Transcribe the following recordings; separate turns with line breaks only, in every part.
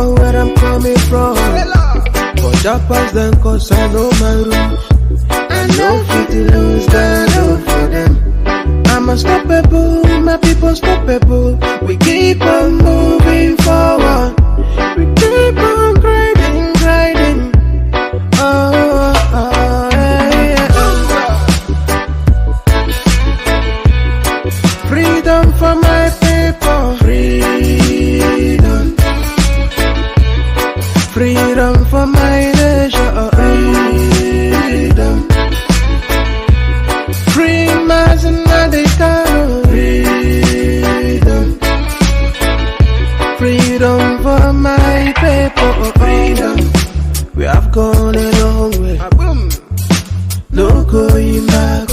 know where I'm coming from. But Japas then cause I know my roots. I know fit to lose that love for them. I'm unstoppable, my people stoppable. We keep on moving forward. We keep on grinding, grinding. Freedom for my people. Freedom. Freedom for my nation. Freedom. Free Mazi Ikechukwu. Freedom. Freedom for my people. Freedom. We have gone a long way. No going back.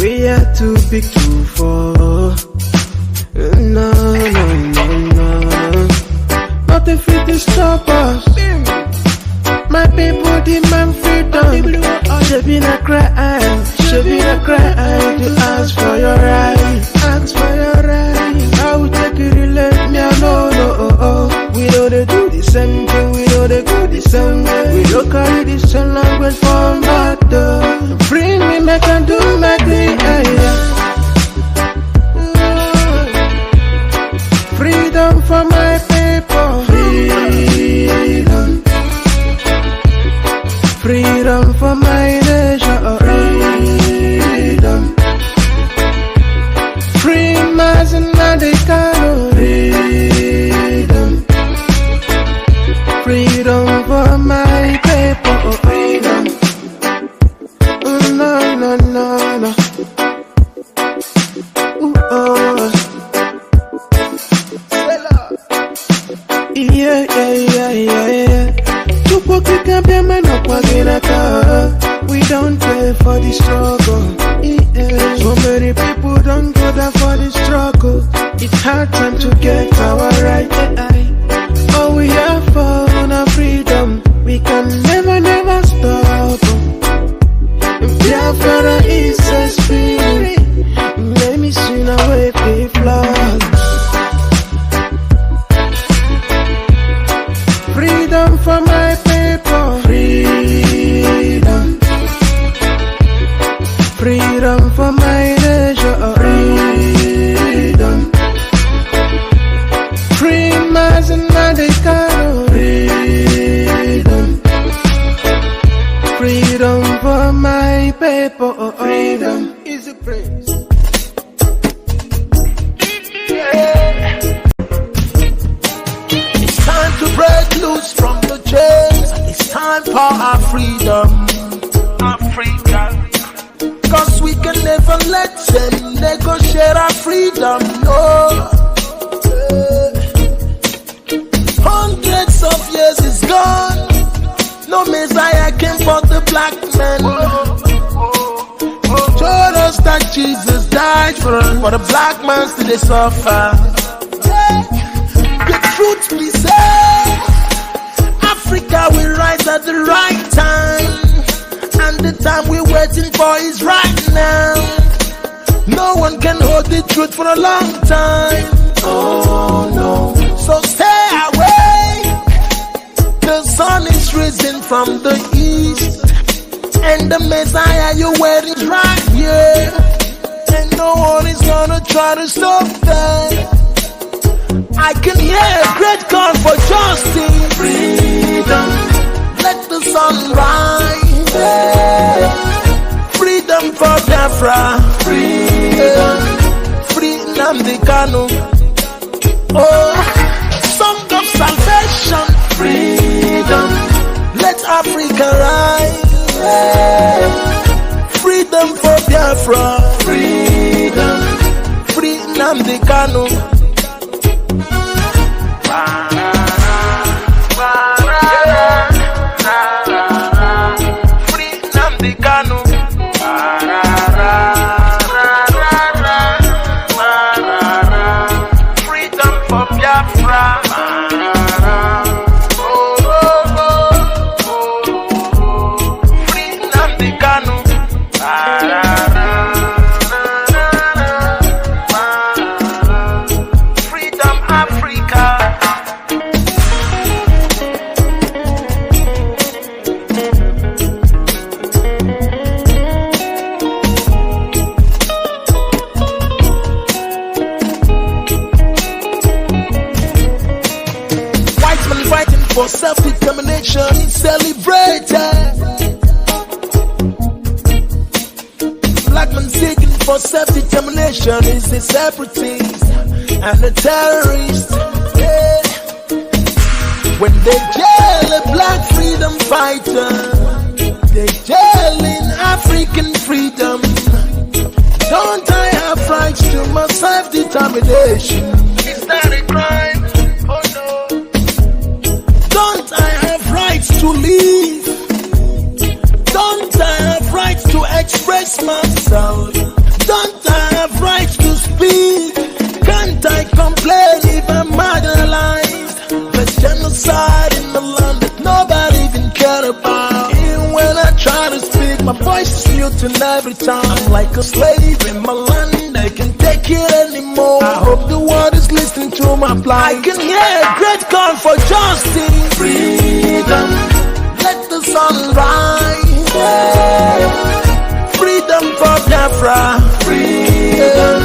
We are too big to fall. No, no, no, no. Nothing fit to stop us. My people demand freedom. Should be not cry, should be not cry to ask for your right. Ask for your right. I will take it, let me alone. We know they do the same thing, we know they go the same way. We don't carry the same language for matter. Free me, make I do my thing. Freedom for my people. Freedom. Freedom for my nation. Freedom. Free Mazi Ikechukwu. Freedom. Freedom for my people. Freedom. No, no, no, no. Yeah, yeah, yeah, yeah, yeah. We don't pay for the struggle. Yeah. So many people don't go there for the struggle. It's hard time to get our right. All we have for our freedom, we can never, never stop. Biafra is a spirit. Let me swing away the flag. Freedom for my people. Freedom. Freedom for my nation. Freedom. Free Mazi Ikechukwu. Freedom. Freedom for my people. Freedom is a praise.
It's time to break loose from the chains. It's time for our freedom. Our freedom. Cause we can never let them negotiate our freedom, no. Hundreds of years is gone. No Messiah came for the black man. Told us that Jesus died for the black man still they suffer. The truth be said, Africa will rise at the right time. And the time we're waiting for is right now. No one can hold the truth for a long time. Oh no. So stay away. The sun is risen from the east. And the Messiah you're waiting is right here. And no one is gonna try to stop that. I can hear a great call for justice. Freedom. Let the sun rise. Freedom for Biafra. Freedom. Freedom the Kanu. Oh, song of salvation. Freedom. Let Africa rise. Freedom for Biafra. Freedom. Freedom the Kanu. Freedom for Biafra. for self-determination is celebrated. Black man seeking for self-determination is a separatist and a terrorist. Yeah. When they jail a black freedom fighter, they jailing African freedom. Don't I have rights to my self-determination? Is that a crime? Oh no. Don't I have rights to live? Don't I have rights to express myself? Don't I have rights to speak? Can't I complain if I'm marginalized? There's genocide in the land that nobody even cared about. Even when I try to speak, my voice is muted every time. I'm like a slave in my land, I can't take it anymore. I hope the world is listening to my plight. I can hear a great call for justice. Freedom, let the sun rise. Freedom for Biafra. Freedom,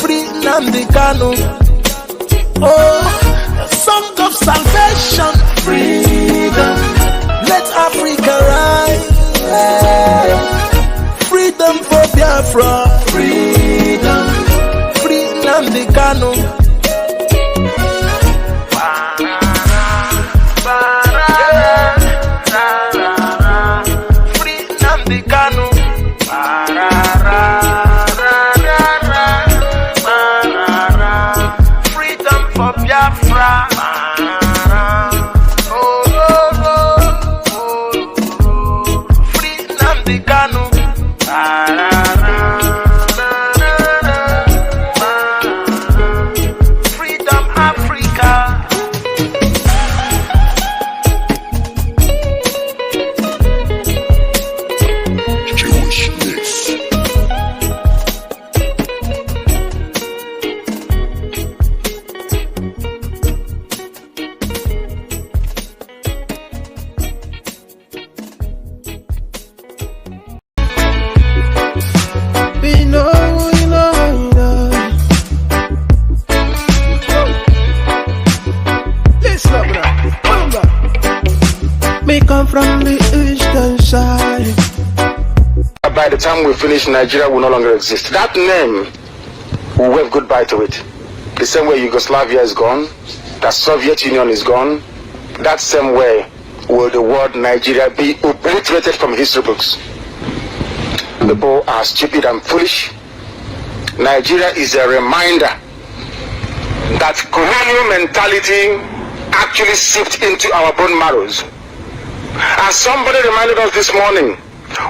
free NNAMDI'S Kanu. Oh, a song of salvation. Freedom, let Africa rise. Freedom for Biafra. Freedom, free NNAMDI'S Kanu.
From the eastern side.
By the time we finish, Nigeria will no longer exist. That name, we wave goodbye to it. The same way Yugoslavia is gone, the Soviet Union is gone, that same way will the word Nigeria be obliterated from history books. People are stupid and foolish. Nigeria is a reminder that colonial mentality actually seeped into our bone marrows. As somebody reminded us this morning,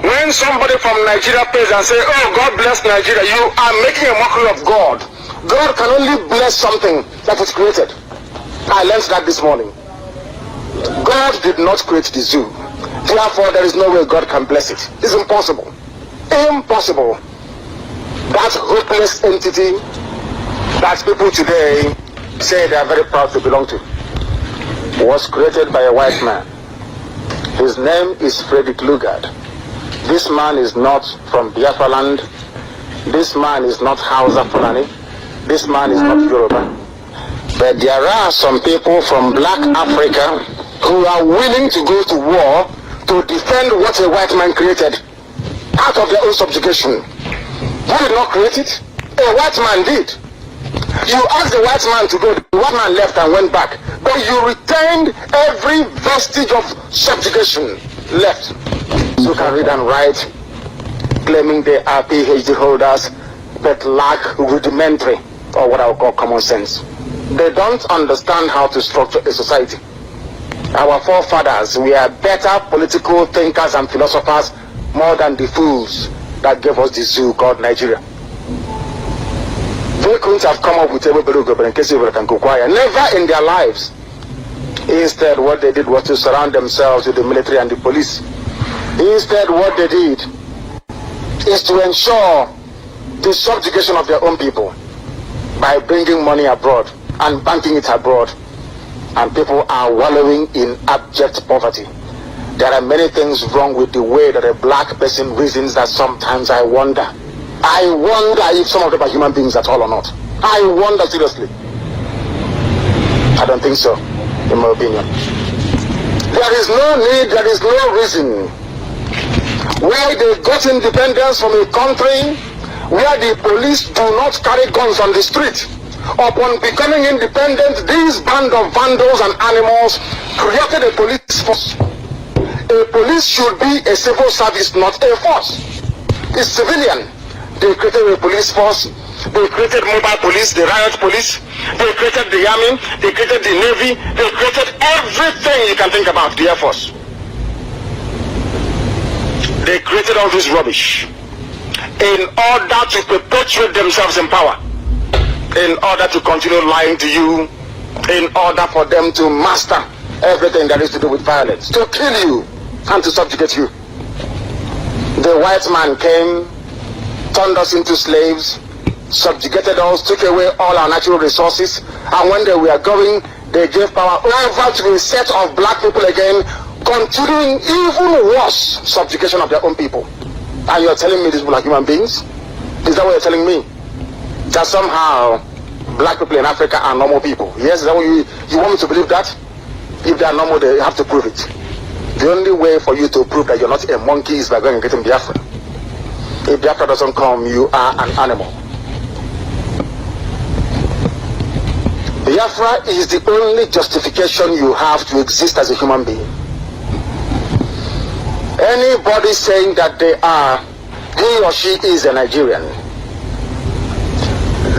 when somebody from Nigeria pays and say, oh, God bless Nigeria, you are making a mockery of God. God can only bless something that is created. I learned that this morning. God did not create the zoo. Therefore, there is no way God can bless it. It's impossible. Impossible. That hopeless entity that people today say they are very proud to belong to was created by a white man. His name is Frederick Lugard. This man is not from Biafra land. This man is not Hausa Fulani. This man is not Yoruba. But there are some people from black Africa who are willing to go to war to defend what a white man created out of their own subjugation. Who did not create it? A white man did. You asked the white man to go, the white man left and went back. But you retained every vestige of subjugation left. So you can read and write, claiming they are PhD holders, but lack rudimentary, or what I would call common sense. They don't understand how to structure a society. Our forefathers were better political thinkers and philosophers more than the fools that gave us the zoo called Nigeria. They couldn't have come up with a never in their lives. Instead, what they did was to surround themselves with the military and the police. Instead, what they did is to ensure the subjugation of their own people by bringing money abroad and banking it abroad. And people are wallowing in abject poverty. There are many things wrong with the way that a black person reasons that sometimes I wonder. I wonder if some of them are human beings at all or not. I wonder seriously. I don't think so, in my opinion. There is no need, there is no reason why they got independence from a country where the police do not carry guns on the street. Upon becoming independent, these band of vandals and animals created a police force. A police should be a civil service, not a force. It's civilian. They created a police force. They created mobile police, the riot police. They created the army. They created the navy. They created everything you can think about, the Air Force. They created all this rubbish in order to perpetuate themselves in power, in order to continue lying to you, in order for them to master everything that is to do with violence, to kill you and to subjugate you. The white man came, turned us into slaves, subjugated us, took away all our natural resources, and when they were going, they gave power over to a set of black people again, continuing even worse subjugation of their own people. And you're telling me these people are human beings? Is that what you're telling me? That somehow black people in Africa are normal people? Yes, is that what you want me to believe that? If they are normal, they have to prove it. The only way for you to prove that you're not a monkey is by going and getting Biafra. If Biafra doesn't come, you are an animal. Biafra is the only justification you have to exist as a human being. Anybody saying that they are, he or she is a Nigerian,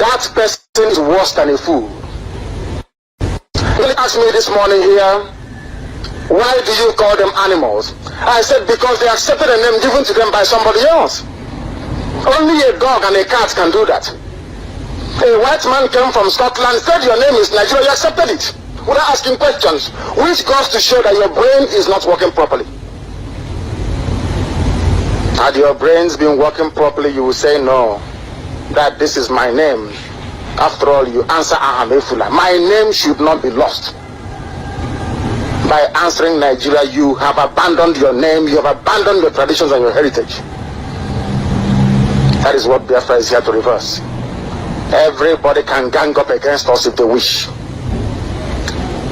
that person is worse than a fool. Somebody asked me this morning here, why do you call them animals? I said, because they accepted a name given to them by somebody else. Only a dog and a cat can do that. A white man came from Scotland, said your name is Nigeria, you accepted it without asking questions, which goes to show that your brain is not working properly. Had your brains been working properly, you will say no, that this is my name. After all, you answer Ahamefula. My name should not be lost. By answering Nigeria, you have abandoned your name, you have abandoned your traditions and your heritage. That is what Biafra is here to reverse. Everybody can gang up against us if they wish.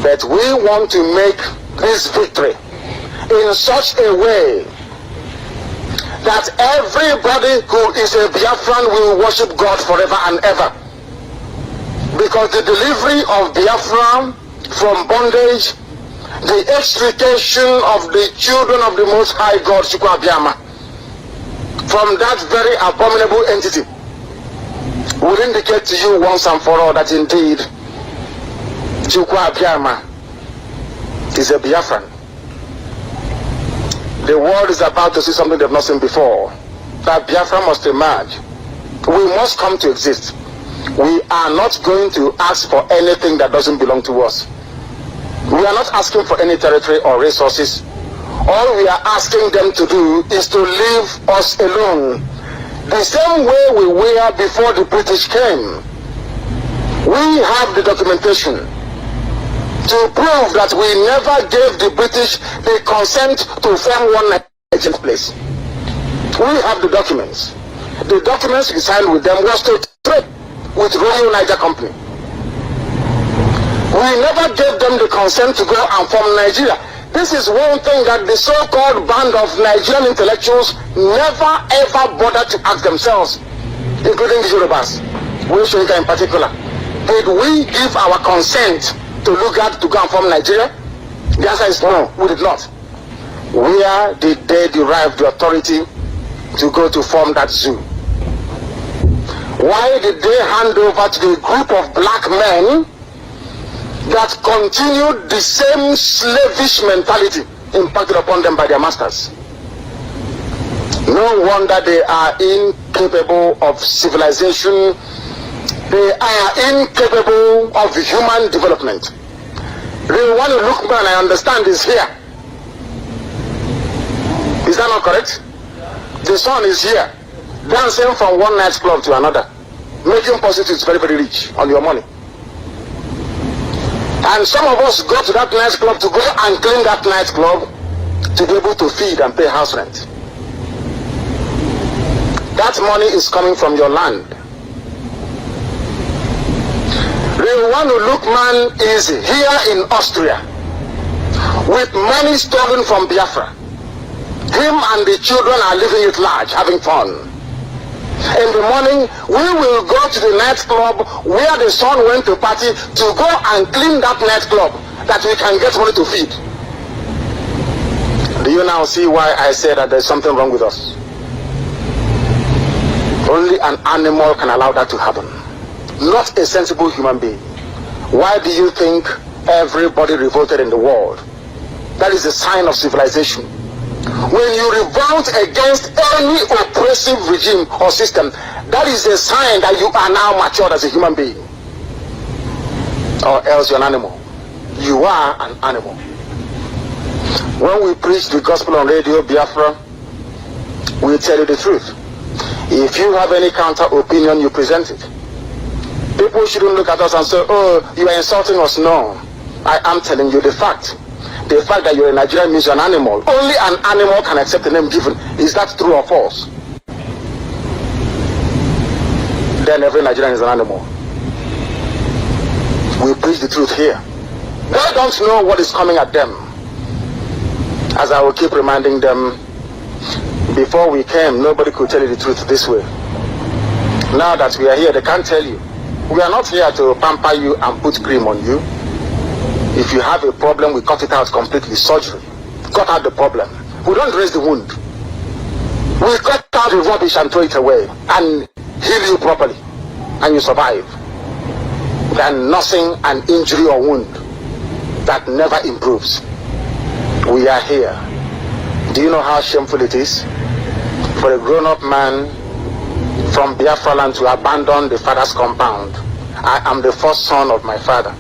But we want to make this victory in such a way that everybody who is a Biafran will worship God forever and ever. Because the delivery of Biafra from bondage, the extrication of the children of the Most High God, Chukwu Abiyama, from that very abominable entity, will indicate to you once and for all that indeed Chukwu Abiyama is a Biafran. The world is about to see something they've not seen before. That Biafra must emerge. We must come to exist. We are not going to ask for anything that doesn't belong to us. We are not asking for any territory or resources. All we are asking them to do is to leave us alone. The same way we were before the British came. We have the documentation to prove that we never gave the British the consent to form one Nigerian place. We have the documents. The documents we signed with them was to trade with Royal Niger Company. We never gave them the consent to go and form Nigeria. This is one thing that the so-called band of Nigerian intellectuals never ever bothered to ask themselves, including the Yorubas, Weshoika in particular. Did we give our consent to look at to go and form Nigeria? The answer is no, we did not. Where did they derive the authority to go to form that zoo? Why did they hand over to the group of black men that continued the same slavish mentality impacted upon them by their masters? No wonder they are incapable of civilization. They are incapable of human development. The one who look man, I understand, is here. Is that not correct? The son is here, dancing from one nightclub to another, making prostitutes very, very rich on your money. And some of us go to that nightclub to go and clean that nightclub to be able to feed and pay house rent. That money is coming from your land. The one who look man is here in Austria, with money stolen from Biafra. Him and the children are living it large, having fun. In the morning, we will go to the nightclub where the son went to party to go and clean that nightclub that we can get money to feed. Do you now see why I say that there's something wrong with us? Only an animal can allow that to happen, not a sensible human being. Why do you think everybody revolted in the world? That is a sign of civilization. When you revolt against any oppressive regime or system, that is a sign that you are now matured as a human being. Or else you're an animal. You are an animal. When we preach the gospel on Radio Biafra, we tell you the truth. If you have any counter opinion, you present it. People shouldn't look at us and say, oh, you are insulting us. No, I am telling you the fact. The fact that you're a Nigerian means you're an animal. Only an animal can accept the name given. Is that true or false? Then every Nigerian is an animal. We preach the truth here. They don't know what is coming at them. As I will keep reminding them, before we came, nobody could tell you the truth this way. Now that we are here, they can't tell you. We are not here to pamper you and put cream on you. If you have a problem, we cut it out completely. Surgery. Cut out the problem. We don't raise the wound. We cut out the rubbish and throw it away and heal you properly. And you survive. Than nursing an injury or wound that never improves. We are here. Do you know how shameful it is for a grown-up man from Biafra land to abandon the father's compound? I am the first son of my father.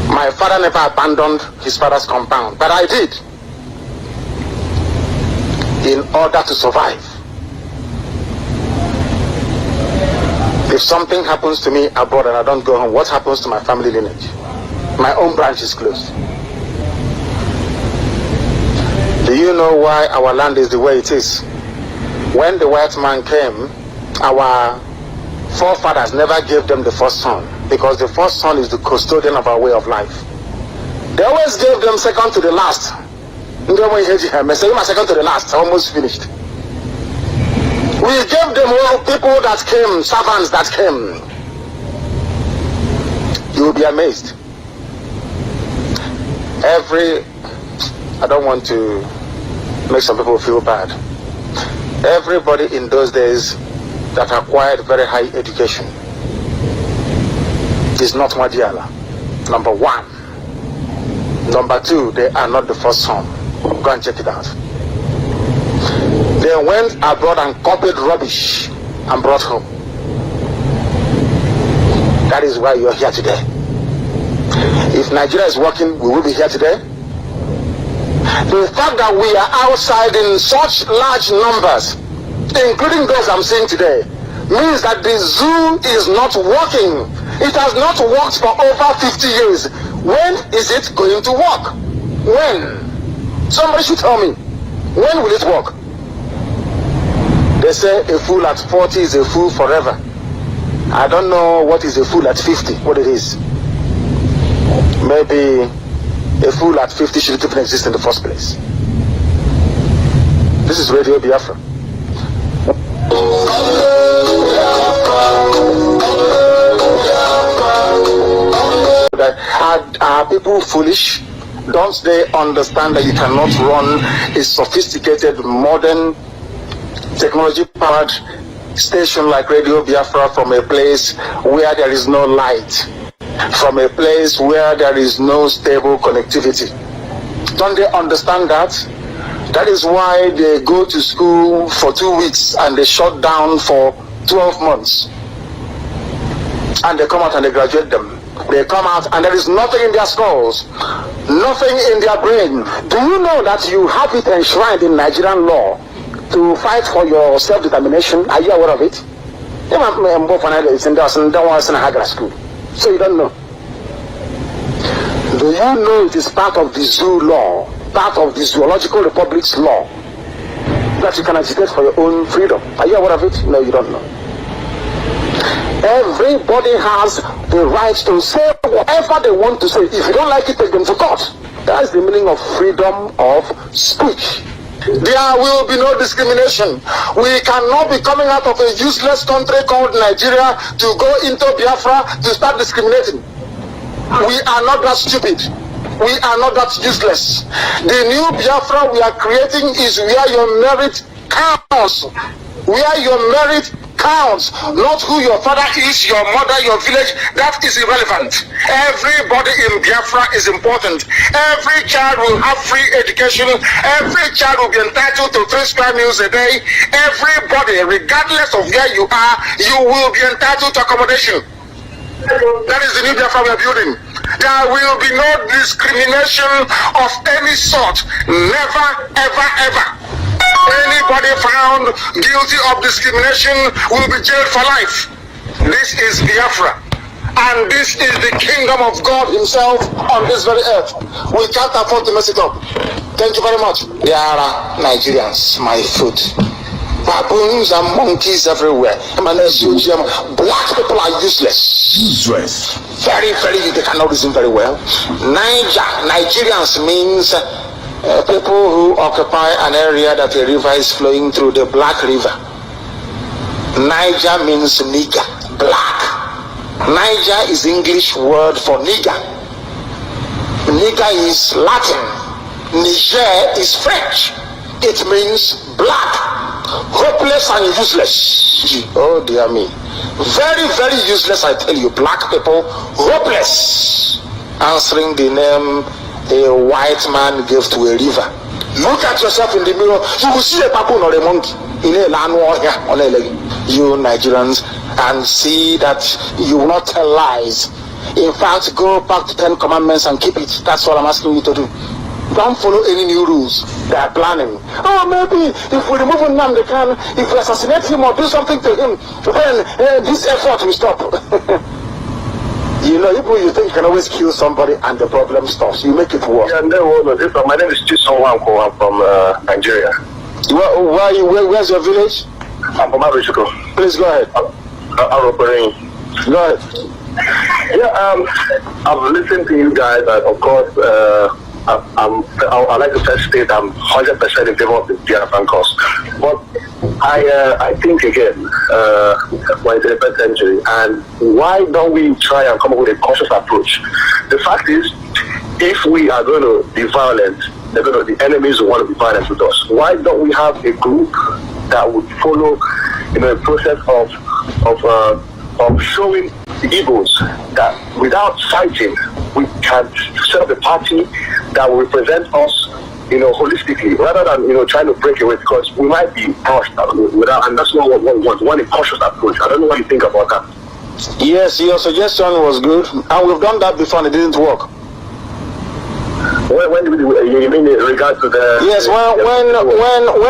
My father never abandoned his father's compound, but I did, in order to survive. If something happens to me abroad and I don't go home, what happens to my family lineage? My own branch is closed. Do you know why our land is the way it is? When the white man came, our forefathers never gave them the first son, because the first son is the custodian of our way of life. They always gave them second to the last. Second to the last, almost finished. We gave them all people that came, servants that came. You will be amazed. I don't want to make some people feel bad. Everybody in those days that acquired very high education is not Madiala. Number one. Number two, they are not the first son. Go and check it out. They went abroad and copied rubbish and brought home. That is why you're here today. If Nigeria is working, we will be here today. The fact that we are outside in such large numbers, including those I'm seeing today, means that the zoo is not working. It has not worked for over 50 years. When is it going to work? When? Somebody should tell me. When will it work? They say a fool at 40 is a fool forever. I don't know what is a fool at 50, what it is. Maybe a fool at 50 shouldn't even exist in the first place. This is Radio Biafra. Are people foolish? Don't they understand that you cannot run a sophisticated, modern, technology-powered station like Radio Biafra from a place where there is no light, from a place where there is no stable connectivity? Don't they understand that? That is why they go to school for 2 weeks and they shut down for 12 months. And they come out and they graduate them. They come out and there is nothing in their skulls, nothing in their brain. Do you know that you have it enshrined in Nigerian law to fight for your self-determination? Are you aware of it? So you don't know. Do you know it is part of the zoo law, part of the Zoological Republic's law, that you can agitate for your own freedom? Are you aware of it? No, you don't know. Everybody has the right to say whatever they want to say. If you don't like it, take them to court. That's the meaning of freedom of speech. There will be no discrimination. We cannot be coming out of a useless country called Nigeria to go into Biafra to start discriminating. We are not that stupid. We are not that useless. The new Biafra we are creating is where your merit counts. Where your merit counts, not who your father is, your mother, your village. That is irrelevant. Everybody in Biafra is important. Every child will have free education. Every child will be entitled to 3 square meals a day. Everybody, regardless of where you are, you will be entitled to accommodation. That is the new Biafra we are building. There will be no discrimination of any sort. Never, ever, ever. Anybody found guilty of discrimination will be jailed for life. This is Biafra. And this is the kingdom of God himself on this very earth. We can't afford to mess it up. Thank you very much. There are Nigerians, my food. Baboons and monkeys everywhere. Black people are useless.
Useless.
Very, they cannot reason very well. Nigerians means people who occupy an area that a river is flowing through, the Black River. Niger means nigger, black. Niger is English word for nigger. Nigger is Latin. Niger is French. It means black, hopeless and useless. Oh dear me. Very useless, I tell you. Black people, hopeless. Answering the name a white man gave to a river. Look at yourself in the mirror. You will see a baboon or a monkey in a land warrior on a leg. You Nigerians, and see that you will not tell lies. In fact, go back to 10 commandments and keep it. That's what I'm asking you to do. Don't follow any new rules they are planning. Oh, maybe if we remove NNAMDI'S, if we assassinate him or do something to him, then this effort will stop. You know, you think you can always kill somebody and the problem stops. You make it worse.
Yeah, no, my name is Chisowanko. I'm from Nigeria.
Where are you? Where's your village?
I'm from Abichiko.
Please go ahead.
Go
ahead.
Yeah, I've listened to you guys, and of course, I like to first state I'm 100% in favor of the Biafran cause. But I think again, we're in the 21st century, and why don't we try and come up with a cautious approach? The fact is, if we are going to be violent, the enemies will want to be violent with us. Why don't we have a group that would follow, a process of showing the Igbos that without fighting, we can set up a party that will represent us, holistically, rather than, trying to break away, because we might be crushed without, and that's not what we want. We want a cautious approach. I don't know what you think about that.
Yes, your suggestion was good, and we've done that before and it didn't work.
When you mean in regard to the...
Yes, when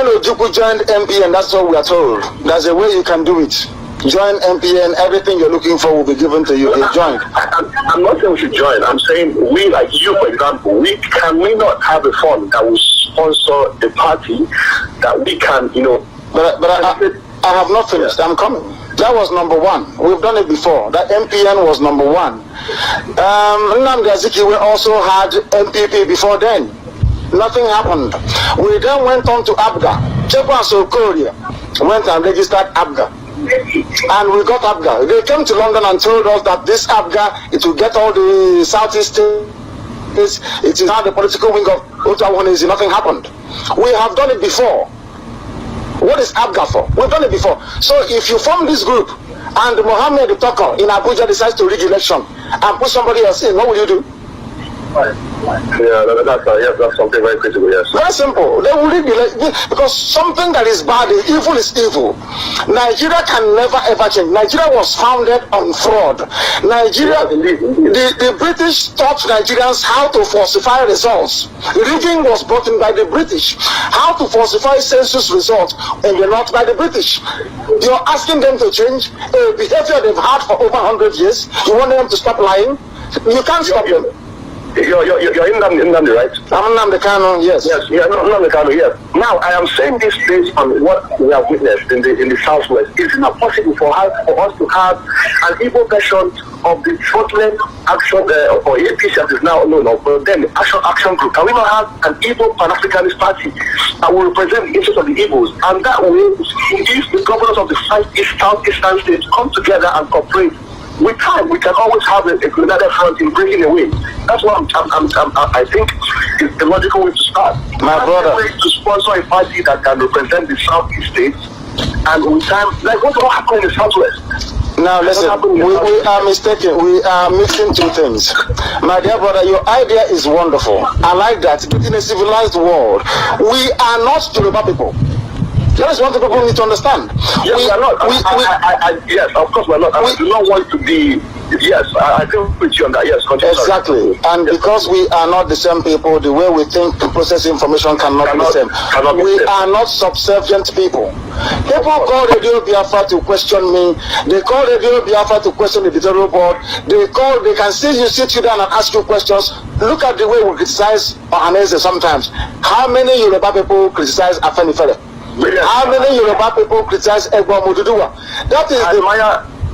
Ojukwu joined MPN, that's what we are told. There's a way you can do it. Join MPN, everything you're looking for will be given to you. Join.
I'm not saying we should join. I'm saying we, like you, for example, can we not have a fund that will sponsor the party that we can,
But I have not finished. I'm coming. That was number one. We've done it before. That MPN was number one. NNAMDI'S also had MPP before then. Nothing happened. We then went on to ABGA. Chekwa Sokoria went and registered ABGA. And we got ABGA. They came to London and told us that this ABGA, it will get all the Southeast states. It is now the political wing of Otawanese. Nothing happened. We have done it before. What is ABGA for? We've done it before. So if you form this group and Mohammed the Talker in Abuja decides to rig election and put somebody else in, what will you do?
Yeah, that's something very critical, yes.
Very simple. They will be like, because something that is bad, evil is evil. Nigeria can never ever change. Nigeria was founded on fraud. Nigeria, the British taught Nigerians how to falsify results. Rigging was brought in by the British. How to falsify census results, and they're not by the British. You're asking them to change a behavior they've had for over 100 years. You want them to stop lying? You can't stop them.
You're NNAMDI, right?
I'm NNAMDI Kanu, yes.
Yes, yeah, NNAMDI Kanu, yes. Now, I am saying this based on what we have witnessed in the Southwest. Is it not possible for us to have an Igbo version of the Scotland Action, or APC as is now known of, but then Action Group? Can we not have an Igbo Pan-Africanist party that will represent the interests of the Igbos? And that way, if the governors of the Southeastern states come together and cooperate, with time, we can always have a united front in breaking away. That's what I think is the logical way to start.
My brother,
way to sponsor a party that can represent the Southeast states, and with time, like what happened in the Southwest?
Now listen, we are mistaken. We are mixing two things. My dear brother, your idea is wonderful. I like that. But in a civilized world, we are not Yoruba people. That is one thing people need to understand.
Yes, we are not. Yes, of course we are not. We do not want to be. Yes, I agree with you on that. Yes, continue.
Exactly. And yes, because we are not the same people, the way we think to process information cannot be the same. We are not subservient people. People call Radio Biafra to question me. They call Radio Biafra to question the editorial board. They can see you, sit you down and ask you questions. Look at the way we criticize Ohaneze sometimes. How many Yoruba people criticize Afenifere? How many Yoruba people criticize Egbo Moduduwa? That is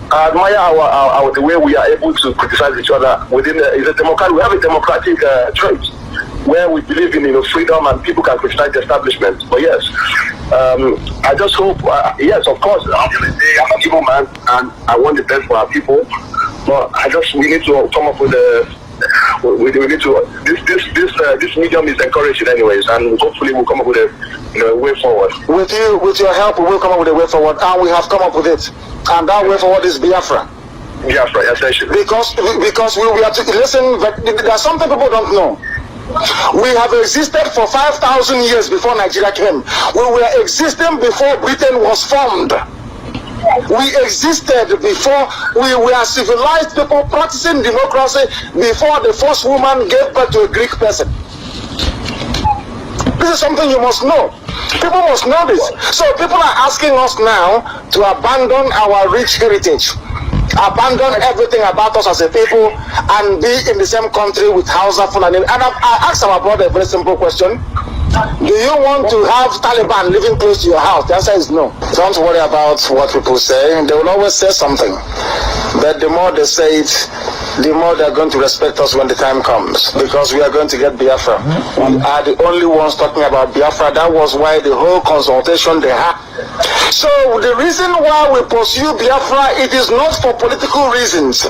I admire our the way we are able to criticize each other within is a democratic. We have a democratic trait where we believe in freedom and people can criticize the establishment. But yes, I just hope. Yes, of course, I'm an evil man and I want the best for our people. But we need to come up with we need to this medium is encouraging anyways, and hopefully we'll come up with a way forward. With
your help, we will come up with a way forward, and we have come up with it. And that way forward is Biafra.
Biafra, yes, essentially.
Because we are to listen. There's something people don't know. We have existed for 5,000 years before Nigeria came. We were existing before Britain was formed. We existed before we were civilized people practicing democracy before the first woman gave birth to a Greek person. This is something you must know. People must know this. So people are asking us now to abandon our rich heritage, abandon everything about us as a people, and be in the same country with Hausa, Fulani. And I asked our brother a very simple question. Do you want to have Taliban living close to your house? The answer is no. Don't worry about what people say. They will always say something. But the more they say it, the more they're going to respect us when the time comes. Because we are going to get Biafra. We are the only ones talking about Biafra. That was why the whole consultation they had. So the reason why we pursue Biafra, it is not for political reasons.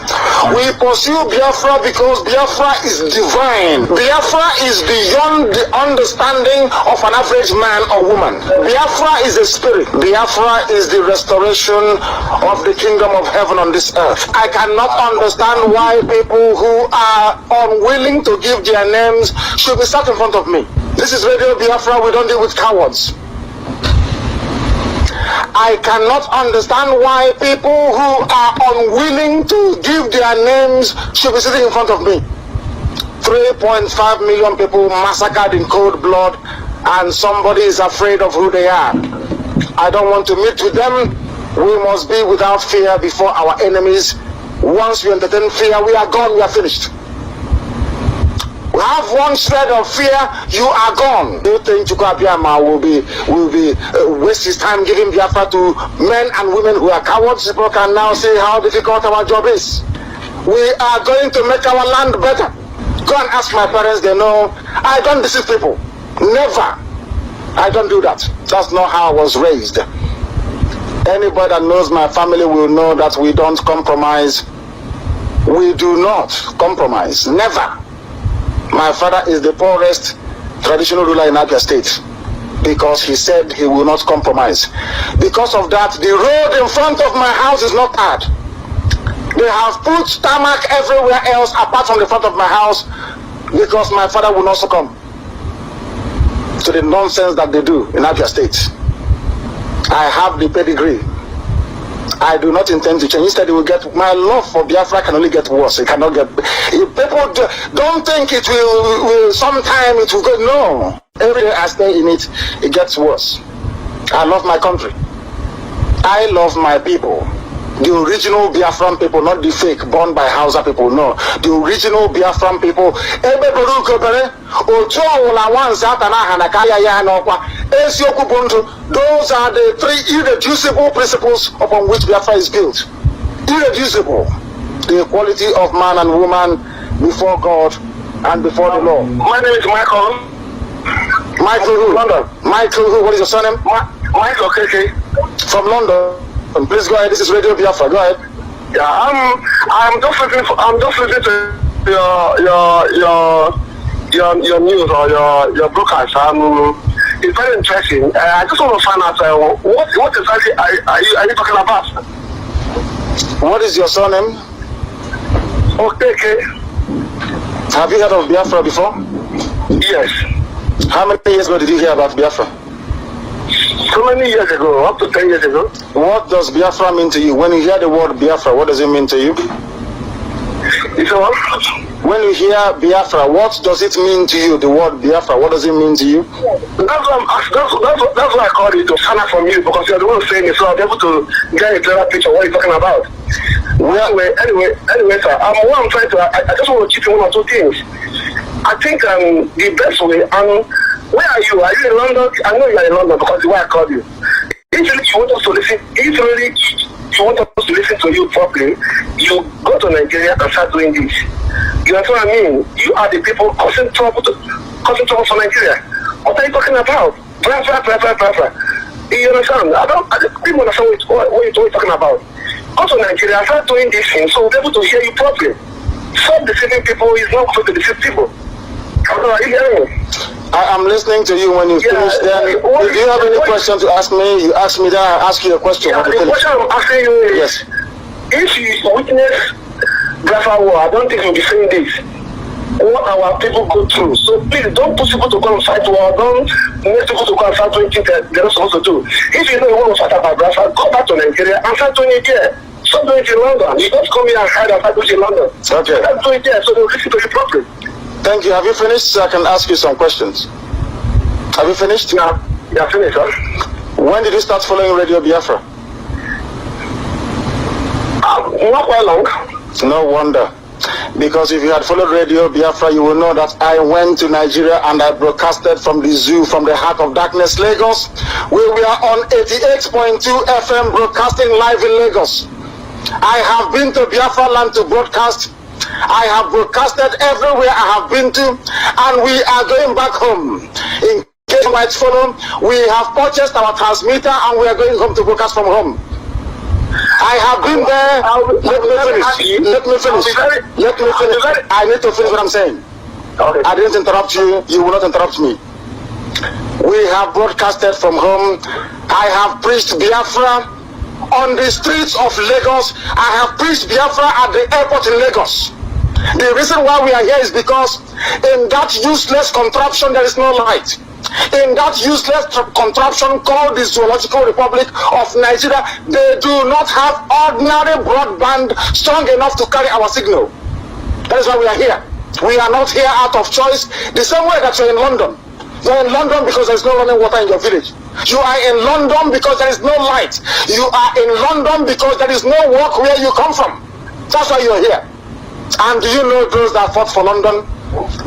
We pursue Biafra because Biafra is divine. Biafra is beyond the understanding of an average man or woman. Biafra is a spirit. Biafra is the restoration of the kingdom of heaven on this earth. I cannot understand why people who are unwilling to give their names should be sat in front of me. This is Radio Biafra. We don't deal with cowards. I cannot understand why people who are unwilling to give their names should be sitting in front of me. 3.5 million people massacred in cold blood, and somebody is afraid of who they are. I don't want to meet with them. We must be without fear before our enemies. Once we entertain fear, we are gone, we are finished. We have one shred of fear, you are gone. Do you think Chukwuabiama will be waste his time giving Biafra to men and women who are cowards? People can now see how difficult our job is. We are going to make our land better. Go and ask my parents, they know. I don't deceive people. Never. I don't do that. That's not how I was raised. Anybody that knows my family will know that we don't compromise. We do not compromise. Never. My father is the poorest traditional ruler in Abia State because he said he will not compromise. Because of that, the road in front of my house is not hard. They have put tarmac everywhere else apart from the front of my house because my father will not succumb to the nonsense that they do in Abia State. I have the pedigree. I do not intend to change. Instead, it will get, my love for Biafra can only get worse. It cannot get, people don't think it will sometime it will go. No. Every day I stay in it, it gets worse. I love my country. I love my people. The original Biafran people, not the fake born by Hausa people, no. The original Biafran people. Those are the three irreducible principles upon which Biafra is built. Irreducible. The equality of man and woman before God and before the law.
My name is Michael.
Michael who?
London.
Michael who? What is your surname?
Michael KK.
From London. Please go ahead. This is Radio Biafra. Go ahead.
Yeah, I'm just listening to your news or your broadcast. It's very interesting. I just want to find out what exactly are you talking about?
What is your surname?
Okay.
Have you heard of Biafra before?
Yes.
How many years ago did you hear about Biafra?
So many years ago, up to 10 years ago.
What does Biafra mean to you? When you hear the word Biafra, what does it mean to you?
You know what?
When you hear Biafra, what does it mean to you? The word Biafra, what does it mean to you?
That's why I called you to find out from you, because you're the one saying it, so I'll be able to get a clearer picture of what you're talking about. Anyway, sir, what I'm trying to, I just want to chip in one or two things. I think the best way, where are you? Are you in London? I know you are in London because the way I called you. If really you want us to listen, to you properly, you go to Nigeria and start doing this. You understand what I mean? You are the people causing trouble for Nigeria. What are you talking about? Biafra. You understand? I don't understand what you're talking about. Go to Nigeria and start doing this thing so we'll be able to hear you properly. Stop deceiving people. It's not good to deceive people. Are you hearing me?
I am listening to you. When you finish, then if you have any question to ask me, you ask me that. I ask you a question.
Yeah, the question I'm asking you is,
yes.
If you witness Biafra war, I don't think you'll be saying this. What our people go through. So please don't push people to go and fight war. Don't make people to go and start doing things that they're not supposed to do. If you know you want to fight about Biafra, go back to Nigeria and start doing it here. Stop doing it in London. You don't come here and hide and start doing it in London.
Okay.
Start doing it there so they'll listen to you properly.
Thank you. Have you finished so I can ask you some questions? Have you finished?
Yeah, finished, huh?
When did you start following Radio Biafra?
Not quite long.
No wonder. Because if you had followed Radio Biafra, you will know that I went to Nigeria and I broadcasted from the zoo, from the heart of darkness, Lagos. We were on 88.2 FM broadcasting live in Lagos. I have been to Biafra land to broadcast. I have broadcasted everywhere I have been to, and we are going back home. In case you might follow, we have purchased our transmitter and we are going home to broadcast from home. I have been there. Let me finish. I need to finish what I'm saying.
Okay.
I didn't interrupt you. You will not interrupt me. We have broadcasted from home. I have preached Biafra on the streets of Lagos. I have preached Biafra at the airport in Lagos. The reason why we are here is because in that useless contraption there is no light. In that useless contraption called the Zoological Republic of Nigeria, they do not have ordinary broadband strong enough to carry our signal. That is why we are here. We are not here out of choice. The same way that you're in London. You're in London because there is no running water in your village. You are in London because there is no light. You are in London because there is no work where you come from. That's why you're here. And do you know those that fought for London?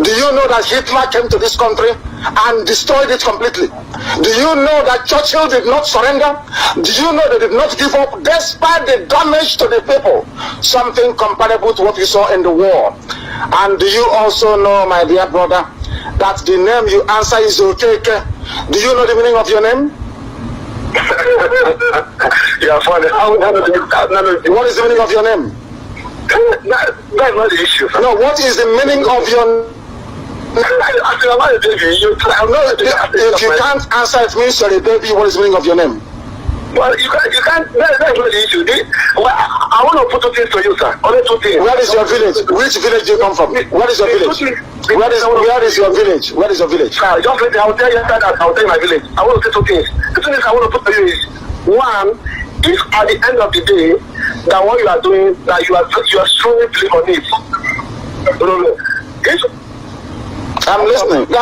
Do you know that Hitler came to this country and destroyed it completely? Do you know that Churchill did not surrender? Do you know they did not give up despite the damage to the people? Something comparable to what we saw in the war. And do you also know, my dear brother, that the name you answer is Okeke? Do you know the meaning of your name?
Yeah, funny.
What is the meaning of your name?
That's not the issue.
No, what is the meaning of your name? If you can't answer it means you're a baby, what is the meaning of your name?
Well, you can't, that's not the issue. I want to put two things to you, sir. Only two things.
Where is your village? Which village do you come from? Where is your village? Where is your village? Where is your village?
Just let me, I'll tell you that, I'll tell you my village. I want to say two things. The two things I want to put to you is, one, if at the end of the day, that what you are doing, that you are strongly believe on it.
I'm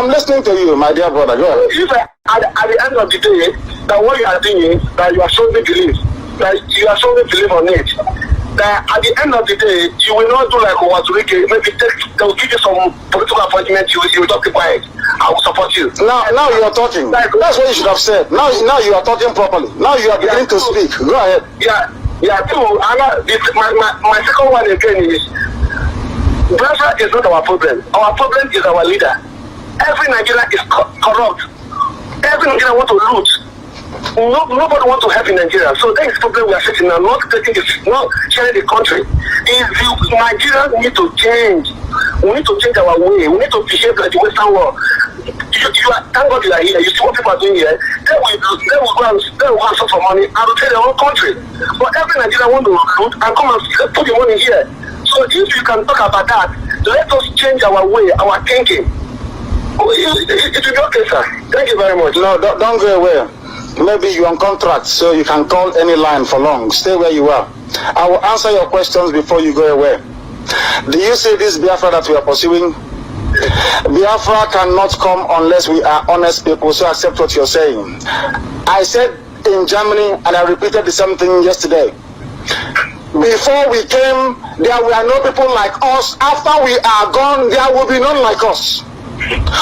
listening to you, my dear brother. Go ahead.
If at the end of the day, that what you are doing, that you are strongly believe, that you are strongly believe on it, that at the end of the day, you will not do like Owazurike, maybe they will give you some political appointment, you will just keep quiet. I will support you.
Now you are talking. That's what you should have said. Now you are talking properly. Now you are beginning to speak. Go ahead.
Yeah, too. My second one again is, Biafra is not our problem. Our problem is our leader. Every Nigerian is corrupt. Every Nigerian want to loot. Nobody want to help in Nigeria. So that is the problem we are facing now. Not sharing the country. Nigeria need to change. We need to change our way. We need to behave like the Western world. Thank God you are here. You see what people are doing here. They will go and suffer for money and retain their own country. But every Nigerian want to loot and come and put the money here. So if you can talk about that, let us change our way, our thinking. It will be okay, sir. Thank you very much.
No, don't go away. Maybe you're on contract, so you can call any line for long. Stay where you are. I will answer your questions before you go away. Do you see this Biafra that we are pursuing? Biafra cannot come unless we are honest people, so accept what you're saying. I said in Germany, and I repeated the same thing yesterday. Before we came, there were no people like us. After we are gone, there will be none like us.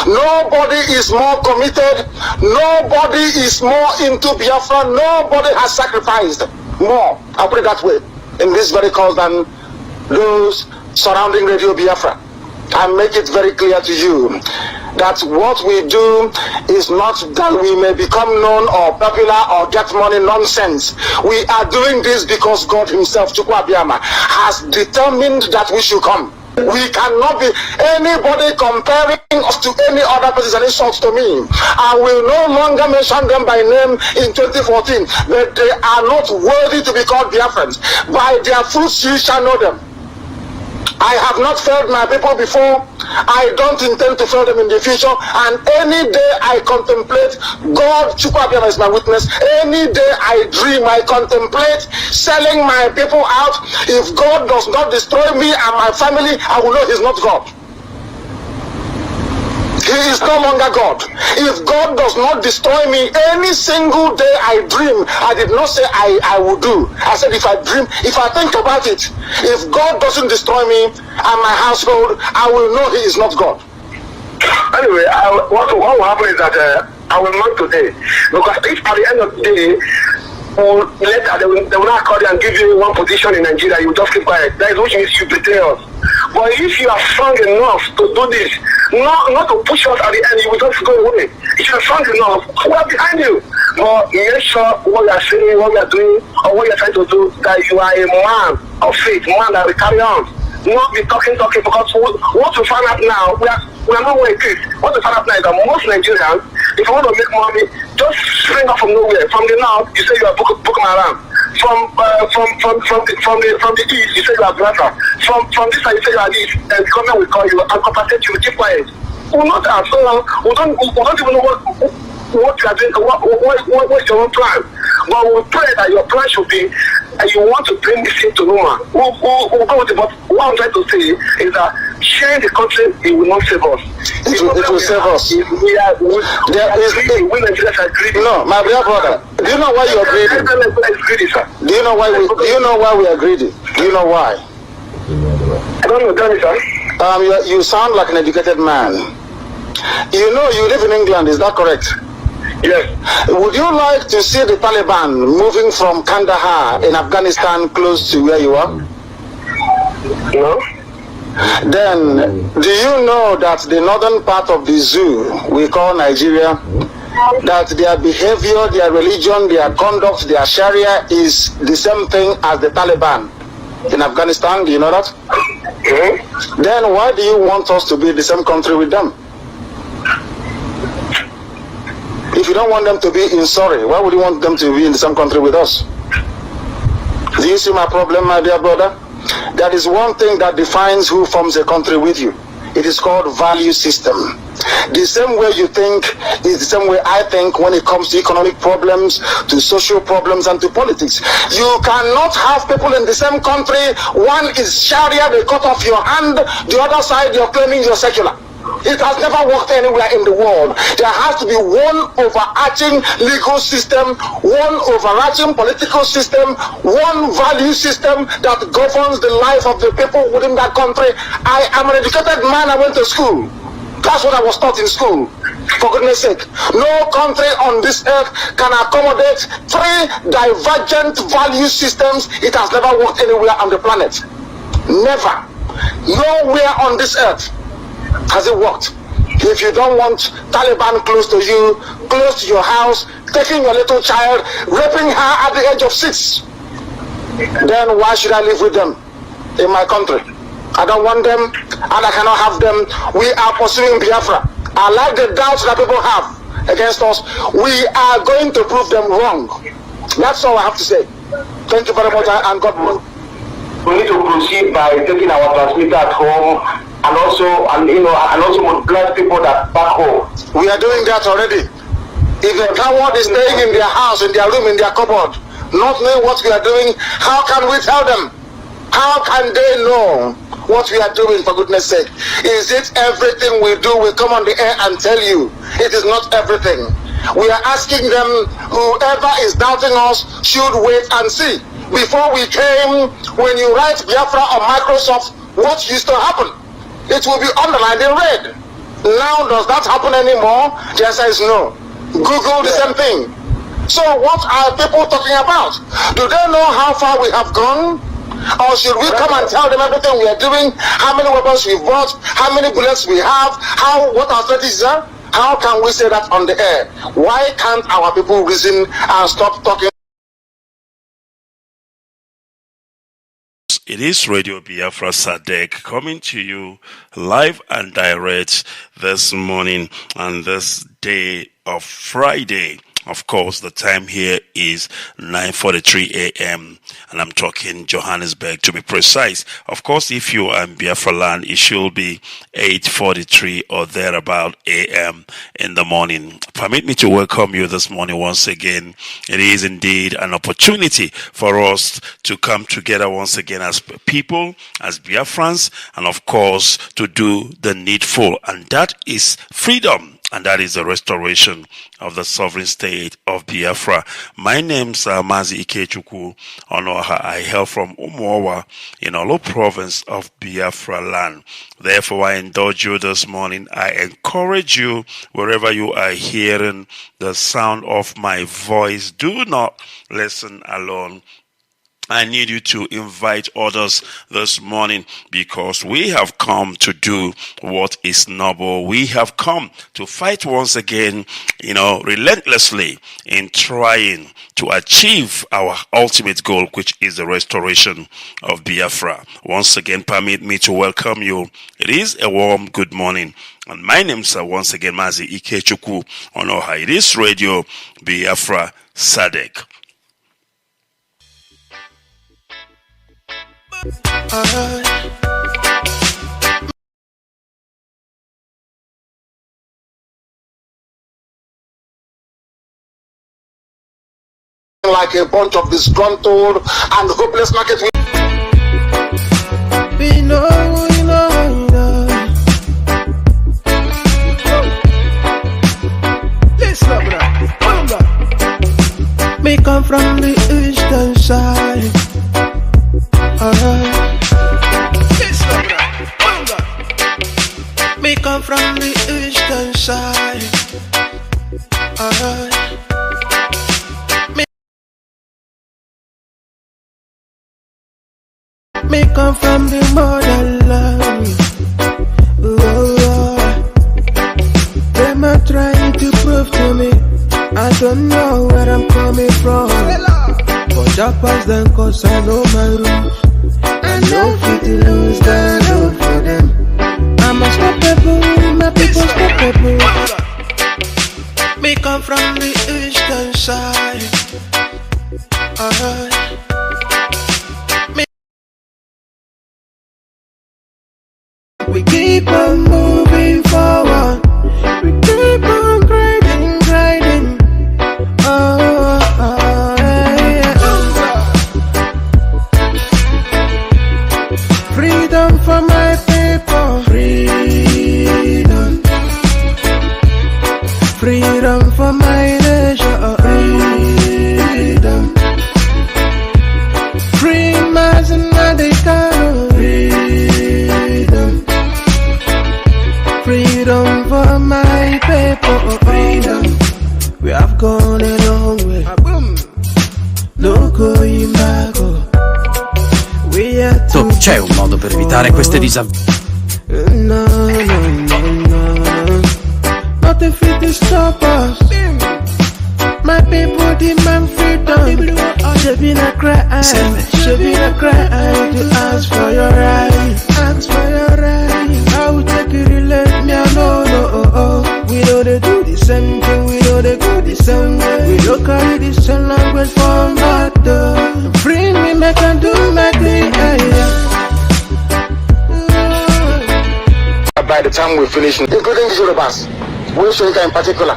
Nobody is more committed. Nobody is more into Biafra. Nobody has sacrificed more, I'll put it that way, in this very cause than those surrounding Radio Biafra. I make it very clear to you that what we do is not that we may become known or popular or get money nonsense. We are doing this because God himself, Chukwu Abiyama, has determined that we should come. We cannot be anybody comparing us to any other person. It talks to me. I will no longer mention them by name in 2014, but they are not worthy to be called Biafrans. By their fruits you shall know them. I have not failed my people before. I don't intend to fail them in the future. And any day I contemplate, God, Chukwu Abiyama is my witness. Any day I dream, I contemplate selling my people out. If God does not destroy me and my family, I will know he's not God. He is no longer God. If God does not destroy me, any single day I dream, I did not say I will do. I said if I dream, if I think about it, if God doesn't destroy me and my household, I will know he is not God.
Anyway, what will happen is that I will not today. Because if at the end of the day, later they will not call you and give you one position in Nigeria, you just keep quiet. That is which means you betray us. But if you are strong enough to do this, not to push us at the end, you will just go away. If you are strong enough, we are behind you. But make sure what you are saying, what you are doing, or what you are trying to do, that you are a man of faith, man that will carry on. Not be talking, because what we find out now, we are not well equipped. What we find out now is that most Nigerians, if you want to make money, just spring up from nowhere. From the north, you say you are Boko Haram. From the east, you say you are Biafra. From this side, you say you are this. And the government will call you and compensate you. Keep quiet. We will not have we don't even know what you are doing. What's your own plan? But we pray that your plan should be, and you want to bring this into Roma. We'll go with it. But what I'm trying to say is that sharing the country, it will not save us.
It will save us.
We Nigerians are greedy.
No, my dear brother, do you know why you are greedy? Do you know why we are greedy? Do you know why?
I don't know, tell me, sir.
You sound like an educated man. You know you live in England, is that correct?
Yes.
Would you like to see the Taliban moving from Kandahar in Afghanistan close to where you are?
No.
Then, do you know that the northern part of the zoo we call Nigeria, that their behavior, their religion, their conduct, their Sharia is the same thing as the Taliban in Afghanistan? Do you know that?
Mm-hmm.
Then why do you want us to be in the same country with them? If you don't want them to be in Surrey, why would you want them to be in the same country with us? Do you see my problem, my dear brother? There is one thing that defines who forms a country with you. It is called value system. The same way you think is the same way I think when it comes to economic problems, to social problems, and to politics. You cannot have people in the same country. One is Sharia, they cut off your hand. The other side, you're claiming you're secular. It has never worked anywhere in the world. There has to be one overarching legal system, one overarching political system, one value system that governs the life of the people within that country. I am an educated man. I went to school. That's what I was taught in school. For goodness sake, no country on this earth can accommodate three divergent value systems. It has never worked anywhere on the planet. Never. Nowhere on this earth has it worked. If you don't want Taliban close to you, close to your house, taking your little child, raping her at the age of 6, then why should I live with them in my country? I don't want them, and I cannot have them. We are pursuing Biafra. I like the doubts that people have against us. We are going to prove them wrong. That's all I have to say. Thank you very much, and God bless.
We need to proceed by taking our transmitter at home, and also mobilize people that back home.
We are doing that already. If a coward is staying in their house, in their room, in their cupboard, not knowing what we are doing, how can we tell them? How can they know what we are doing, for goodness sake? Is it everything we do? We come on the air and tell you. It is not everything. We are asking them, whoever is doubting us should wait and see. Before we came, when you write Biafra on Microsoft, what used to happen? It will be underlined in red. Now, does that happen anymore? The answer is no. Google the same thing. So what are people talking about? Do they know how far we have gone? Or should we come and tell them everything we are doing, how many weapons we've bought, how many bullets we have, what our strategies are? How can we say that on the air? Why can't our people reason and stop talking?
It is Radio Biafra SADEC coming to you live and direct this morning on this day of Friday. Of course, the time here is 9:43 a.m. and I'm talking Johannesburg to be precise. Of course, if you are in Biafra land, it should be 8:43 or thereabout a.m. in the morning. Permit me to welcome you this morning once again. It is indeed an opportunity for us to come together once again as people, as Biafrans, and of course, to do the needful. And that is freedom. And that is the restoration of the sovereign state of Biafra. My name's Mazi Ikechukwu Onuoha. I hail from Umuowa in Olo province of Biafra land. Therefore, I indulge you this morning. I encourage you, wherever you are hearing the sound of my voice, do not listen alone. I need you to invite others this morning because we have come to do what is noble. We have come to fight once again, relentlessly in trying to achieve our ultimate goal, which is the restoration of Biafra. Once again, permit me to welcome you. It is a warm good morning. And my name's once again Mazi Ikechukwu Onuoha. It is Radio Biafra SADEC.
Like a bunch of disgruntled and hopeless market.
We know. Listen up now. Me come from the eastern side. Me come from the eastern side. Me come from the motherland. Them are trying to prove to me I don't know where I'm coming from. But Japan's then cause I know my roots. I know fit to lose the love for them. I'm unstoppable, my people stoppable. Me come from the eastern side. We keep on moving forward. We keep on grinding. Freedom for my people. Freedom. Freedom for my nation. Freedom. Free Mazi Ikechukwu. Freedom. Freedom for my people. Freedom. We have gone a long way. No going back. We are to
C'è un modo per evitare queste disavventure.
no. Nothing fit to stop us. My people demand freedom. Should be not cry. Should be not cry to ask for your right. Ask for your right. I will take it, let me know. We know they do the same thing. We know they go the same way. We don't carry the same language from mother. Free me, make I do my thing.
By the time we finish, including the Yorubas, Weshinka in particular,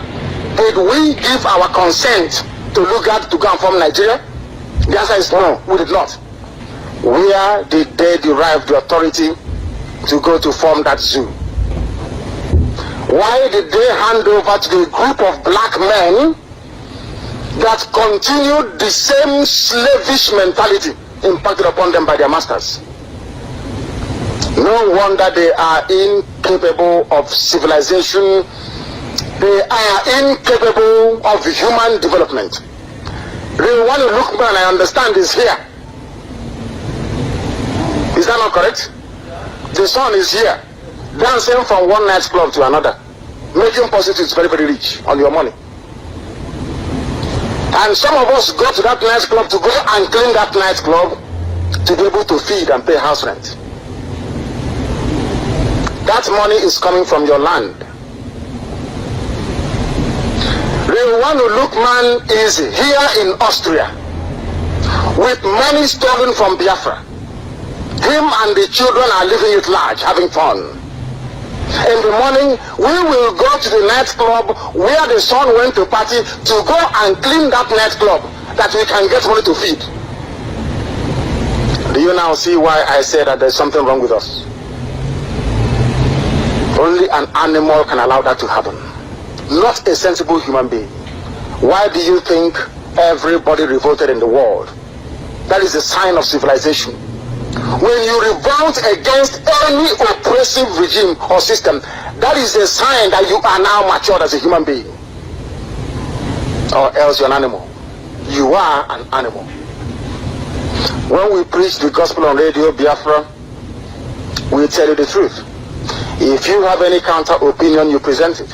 did we give our consent to look at to go and form Nigeria? The answer is no, we did not. Where did they derive the authority to go to form that zoo? Why did they hand over to the group of black men that continued the same slavish mentality impacted upon them by their masters? No wonder they are incapable of civilization. They are incapable of human development. The one who look man, I understand, is here. Is that not correct? The son is here, dancing from one nightclub to another, making prostitutes very, very rich on your money. And some of us go to that nightclub to go and clean that nightclub to be able to feed and pay house rent. That money is coming from your land. The one who look man is here in Austria with money stolen from Biafra. Him and the children are living it large, having fun. In the morning, we will go to the nightclub where the son went to party to go and clean that nightclub that we can get money to feed. Do you now see why I say that there's something wrong with us? Only an animal can allow that to happen, not a sensible human being. Why do you think everybody revolted in the world? That is a sign of civilization. When you revolt against any oppressive regime or system, that is a sign that you are now matured as a human being. Or else you're an animal. You are an animal. When we preach the gospel on Radio Biafra, we tell you the truth. If you have any counter opinion, you present it.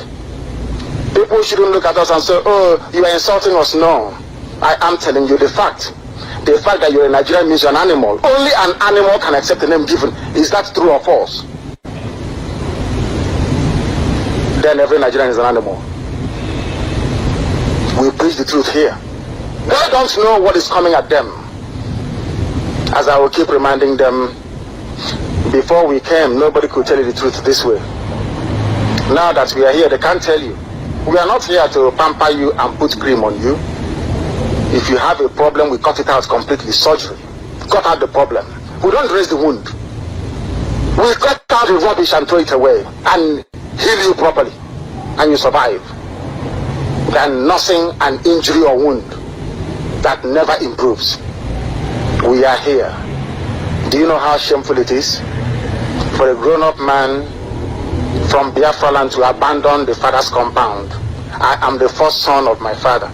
People shouldn't look at us and say, oh, you are insulting us. No, I am telling you the fact. The fact that you're a Nigerian means you're an animal. Only an animal can accept the name given. Is that true or false? Then every Nigerian is an animal. We preach the truth here. They don't know what is coming at them. As I will keep reminding them, before we came, nobody could tell you the truth this way. Now that we are here, they can't tell you. We are not here to pamper you and put cream on you. If you have a problem, we cut it out completely. Surgery. Cut out the problem. We don't raise the wound. We cut out the rubbish and throw it away and heal you properly. And you survive. Than nursing an injury or wound that never improves. We are here. Do you know how shameful it is for a grown-up man from Biafra land to abandon the father's compound? I am the first son of my father.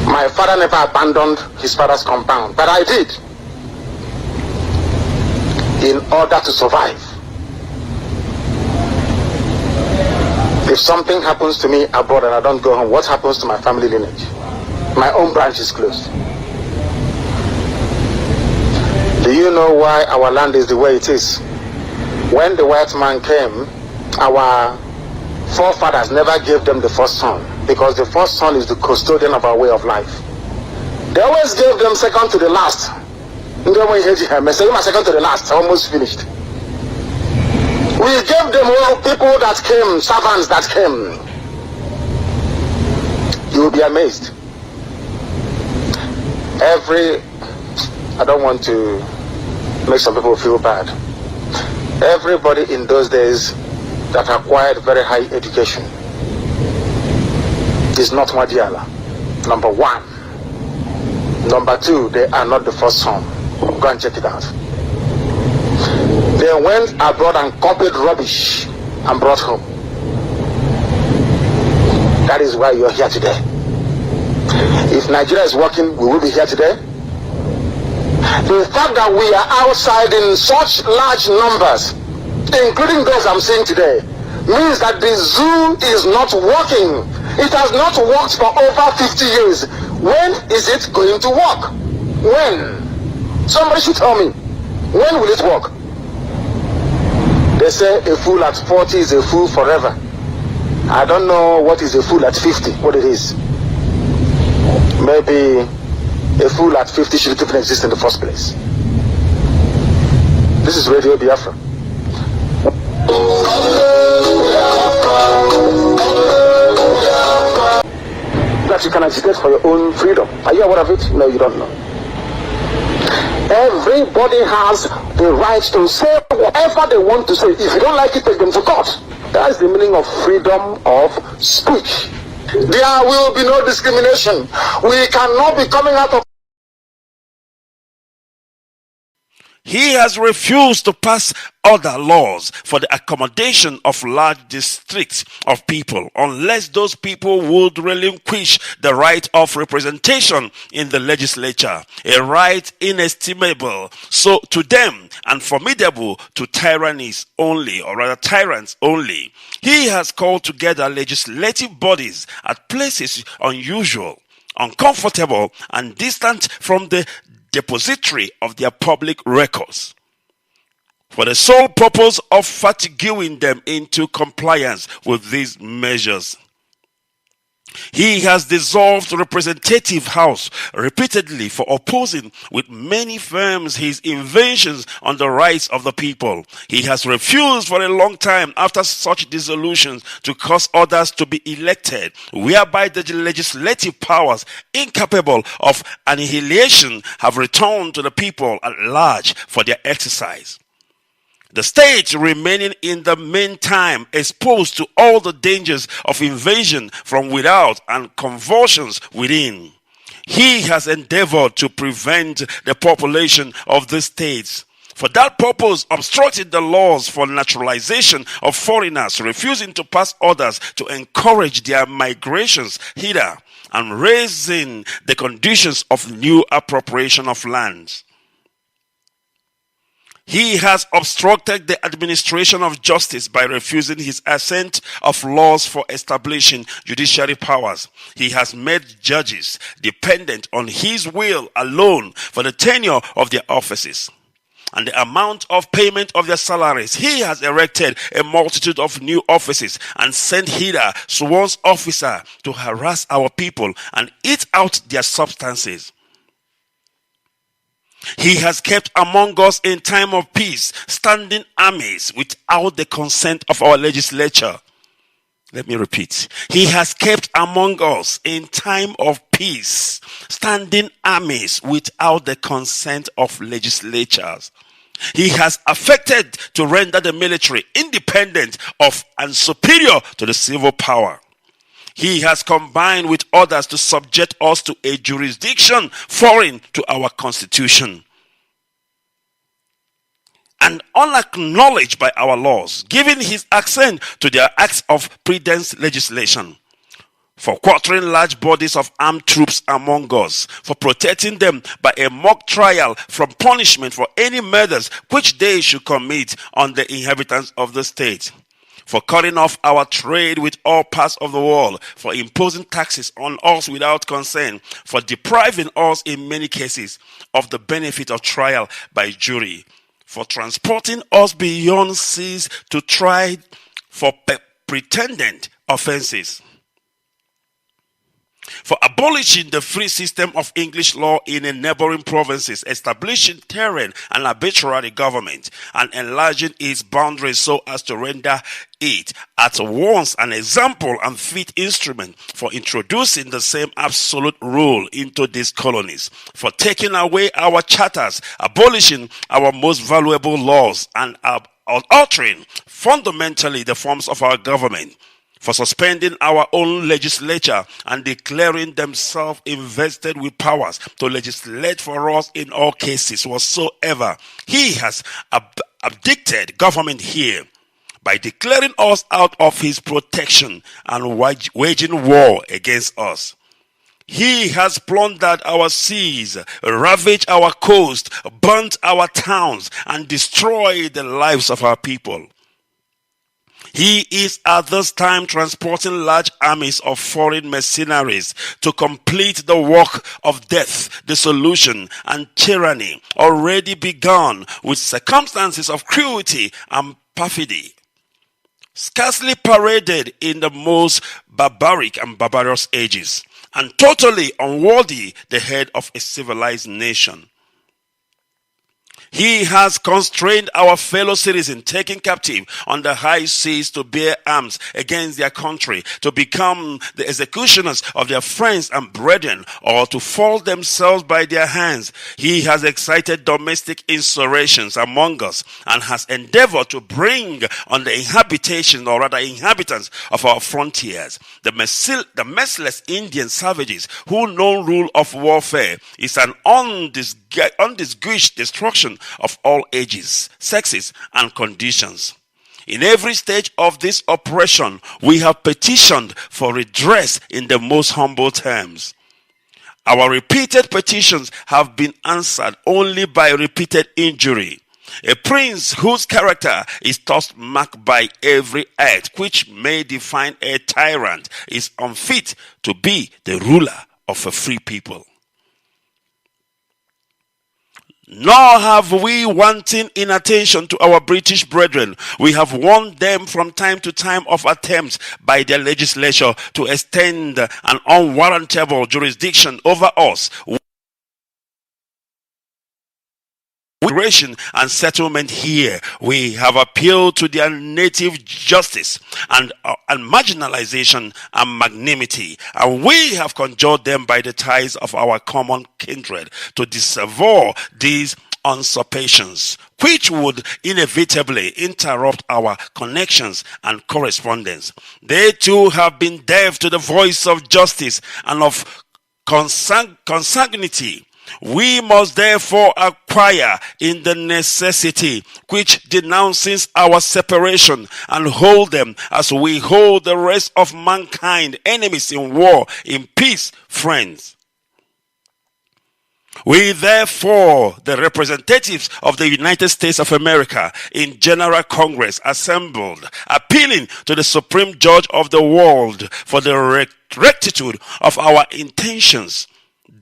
My father never abandoned his father's compound, but I did, in order to survive. If something happens to me abroad and I don't go home, what happens to my family lineage? My own branch is closed. Do you know why our land is the way it is? When the white man came, our forefathers never gave them the first son, because the first son is the custodian of our way of life. They always gave them second to the last. Second to the last, almost finished. We gave them all people that came, servants that came. You will be amazed. I don't want to make some people feel bad. Everybody in those days that acquired very high education is not Madiala. Number one. Number two, they are not the first son. Go and check it out. They went abroad and copied rubbish and brought home. That is why you're here today. If Nigeria is working, we will be here today. The fact that we are outside in such large numbers, including those I'm seeing today, means that the zoo is not working. It has not worked for over 50 years. When is it going to work? When? Somebody should tell me. When will it work? They say a fool at 40 is a fool forever. I don't know what is a fool at 50, what it is. Maybe a fool at 50 should even exist in the first place. This is Radio Biafra. That you can agitate for your own freedom. Are you aware of it? No, you don't know. Everybody has the right to say whatever they want to say. If you don't like it, take them to court. That's the meaning of freedom of speech. There will be no discrimination. We cannot be coming out of...
He has refused to pass other laws for the accommodation of large districts of people unless those people would relinquish the right of representation in the legislature, a right inestimable so to them and formidable to tyrannies only, or rather tyrants only. He has called together legislative bodies at places unusual, uncomfortable, and distant from the depository of their public records, for the sole purpose of fatiguing them into compliance with these measures. He has dissolved the Representative House repeatedly for opposing with many firms his inventions on the rights of the people. He has refused for a long time after such dissolutions to cause others to be elected, whereby the legislative powers incapable of annihilation have returned to the people at large for their exercise. The state remaining in the meantime exposed to all the dangers of invasion from without and convulsions within. He has endeavored to prevent the population of the states. For that purpose, obstructed the laws for naturalization of foreigners, refusing to pass orders to encourage their migrations hither, and raising the conditions of new appropriation of lands. He has obstructed the administration of justice by refusing his assent of laws for establishing judiciary powers. He has made judges dependent on his will alone for the tenure of their offices and the amount of payment of their salaries. He has erected a multitude of new offices and sent hither sworn officers to harass our people and eat out their substances. He has kept among us in time of peace standing armies without the consent of our legislature. Let me repeat. He has kept among us in time of peace standing armies without the consent of legislatures. He has affected to render the military independent of and superior to the civil power. He has combined with others to subject us to a jurisdiction foreign to our constitution and unacknowledged by our laws, giving his assent to their acts of prudence legislation, for quartering large bodies of armed troops among us, for protecting them by a mock trial from punishment for any murders which they should commit on the inhabitants of the state, for cutting off our trade with all parts of the world, for imposing taxes on us without consent, for depriving us in many cases of the benefit of trial by jury, for transporting us beyond seas to try for pretended offenses, for abolishing the free system of English law in the neighboring provinces, establishing terrain and arbitrary government, and enlarging its boundaries so as to render it at once an example and fit instrument for introducing the same absolute rule into these colonies, for taking away our charters, abolishing our most valuable laws, and altering fundamentally the forms of our government, for suspending our own legislature and declaring themselves invested with powers to legislate for us in all cases whatsoever. He has abdicated government here by declaring us out of his protection and waging war against us. He has plundered our seas, ravaged our coast, burnt our towns, and destroyed the lives of our people. He is at this time transporting large armies of foreign mercenaries to complete the work of death, dissolution, and tyranny already begun with circumstances of cruelty and perfidy, scarcely paraded in the most barbaric and barbarous ages, and totally unworthy the head of a civilized nation. He has constrained our fellow citizens taken captive on the high seas to bear arms against their country, to become the executioners of their friends and brethren, or to fall themselves by their hands. He has excited domestic insurrections among us and has endeavored to bring on the inhabitants of our frontiers the merciless Indian savages who know rule of warfare is an undisguised destruction of all ages, sexes, and conditions. In every stage of this oppression, we have petitioned for redress in the most humble terms. Our repeated petitions have been answered only by repeated injury. A prince whose character is thus marked by every act which may define a tyrant is unfit to be the ruler of a free people. Nor have we wanting in attention to our British brethren. We have warned them from time to time of attempts by their legislature to extend an unwarrantable jurisdiction over us, and settlement here. We have appealed to their native justice and marginalization and magnanimity, and we have conjured them by the ties of our common kindred to disavow these usurpations, which would inevitably interrupt our connections and correspondence. They too have been deaf to the voice of justice and of consanguinity. We must therefore acquire in the necessity which denounces our separation and hold them as we hold the rest of mankind, enemies in war, in peace, friends. We therefore, the representatives of the United States of America in General Congress assembled, appealing to the Supreme Judge of the world for the rectitude of our intentions,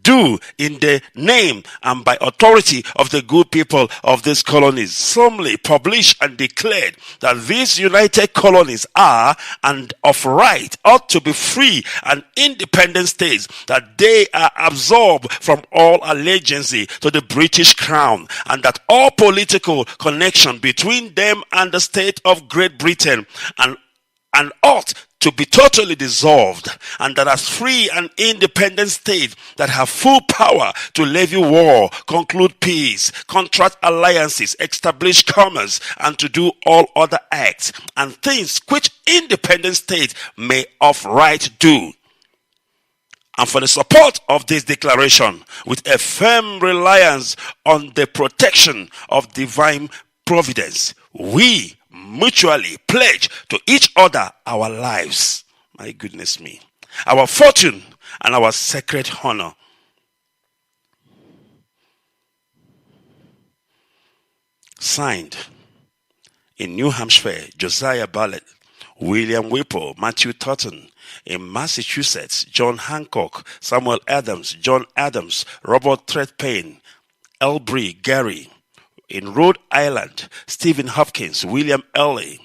do in the name and by authority of the good people of these colonies solemnly publish and declared that these united colonies are and of right ought to be free and independent states, that they are absolved from all allegiance to the British Crown, and that all political connection between them and the state of Great Britain and ought to be totally dissolved, and that as free and independent states that have full power to levy war, conclude peace, contract alliances, establish commerce, and to do all other acts and things which independent states may of right do. And for the support of this declaration, with a firm reliance on the protection of divine providence, we mutually pledge to each other our lives, my goodness me, our fortune and our sacred honor. Signed in New Hampshire, Josiah Bartlett, William Whipple, Matthew Totten. In Massachusetts, John Hancock, Samuel Adams, John Adams, Robert Threadpayne, Elbry Gary. In Rhode Island, Stephen Hopkins, William Ellie,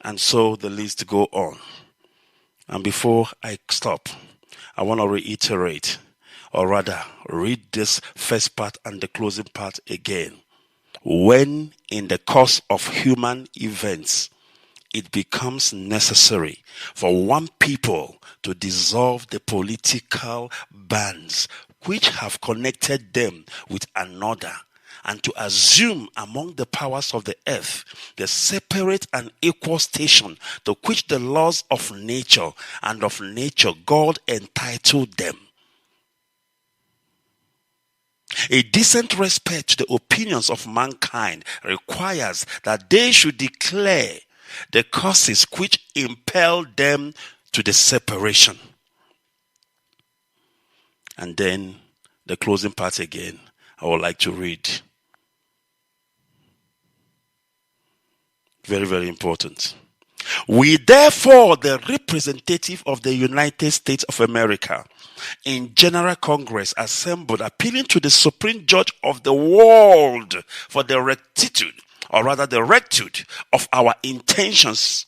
and so the list go on. And before I stop, I want to reiterate, or rather read this first part and the closing part again. When in the course of human events, it becomes necessary for one people to dissolve the political bands which have connected them with another, and to assume among the powers of the earth the separate and equal station to which the laws of nature and of nature God entitled them. A decent respect to the opinions of mankind requires that they should declare the causes which impel them to the separation. And then the closing part again, I would like to read. Very, very important. We therefore, the representative of the United States of America, in General Congress assembled, appealing to the Supreme Judge of the world for the rectitude, or rather the rectitude of our intentions.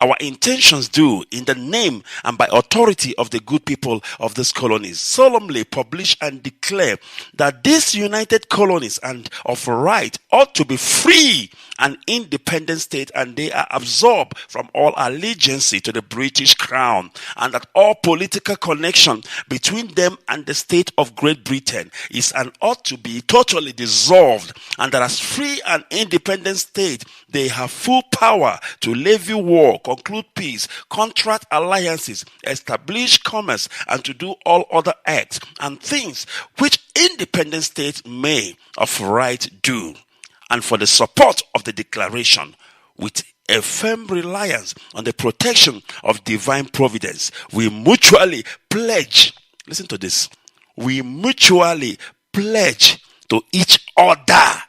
Our intentions do, in the name and by authority of the good people of these colonies, solemnly publish and declare that these united colonies and of right ought to be free and independent state, and they are absolved from all allegiance to the British Crown, and that all political connection between them and the state of Great Britain is and ought to be totally dissolved, and that as free and independent state they have full power to levy war, conclude peace, contract alliances, establish commerce, and to do all other acts and things which independent states may of right do. And for the support of the declaration, with a firm reliance on the protection of divine providence, we mutually pledge, listen to this, we mutually pledge to each other.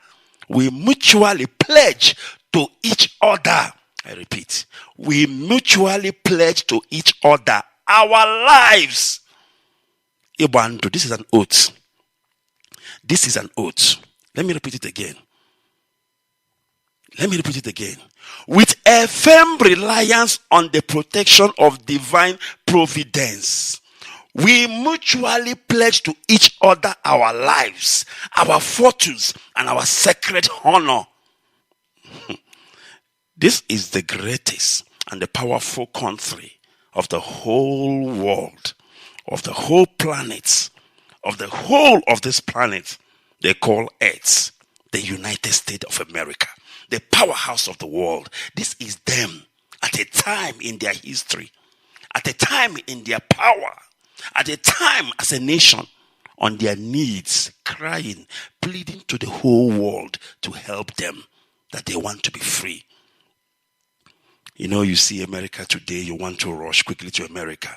We mutually pledge to each other. I repeat, we mutually pledge to each other our lives. Ibandu, this is an oath. This is an oath. Let me repeat it again. With a firm reliance on the protection of divine providence, we mutually pledge to each other our lives, our fortunes, and our sacred honor. This is the greatest and the powerful country of the whole world, of the whole planet, of the whole of this planet they call Earth, the United States of America, the powerhouse of the world. This is them at a time in their history, at a time in their power, at a time as a nation on their knees, crying, pleading to the whole world to help them, that they want to be free. You know, you see America today, you want to rush quickly to America.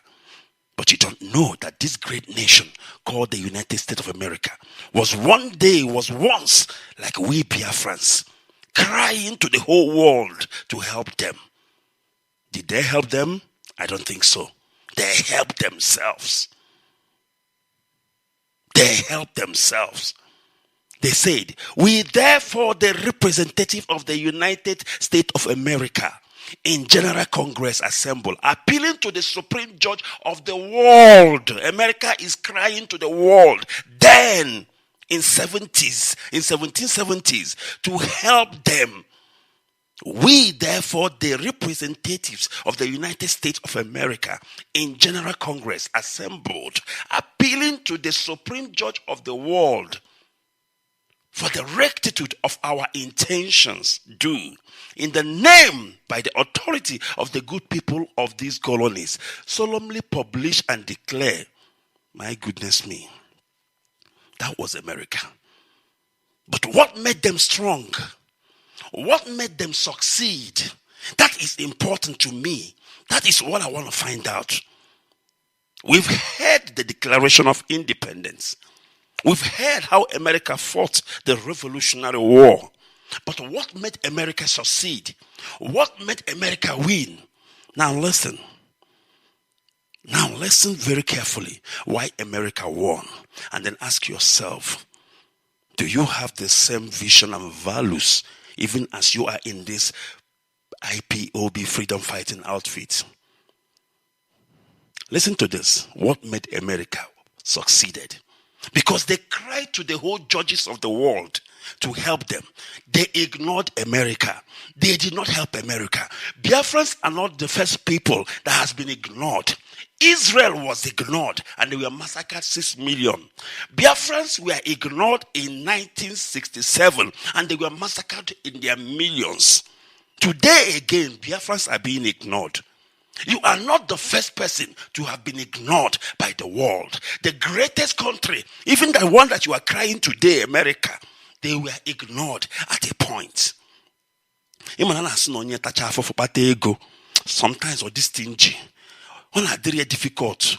But you don't know that this great nation called the United States of America was once like we Biafrans, crying to the whole world to help them. Did they help them? I don't think so. They helped themselves. They helped themselves. They said, we therefore, the representative of the United States of America, in General Congress assemble, appealing to the Supreme Judge of the world. America is crying to the world. Then, in 1770s, to help them. We, therefore, the representatives of the United States of America, in General Congress assembled, appealing to the Supreme Judge of the world for the rectitude of our intentions, do, in the name, by the authority of the good people of these colonies, solemnly publish and declare. My goodness me, that was America. But what made them strong? What made them succeed? That is important to me. That is what I want to find out. We've heard the Declaration of Independence. We've heard how America fought the Revolutionary War. But what made America succeed? What made America win? Now listen. Now listen very carefully why America won. And then ask yourself, do you have the same vision and values even as you are in this IPOB freedom fighting outfit? Listen to this. What made America succeeded? Because they cried to the whole judges of the world. to help them. They ignored America. They did not help America. Biafrans are not the first people that has been ignored. Israel was ignored and they were massacred 6 million. Biafrans were ignored in 1967 and they were massacred in their millions. Today again, Biafrans are being ignored. You are not the first person to have been ignored by the world. The greatest country, even the one that you are crying today, America, they were ignored at a point. Sometimes or this stingy. Very difficult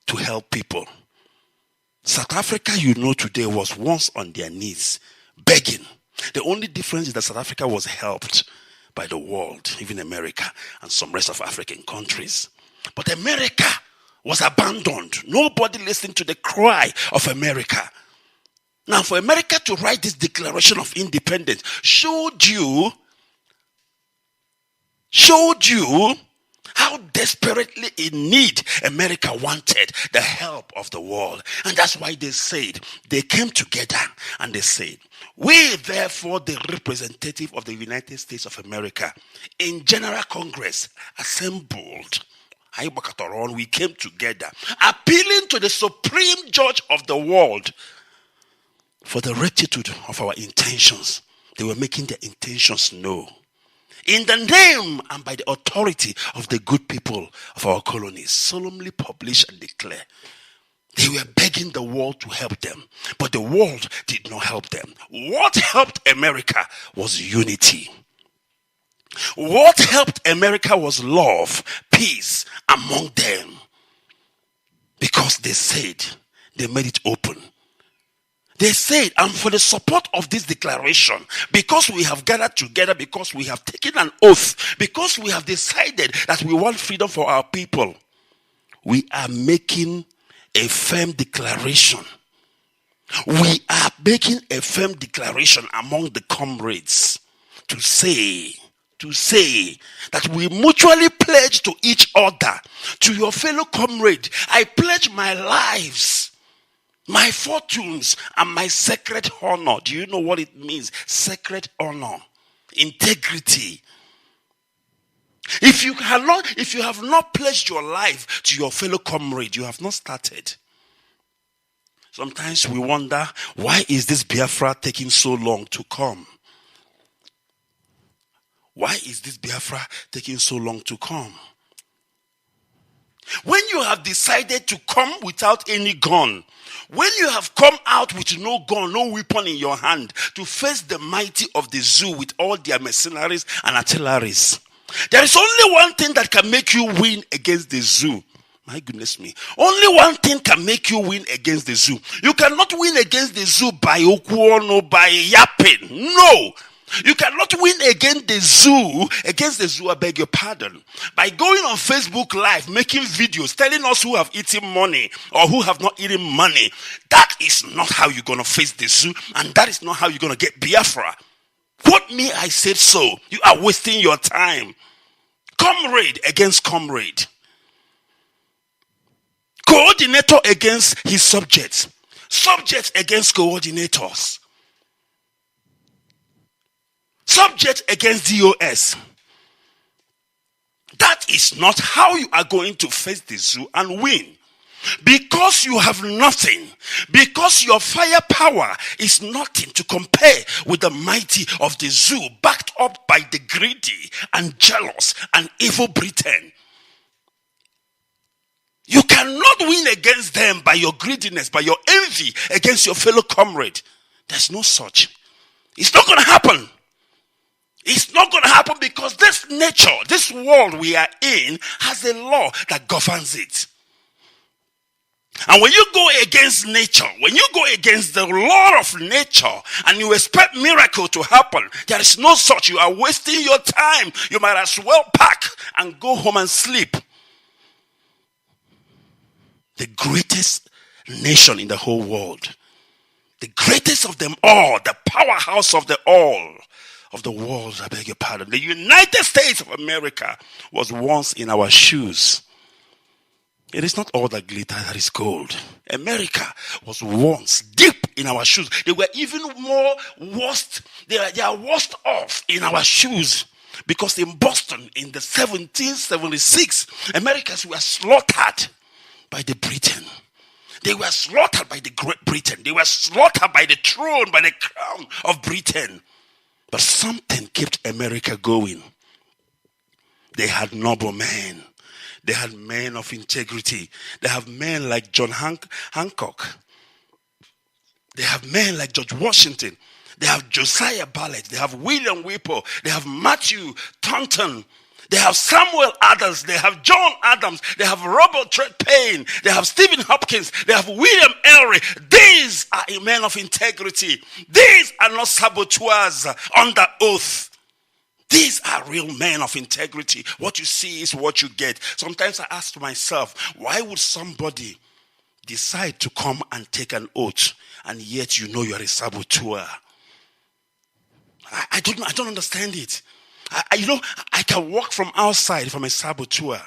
to help people. South Africa, you know, today was once on their knees, begging. The only difference is that South Africa was helped by the world, even America and some rest of African countries. But America was abandoned. Nobody listened to the cry of America. Now, for America to write this Declaration of Independence showed you how desperately in need America wanted the help of the world. And that's why they came together and they said, we therefore, the representative of the United States of America, in General Congress, assembled, we came together, appealing to the Supreme Judge of the world for the rectitude of our intentions. They were making their intentions known. In the name and by the authority of the good people of our colonies, solemnly publish and declare. They were begging the world to help them, but the world did not help them. What helped America was unity. What helped America was love, peace among them. Because they made it open. They said, and for the support of this declaration, because we have gathered together, because we have taken an oath, because we have decided that we want freedom for our people, we are making a firm declaration. We are making a firm declaration among the comrades to say that we mutually pledge to each other, to your fellow comrade, I pledge my lives, my fortunes, and my sacred honor. Do you know what it means? Sacred honor, integrity. If you have not pledged your life to your fellow comrade, you have not started. Sometimes we wonder, why is this Biafra taking so long to come? Why is this Biafra taking so long to come? When you have decided to come without any gun, when you have come out with no gun, no weapon in your hand to face the mighty of the zoo with all their mercenaries and artilleries, there is only one thing that can make you win against the zoo. My goodness me. Only one thing can make you win against the zoo. You cannot win against the zoo by okuono, by yapping. No. You cannot win against the zoo, I beg your pardon, by going on Facebook Live, making videos, telling us who have eaten money or who have not eaten money. That is not how you're going to face the zoo, and that is not how you're going to get Biafra. Quote me, I said so. You are wasting your time. Comrade against comrade. Coordinator against his subjects. Subjects against coordinators. Subject against DOS. That is not how you are going to face the zoo and win. Because you have nothing. Because your firepower is nothing to compare with the mighty of the zoo, backed up by the greedy and jealous and evil Britain. You cannot win against them by your greediness, by your envy against your fellow comrade. There's no such. It's not going to happen. It's not going to happen because this nature, this world we are in, has a law that governs it. And when you go against nature, when you go against the law of nature, and you expect miracle to happen, there is no such. You are wasting your time. You might as well pack and go home and sleep. The greatest nation in the whole world, the greatest of them all, the powerhouse of the all of the world, I beg your pardon, the United States of America was once in our shoes. It is not all that glitter that is gold. America was once deep in our shoes. They were even more worst. They are worst off in our shoes. Because in Boston, in the 1776, Americans were slaughtered by the Britain. They were slaughtered by the Great Britain. They were slaughtered by the throne, by the crown of Britain. But something kept America going. They had noble men. They had men of integrity. They have men like John Hancock. They have men like George Washington. They have Josiah Bartlett. They have William Whipple. They have Matthew Taunton. They have Samuel Adams. They have John Adams. They have Robert Treat Paine. They have Stephen Hopkins. They have William Ellery. These are men of integrity. These are not saboteurs under oath. These are real men of integrity. What you see is what you get. Sometimes I ask myself, why would somebody decide to come and take an oath and yet you know you're a saboteur? I don't understand it. I can walk from outside if I'm a saboteur.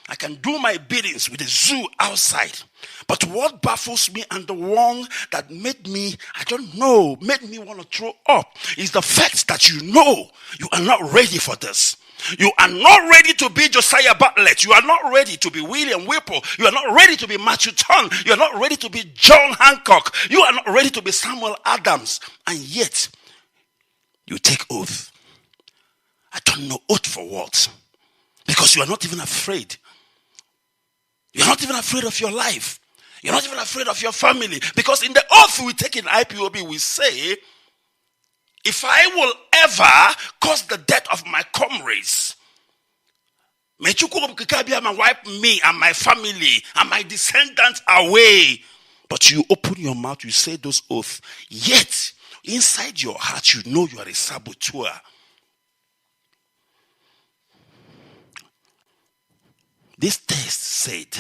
I can do my biddings with the zoo outside. But what baffles me and the one that made me want to throw up is the fact that you know you are not ready for this. You are not ready to be Josiah Bartlett. You are not ready to be William Whipple. You are not ready to be Matthew Taunton. You are not ready to be John Hancock. You are not ready to be Samuel Adams. And yet, you take oath. I don't know oath for what. Because you are not even afraid. You're not even afraid of your life. You're not even afraid of your family. Because in the oath we take in IPOB, we say, if I will ever cause the death of my comrades, may Chukwu wipe me and my family and my descendants away. But you open your mouth, you say those oaths, yet inside your heart you know you are a saboteur. This text said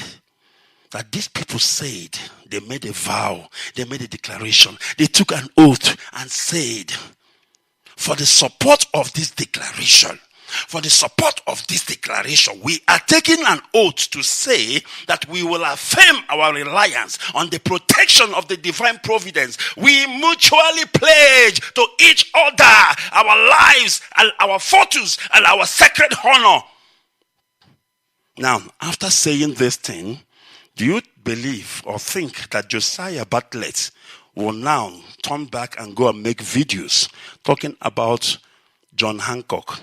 that these people said, they made a vow, they made a declaration, they took an oath and said, for the support of this declaration, we are taking an oath to say that we will affirm our reliance on the protection of the divine providence. We mutually pledge to each other our lives and our fortunes and our sacred honor. Now, after saying this thing, do you believe or think that Josiah Bartlett will now turn back and go and make videos talking about John Hancock?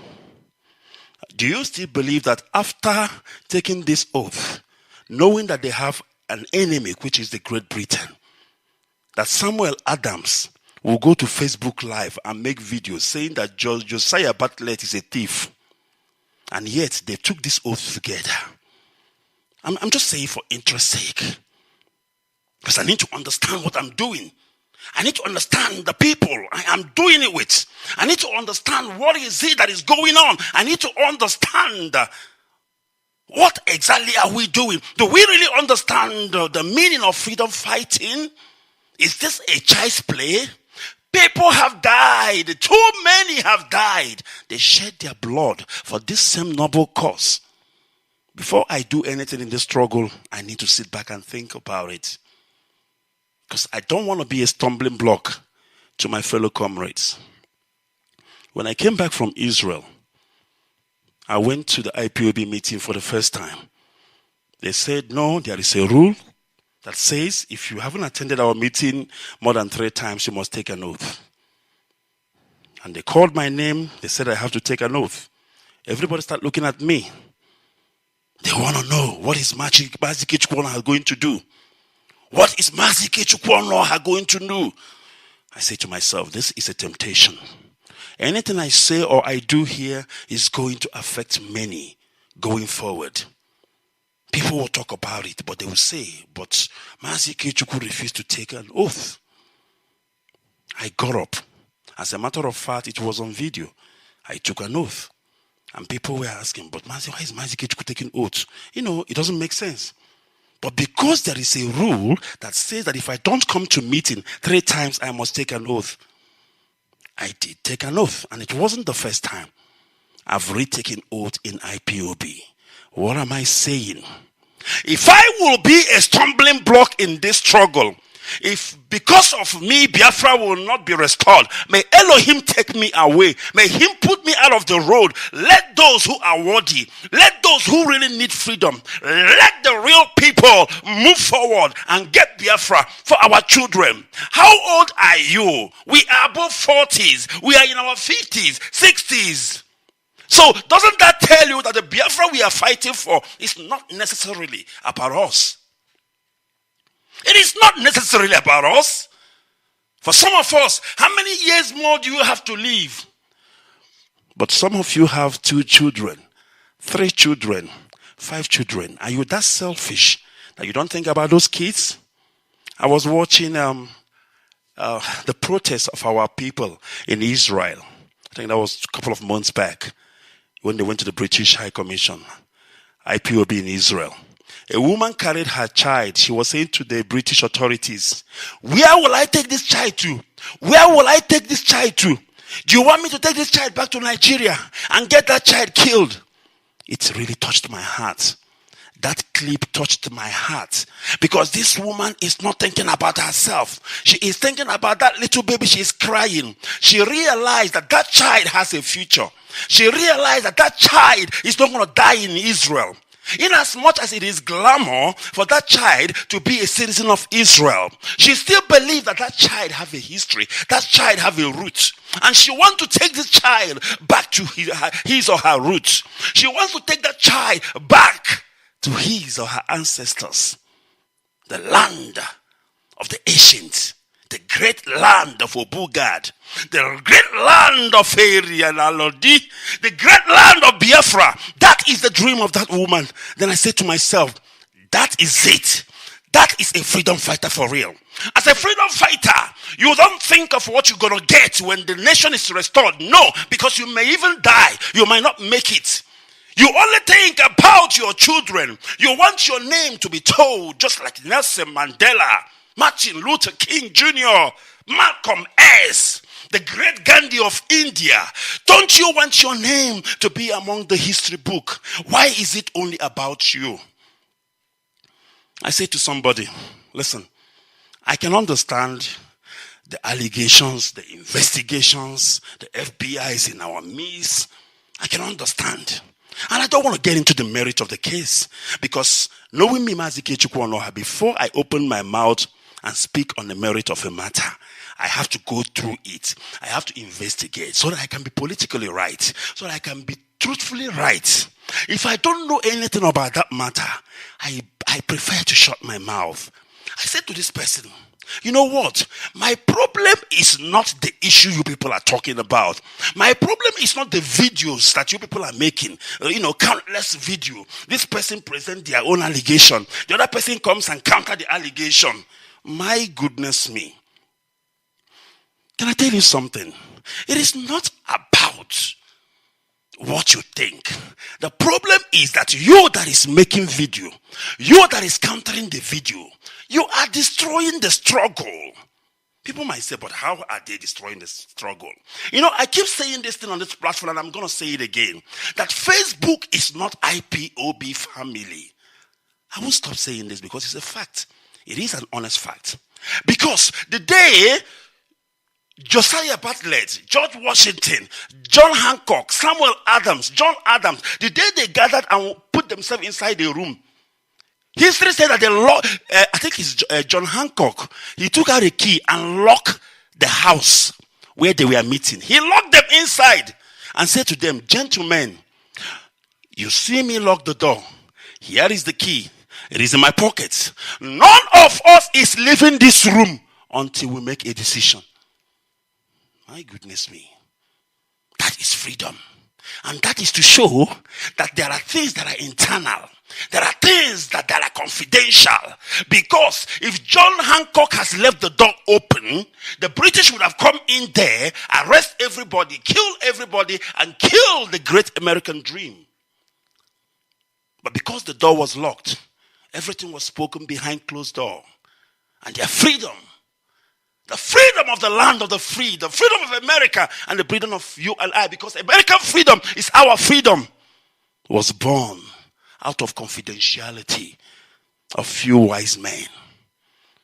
Do you still believe that after taking this oath, knowing that they have an enemy, which is the Great Britain, that Samuel Adams will go to Facebook Live and make videos saying that Josiah Bartlett is a thief? And yet, they took this oath together. I'm just saying for interest's sake. Because I need to understand what I'm doing. I need to understand the people I am doing it with. I need to understand what is it that is going on. I need to understand what exactly are we doing. Do we really understand the meaning of freedom fighting? Is this a child's play? People have died. Too many have died. They shed their blood for this same noble cause. Before I do anything in this struggle, I need to sit back and think about it. Because I don't want to be a stumbling block to my fellow comrades. When I came back from Israel, I went to the IPOB meeting for the first time. They said, no, there is a rule that says if you haven't attended our meeting more than 3 times, you must take an oath. And they called my name. They said I have to take an oath. Everybody started looking at me. They want to know, what is Mazi Ikechukwu Onuoha going to do? What is Mazi Ikechukwu Onuoha going to do? I say to myself, this is a temptation. Anything I say or I do here is going to affect many going forward. People will talk about it, but they will say, but Mazi Ikechukwu refused to take an oath. I got up. As a matter of fact, it was on video. I took an oath. And people were asking, but Mazi, why is Mazi Ikechukwu taking oath? You know, it doesn't make sense. But because there is a rule that says that if I don't come to meeting 3 times, I must take an oath. I did take an oath. And it wasn't the first time. I've retaken oath in IPOB. What am I saying? If I will be a stumbling block in this struggle, If because of me, Biafra will not be restored, may Elohim take me away. May him put me out of the road. Let those who are worthy, let those who really need freedom, let the real people move forward and get Biafra for our children. How old are you? We are above 40s. We are in our 50s, 60s. So doesn't that tell you that the Biafra we are fighting for is not necessarily about us? It is not necessarily about us. For some of us, how many years more do you have to live? But some of you have 2 children, 3 children, 5 children. Are you that selfish that you don't think about those kids? I was watching the protest of our people in Israel. I think that was a couple of months back when they went to the British High Commission, Ipob in Israel. A woman carried her child. She was saying to the British authorities, where will I take this child to? Where will I take this child to? Do you want me to take this child back to Nigeria and get that child killed? It really touched my heart. That clip touched my heart because this woman is not thinking about herself. She is thinking about that little baby. She is crying. She realized that that child has a future. She realized that that child is not going to die in Israel. In as much as it is glamour for that child to be a citizen of Israel, she still believes that that child have a history, that child have a root. And she wants to take this child back to his or her roots. She wants to take that child back to his or her ancestors. The land of the ancients, the great land of Obugad, the great land of Eri and Alodi, the great land of Biafra. That is the dream of that woman. Then I said to myself, that is it. That is a freedom fighter for real. As a freedom fighter, you don't think of what you're going to get when the nation is restored. No, because you may even die. You might not make it. You only think about your children. You want your name to be told, just like Nelson Mandela, Martin Luther King Jr., Malcolm S., the great Gandhi of India. Don't you want your name to be among the history book? Why is it only about you? I say to somebody, listen, I can understand the allegations, the investigations, the FBI is in our midst. I can understand. And I don't want to get into the merit of the case because knowing me, Mazi Ikechukwu Onuoha, before I open my mouth and speak on the merit of a matter, I have to go through it. I have to investigate so that I can be politically right, so that I can be truthfully right. If I don't know anything about that matter, I prefer to shut my mouth. I said to this person, you know what? My problem is not the issue you people are talking about. My problem is not the videos that you people are making. Countless video. This person presents their own allegation. The other person comes and counter the allegation. My goodness me. Can I tell you something? It is not about what you think. The problem is that you that is making video, you that is countering the video, you are destroying the struggle. People might say, but how are they destroying the struggle? I keep saying this thing on this platform and I'm going to say it again. That Facebook is not IPOB family. I won't stop saying this because it's a fact. It is an honest fact. Because the day Josiah Bartlett, George Washington, John Hancock, Samuel Adams, John Adams, the day they gathered and put themselves inside a room, history said that I think it's John Hancock, he took out a key and locked the house where they were meeting. He locked them inside and said to them, gentlemen, you see me lock the door. Here is the key. It is in my pocket. None of us is leaving this room until we make a decision. My goodness me. That is freedom. And that is to show that there are things that are internal. There are things that are confidential. Because if John Hancock has left the door open, the British would have come in there, arrest everybody, kill everybody, and kill the great American dream. But because the door was locked, everything was spoken behind closed door. And their freedom, the freedom of the land of the free, the freedom of America, and the freedom of you and I, because American freedom is our freedom, was born out of confidentiality of few wise men.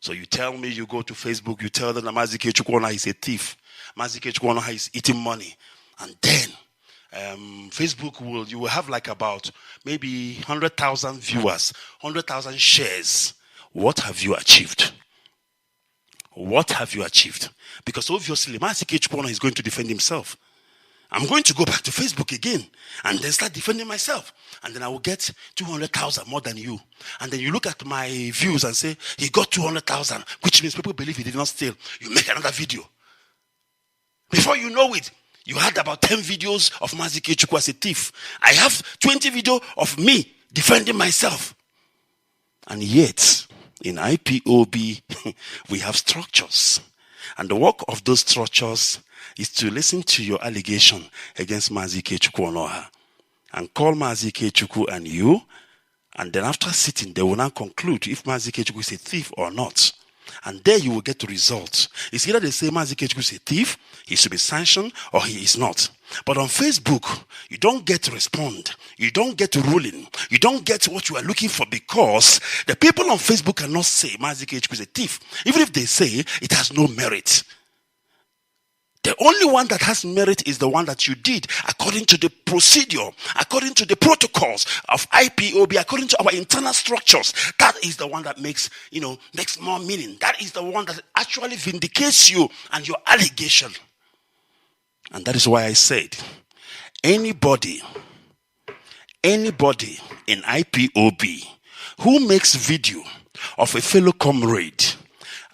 So you tell me, you go to Facebook, you tell them that Mazi Ikechukwu Onuoha is a thief. Mazi Ikechukwu Onuoha is eating money. And then Facebook you will have like about maybe 100,000 viewers, 100,000 shares. What have you achieved? What have you achieved? Because obviously Mazi Ikechukwu Onuoha is going to defend himself. I'm going to go back to Facebook again and then start defending myself. And then I will get 200,000 more than you. And then you look at my views and say, he got 200,000, which means people believe he did not steal. You make another video. Before you know it, you had about 10 videos of Mazi Ikechukwu as a thief. I have 20 videos of me defending myself. And yet, in IPOB, we have structures. And the work of those structures is to listen to your allegation against Mazi Ikechukwu Onuoha and call Mazi Ikechukwu and you, and then after sitting, they will now conclude if Mazi Ikechukwu is a thief or not. And there you will get the results. It's either they say Mazi Ikechukwu is a thief, he should be sanctioned, or he is not. But on Facebook, you don't get to respond. You don't get to ruling. You don't get what you are looking for, because the people on Facebook cannot say Mazi Ikechukwu is a thief. Even if they say it has no merit. The only one that has merit is the one that you did according to the procedure, according to the protocols of IPOB, according to our internal structures. That is the one that makes more meaning. That is the one that actually vindicates you and your allegation. And that is why I said, anybody in IPOB who makes video of a fellow comrade,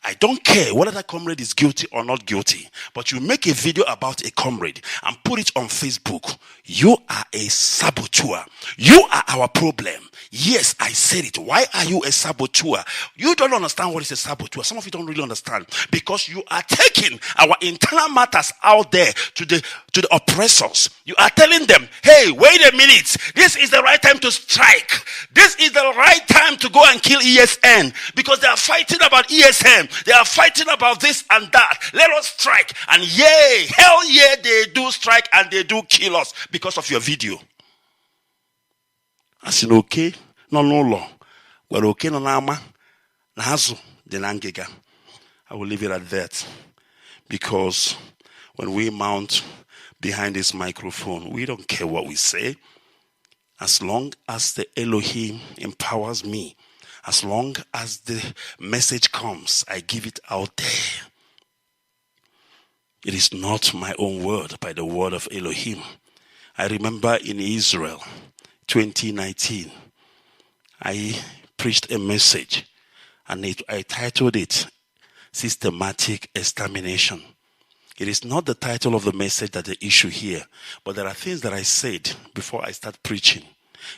I don't care whether that comrade is guilty or not guilty, but you make a video about a comrade and put it on Facebook, you are a saboteur. You are our problem. Yes, I said it. Why are you a saboteur? You don't understand what is a saboteur. Some of you don't really understand, because you are taking our internal matters out there to the oppressors. You are telling them, hey, wait a minute. This is the right time to strike. This is the right time to go and kill ESN, because they are fighting about ESN. They are fighting about this and that. Let us strike. And yay, hell yeah, they do strike and they do kill us because of your video. As in okay, no law. We're okay, no nama. Nahazu, denangega. I will leave it at that. Because when we mount behind this microphone, we don't care what we say. As long as the Elohim empowers me, as long as the message comes, I give it out there. It is not my own word, by the word of Elohim. I remember in Israel, 2019, I preached a message, and I titled it, Systematic Extermination. It is not the title of the message that the issue here, but there are things that I said before I start preaching.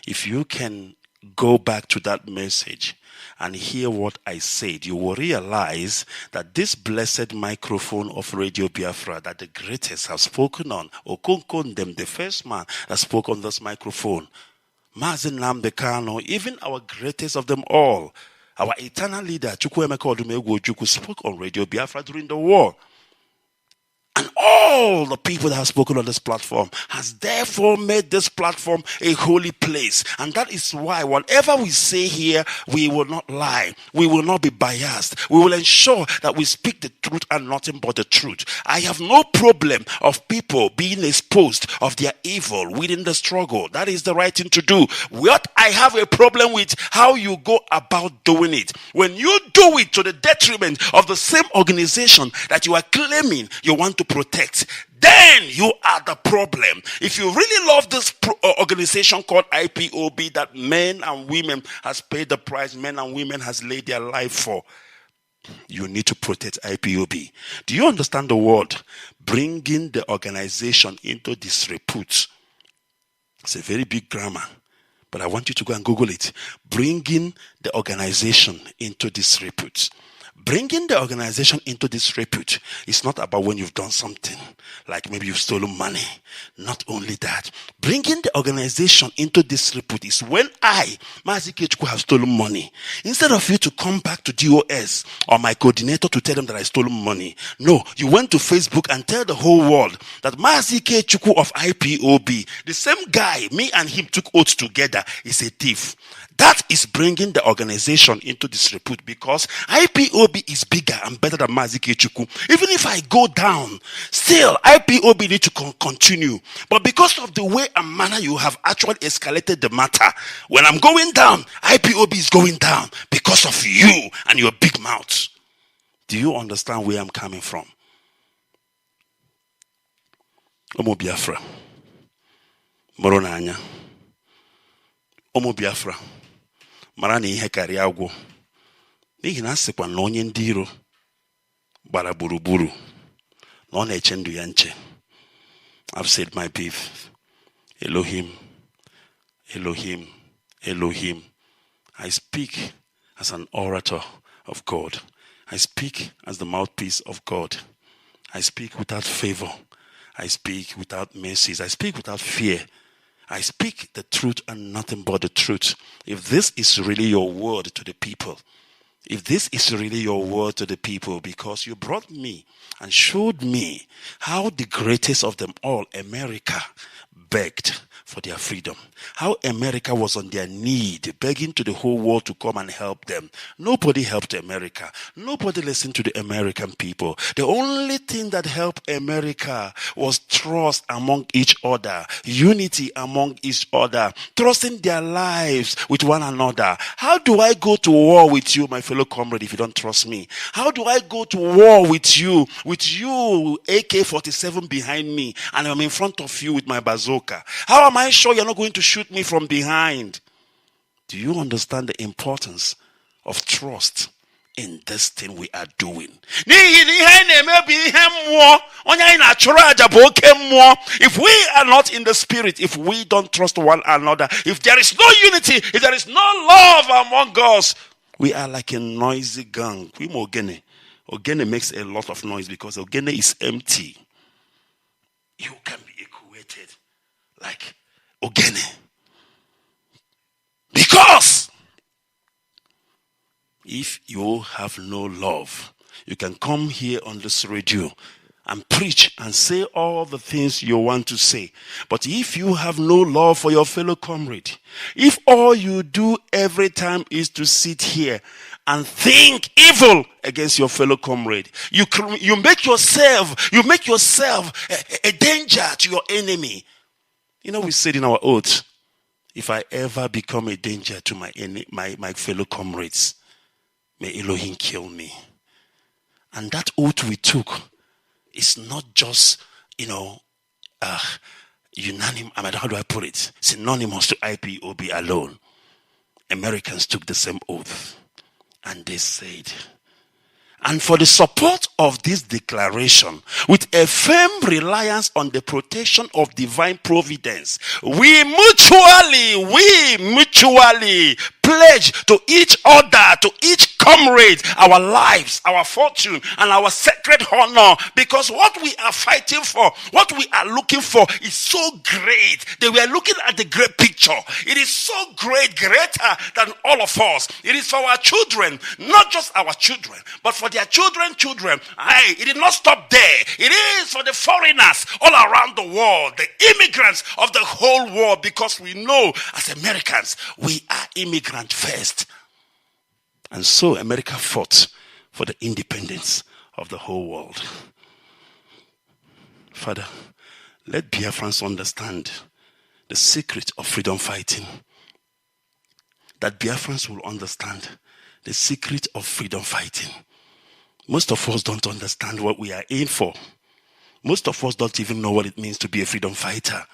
If you can go back to that message and hear what I said, you will realize that this blessed microphone of Radio Biafra that the greatest have spoken on, Okonkondem, the first man that spoke on this microphone, Mazi Kanu, even our greatest of them all, our eternal leader, Chukwuemeka Odumegwu Ojukwu, spoke on Radio Biafra during the war. And all the people that have spoken on this platform has therefore made this platform a holy place. And that is why whatever we say here, we will not lie. We will not be biased. We will ensure that we speak the truth and nothing but the truth. I have no problem of people being exposed of their evil within the struggle. That is the right thing to do. What I have a problem with, how you go about doing it. When you do it to the detriment of the same organization that you are claiming you want to protect, then you are the problem. If you really love this organization called IPOB that men and women has paid the price, men and women has laid their life for, you need to protect IPOB. Do you understand the word? Bringing the organization into disrepute. It's a very big grammar, but I want you to go and Google it. Bringing the organization into disrepute. Bringing the organization into disrepute is not about when you've done something, like maybe you've stolen money. Not only that. Bringing the organization into disrepute is when I, Mazi Ikechukwu, have stolen money. Instead of you to come back to DOS or my coordinator to tell them that I stole money. No, you went to Facebook and tell the whole world that Mazi Ikechukwu of IPOB, the same guy, me and him took oaths together, is a thief. That is bringing the organization into disrepute, because IPOB IPOB is bigger and better than Mazi Ikechukwu. Even if I go down, still IPOB need to continue. But because of the way and manner you have actually escalated the matter, when I'm going down, IPOB is going down because of you and your big mouth. Do you understand where I'm coming from? Omo Biafra. Morona anya. Omo Biafra. Marana ihe kari agwo. N'ihi na asikwa na onye ndị iro gbara gburugburu na ọ na-eche ndụ ya nche. I've said my piece. Elohim, Elohim, Elohim. I speak as an orator of God. I speak as the mouthpiece of God. I speak without favor. I speak without mercies. I speak without fear. I speak the truth and nothing but the truth. If this is really your word to the people, if this is really your word to the people, because you brought me and showed me how the greatest of them all, America, begged for their freedom. How America was on their need, begging to the whole world to come and help them. Nobody helped America. Nobody listened to the American people. The only thing that helped America was trust among each other, unity among each other, trusting their lives with one another. How do I go to war with you, my fellow comrade, if you don't trust me? How do I go to war with you AK-47 behind me, and I'm in front of you with my bazooka? How am I sure you're not going to shoot me from behind? Do you understand the importance of trust in this thing we are doing? If we are not in the spirit, if we don't trust one another, if there is no unity, if there is no love among us, we are like a noisy gang. Ogene makes a lot of noise because Ogene is empty. You can be equated like Ogene. Because if you have no love, you can come here on this radio and preach and say all the things you want to say. But if you have no love for your fellow comrade, if all you do every time is to sit here and think evil against your fellow comrade, you make yourself a danger to your enemy. You know, we said in our oath, if I ever become a danger to my fellow comrades, may Elohim kill me. And that oath we took is not just, unanimous. How do I put it? Synonymous to IPOB alone. Americans took the same oath. And they said, and for the support of this declaration, with a firm reliance on the protection of divine providence, we mutually pledge to each other, to each comrade, our lives, our fortune, and our sacred honor. Because what we are fighting for, what we are looking for is so great. They were looking at the great picture. It is so great, greater than all of us. It is for our children, not just our children, but for their children. Hey, it did not stop there. It is for the foreigners all around the world, the immigrants of the whole world, because we know as Americans, we are immigrants first. And so America fought for the independence of the whole world. Father, let Biafrans understand the secret of freedom fighting. That Biafrans will understand the secret of freedom fighting. Most of us don't understand what we are in for. Most of us don't even know what it means to be a freedom fighter.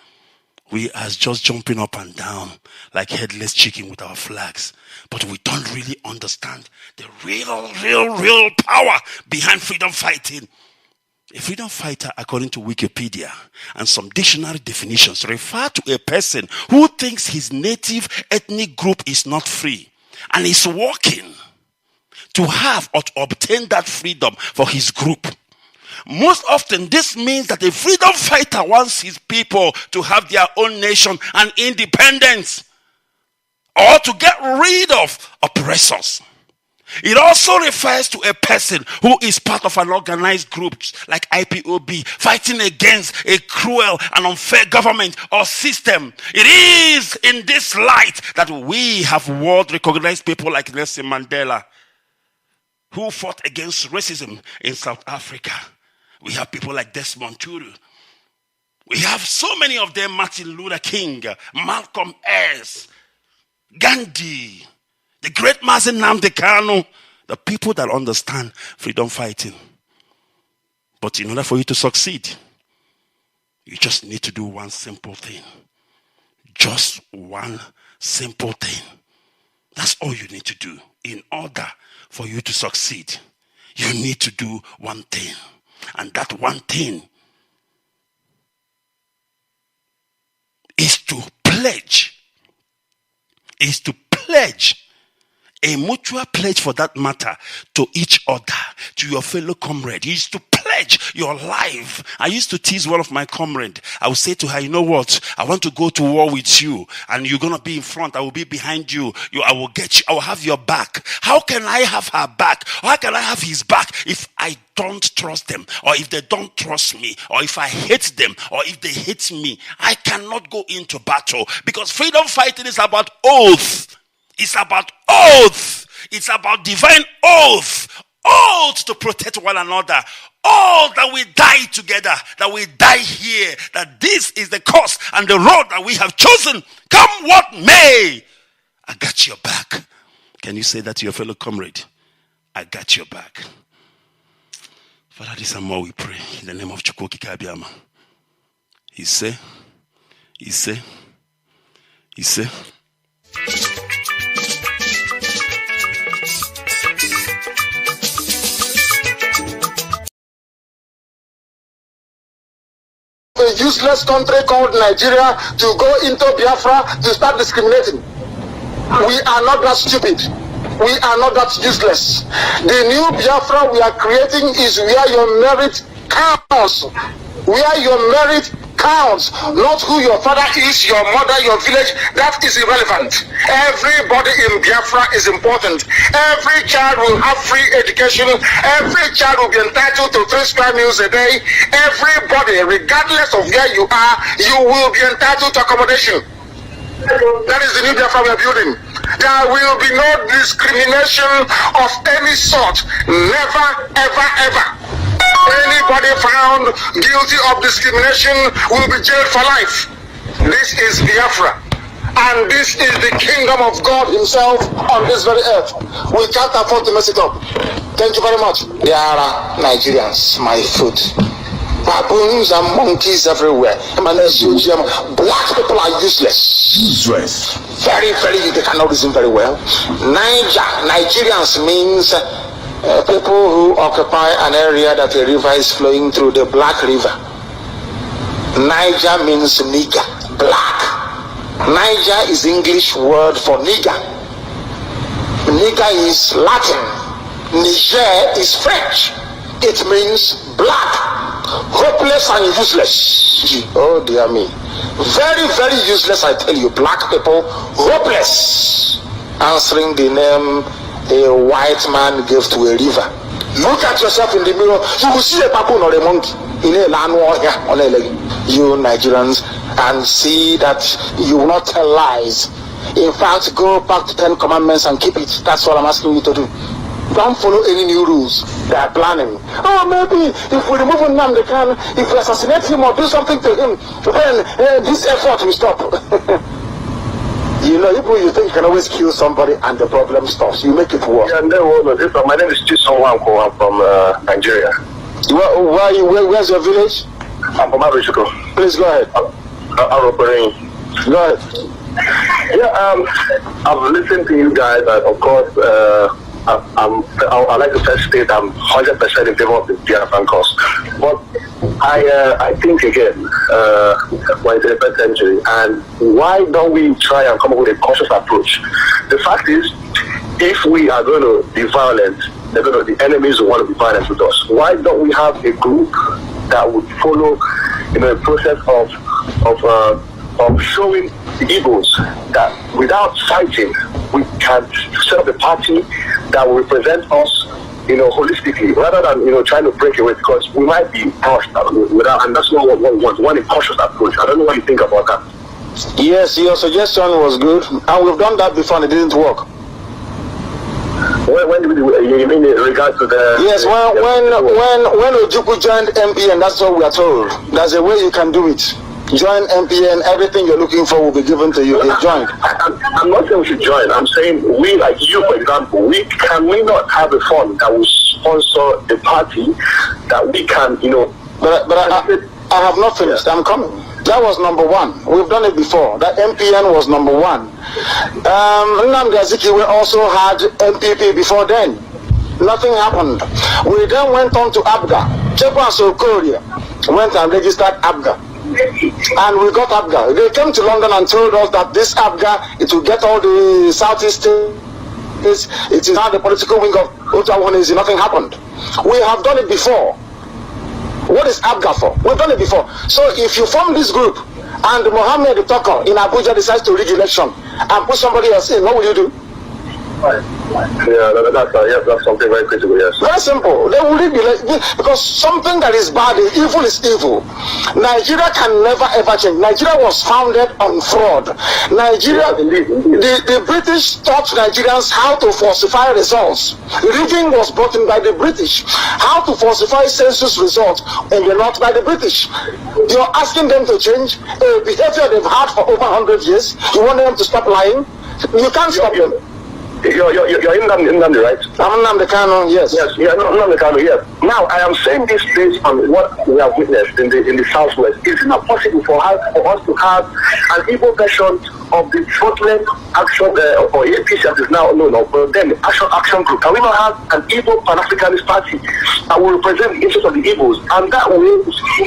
We are just jumping up and down like headless chicken with our flags. But we don't really understand the real power behind freedom fighting. A freedom fighter, according to Wikipedia and some dictionary definitions, refer to a person who thinks his native ethnic group is not free and is working to have or to obtain that freedom for his group. Most often, this means that a freedom fighter wants his people to have their own nation and independence, or to get rid of oppressors. It also refers to a person who is part of an organized group like IPOB, fighting against a cruel and unfair government or system. It is in this light that we have world-recognized people like Nelson Mandela, who fought against racism in South Africa. We have people like Desmond Tutu. We have so many of them, Martin Luther King, Malcolm X, Gandhi, the great Mazi Ikechukwu, the people that understand freedom fighting. But in order for you to succeed, you just need to do one simple thing. Just one simple thing. That's all you need to do. In order for you to succeed, you need to do one thing. And that one thing is to pledge. A mutual pledge, for that matter, to each other, to your fellow comrade. You used to pledge your life. I used to tease one of my comrades. I would say to her, you know what? I want to go to war with you, and you're going to be in front. I will be behind you. I will get you. I will have your back. How can I have her back? How can I have his back if I don't trust them, or if they don't trust me, or if I hate them, or if they hate me? I cannot go into battle, because freedom fighting is about oath. It's about oath. It's about divine oath. Oath to protect one another. Oath that we die together, that we die here, that this is the course and the road that we have chosen. Come what may, I got your back. Can you say that to your fellow comrade? I got your back. Father, this and more we pray in the name of Chukwu Kikabiyama. He say.
A useless country called Nigeria to go into Biafra to start discriminating. We are not that stupid. We are not that useless. The new Biafra we are creating is where your merit counts. Where your merit counts, not who your father is, your mother, your village. That is irrelevant. Everybody in Biafra is important. Every child will have free education. Every child will be entitled to 3 square meals a day. Everybody, regardless of where you are, you will be entitled to accommodation. That is the new Biafra we are building. There will be no discrimination of any sort. Never, ever, ever. Anybody found guilty of discrimination will be jailed for life. This is Biafra. And this is the kingdom of God himself on this very earth. We can't afford to mess it up. Thank you very much. There are Nigerians, my food. Baboons and monkeys everywhere. Black people are useless. Useless. Very, they cannot reason very well. Nigerians means people who occupy an area that a river is flowing through, the Black River. Niger means nigger, black. Niger is English word for nigger. Nigger is Latin. Niger is French. It means black, hopeless and useless. Oh dear me. Very useless, I tell you. Black people, hopeless. Answering the name a white man gave to a river. Look at yourself in the mirror. You will see a baboon or a monkey in a land warrior on a leg. You Nigerians, and see that you will not tell lies. In fact, go back to 10 commandments and keep it. That's what I'm asking you to do. Don't follow any new rules they are planning. Oh, maybe if we remove NNAMDI'S, if we assassinate him or do something to him, then this effort will stop. You know, you think you can always kill somebody and the problem stops. You make it worse.
Yeah, no, my name is Chisom Wanko. I'm from Nigeria.
Where's your village?
I'm from Abichiko.
Please go ahead. Go ahead.
Yeah, I've listened to you guys, and of course, I like to first state I'm 100% in favor of the Biafran cause. But I think again, we're in the 21st century, and why don't we try and come up with a cautious approach? The fact is, if we are going to be violent, the enemies will want to be violent with us. Why don't we have a group that would follow, a process of showing the evils that without fighting, we can set up a party that will represent us, holistically, rather than, trying to break away, because we might be pushed without, and that's not what we want. We want a cautious approach. I don't know what you think about that.
Yes, your suggestion was good, and we've done that before and it didn't work.
When you mean in regard to the...
Yes, when Ojukwu joined MPN, that's what we are told. That's the way you can do it. Join MPN, everything you're looking for will be given to you. They joined.
I'm not saying we should join. I'm saying we, like you, for example, can we not have a fund that will sponsor a party that we can, you know...
But I have not finished. I'm coming. That was number one. We've done it before. That MPN was number one. NNAMDI'S also had MPP before then. Nothing happened. We then went on to ABGA. Chekwa Sokoria went and registered ABGA. And we got ABGA. They came to London and told us that this ABGA, it will get all the Southeast states. It is now the political wing of Otawanezy. Nothing happened. We have done it before. What is ABGA for? We've done it before. So if you form this group and Mohammed the Talker in Abuja decides to rig election and put somebody else in, what will you do?
Yeah, that's something very critical, yes.
Very simple. They will rig because something that is bad, evil is evil. Nigeria can never ever change. Nigeria was founded on fraud. Nigeria, the British taught Nigerians how to falsify results. Rigging was brought in by the British. How to falsify census results, and they're not by the British. You're asking them to change a behavior they've had for over 100 years. You want them to stop lying? You can't stop them.
You're in NNAMDI, right?
I'm NNAMDI Kanu, yes.
Yes, yeah, NNAMDI Kanu, yes. Now, I am saying this based on what we have witnessed in the Southwest. Is it not possible for us to have an Igbo version of the fraudulent action, or APC as is now known, but then the action group? Can we not have an Igbo Pan-Africanist party that will represent the interests of the Igbos? And that way,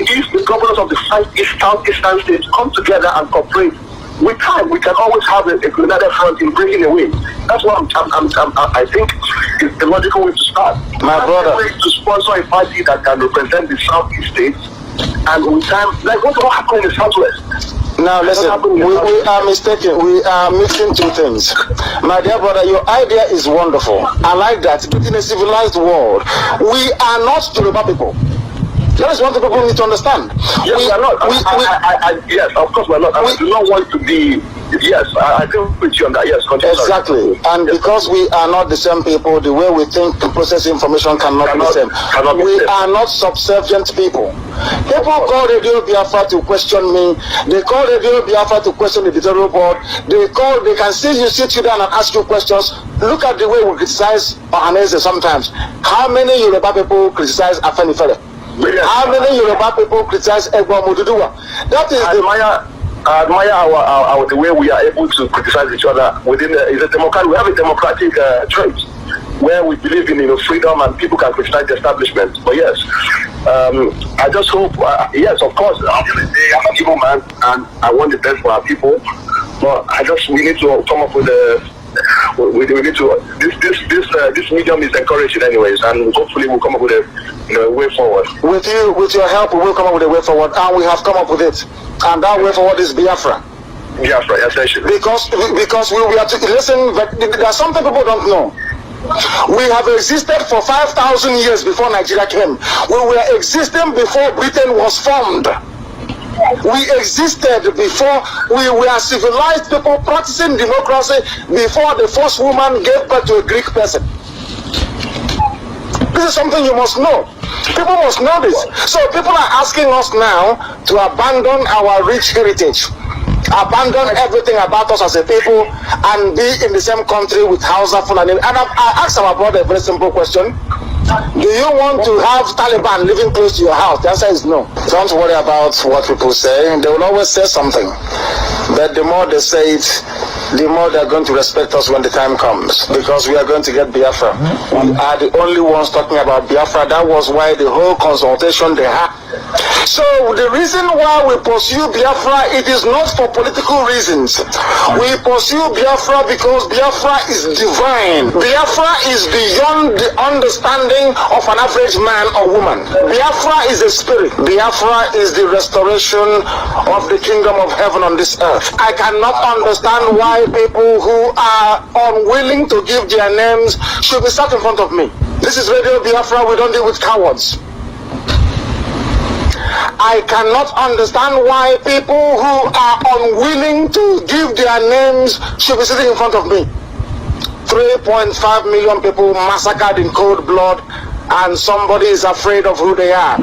if the governors of the Southeastern states come together and cooperate, with time, we can always have a united front in breaking away. That's what I think is the logical way to start.
My brother,
to sponsor a party that can represent the Southeast states, and with time, like what happened in the Southwest?
Now listen, we are mistaken. We are mixing two things. My dear brother, your idea is wonderful. I like that. But in a civilized world, we are not Yoruba people. That is what the people need to understand.
Yes, we are not. Yes, of course we are not. And we do not want to be. Yes, I agree with you on that. Yes, continue.
Exactly. And yes, because we are not the same people, the way we think and process information cannot be the same. We are not subservient people. People call Radio Biafra to question me. They call Radio Biafra to question the editorial board. They can see you, sit you down and ask you questions. Look at the way we criticize Ohaneze sometimes. How many Yoruba people criticize Afenifere? How many Yoruba people criticize Egbo Moduduwa? That is
I admire our the way we are able to criticize each other within is a democratic. We have a democratic trait where we believe in freedom and people can criticize the establishment. But yes, I just hope. Yes, of course, I'm an evil man and I want the best for our people. But we need to come up with a. We need to. This medium is encouraging, anyways, and hopefully we'll come up with a way forward. With
your help, we will come up with a way forward, and we have come up with it. And that way forward is Biafra.
Biafra, essentially.
Because we are to listen. There are something people don't know. We have existed for 5,000 years before Nigeria came. We were existing before Britain was formed. We existed before we were civilized people practicing democracy before the first woman gave birth to a Greek person. This is something you must know. People must know this. So people are asking us now to abandon our rich heritage, abandon everything about us as a people, and be in the same country with Hausa, Fulani. And I asked our brother a very simple question. Do you want to have Taliban living close to your house? The answer is no. Don't worry about what people say. They will always say something. But the more they say it, the more they're going to respect us when the time comes. Because we are going to get Biafra. We are the only ones talking about Biafra. That was why the whole consultation they had. So the reason why we pursue Biafra, it is not for political reasons. We pursue Biafra because Biafra is divine. Biafra is beyond the understanding of an average man or woman. Biafra is a spirit. Biafra is the restoration of the kingdom of heaven on this earth. I cannot understand why people who are unwilling to give their names should be sat in front of me. This is Radio Biafra. We don't deal with cowards. I cannot understand why people who are unwilling to give their names should be sitting in front of me. 3.5 million people massacred in cold blood, and somebody is afraid of who they are.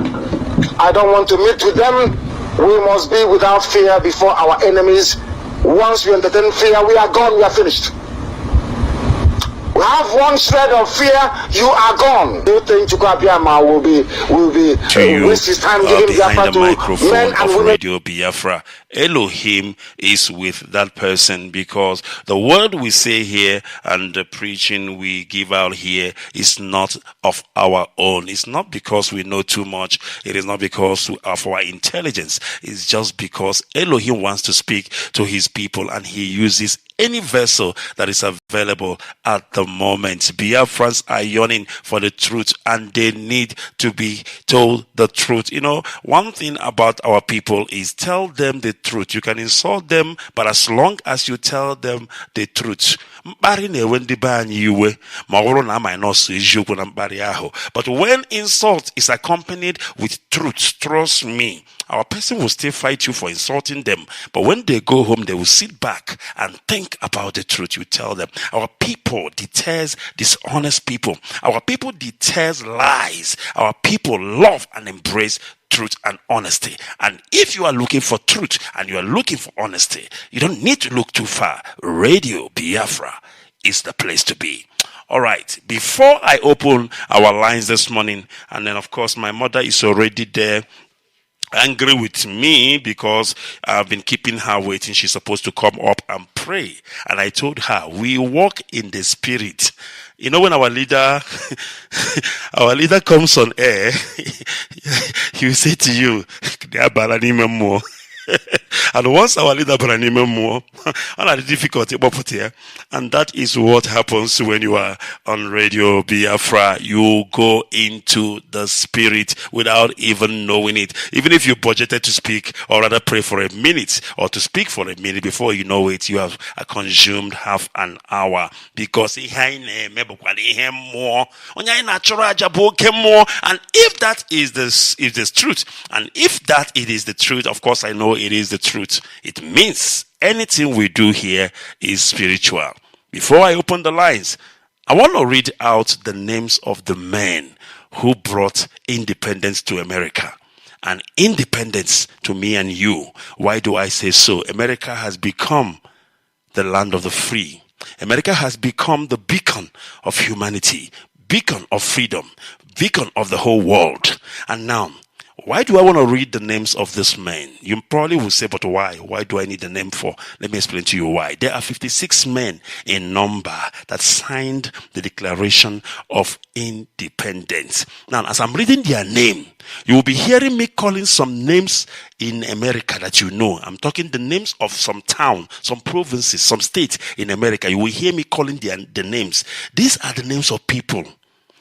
I don't want to meet with them. We must be without fear before our enemies. Once we entertain fear, we are gone, we are finished. We have one shred of fear, you are gone. Do you think Chukwuabiama will be waste his time giving Biafra to men and women?
Radio Biafra. Elohim is with that person, because the word we say here and the preaching we give out here is not of our own. It's not because we know too much. It is not because of our intelligence. It's just because Elohim wants to speak to his people, and he uses any vessel that is available at the moment. Biafrans are yearning for the truth, and they need to be told the truth. You know, one thing about our people is tell them the truth. You can insult them, but as long as you tell them the truth. But when insult is accompanied with truth, trust me, our person will still fight you for insulting them. But when they go home, they will sit back and think about the truth you tell them. Our people detest dishonest people. Our people detest lies. Our people love and embrace truth and honesty. And if you are looking for truth and you are looking for honesty, you don't need to look too far. Radio Biafra is the place to be. All right, before I open our lines this morning, and then of course my mother is already there, angry with me because I've been keeping her waiting. She's supposed to come up and pray. And I told her, we walk in the spirit. You know, when our leader comes on air, he will say to you, and once our leader more, the difficulty, and that is what happens when you are on Radio Biafra. You go into the spirit without even knowing it. Even if you budgeted to speak, or rather pray for a minute, or to speak for a minute, before you know it, you have consumed half an hour. Because and if that is the truth, and if that it is the truth, of course I know it is the truth. It means anything we do here is spiritual. Before I open the lines, I want to read out the names of the men who brought independence to America. And independence to me and you. Why do I say so? America has become the land of the free. America has become the beacon of humanity, beacon of freedom, beacon of the whole world. And now, why do I want to read the names of these men? You probably will say, but why? Why do I need the name for? Let me explain to you why. There are 56 men in number that signed the Declaration of Independence. Now, as I'm reading their name, you will be hearing me calling some names in America that you know. I'm talking the names of some town, some provinces, some states in America. You will hear me calling the names. These are the names of people.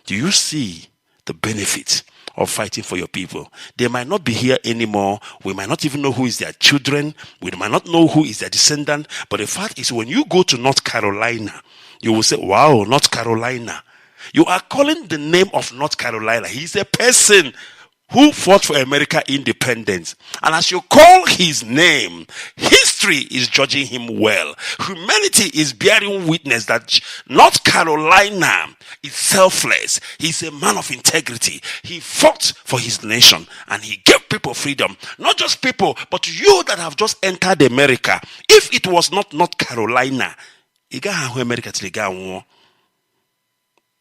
Do you see the benefit of fighting for your people? They might not be here anymore. We might not even know who is their children. We might not know who is their descendant. But the fact is, when you go to North Carolina, you will say, wow, North Carolina. You are calling the name of North Carolina. He's a person who fought for America independence. And as you call his name, history is judging him well. Humanity is bearing witness that North Carolina is selfless. He's a man of integrity. He fought for his nation and he gave people freedom. Not just people, but you that have just entered America. If it was not North Carolina,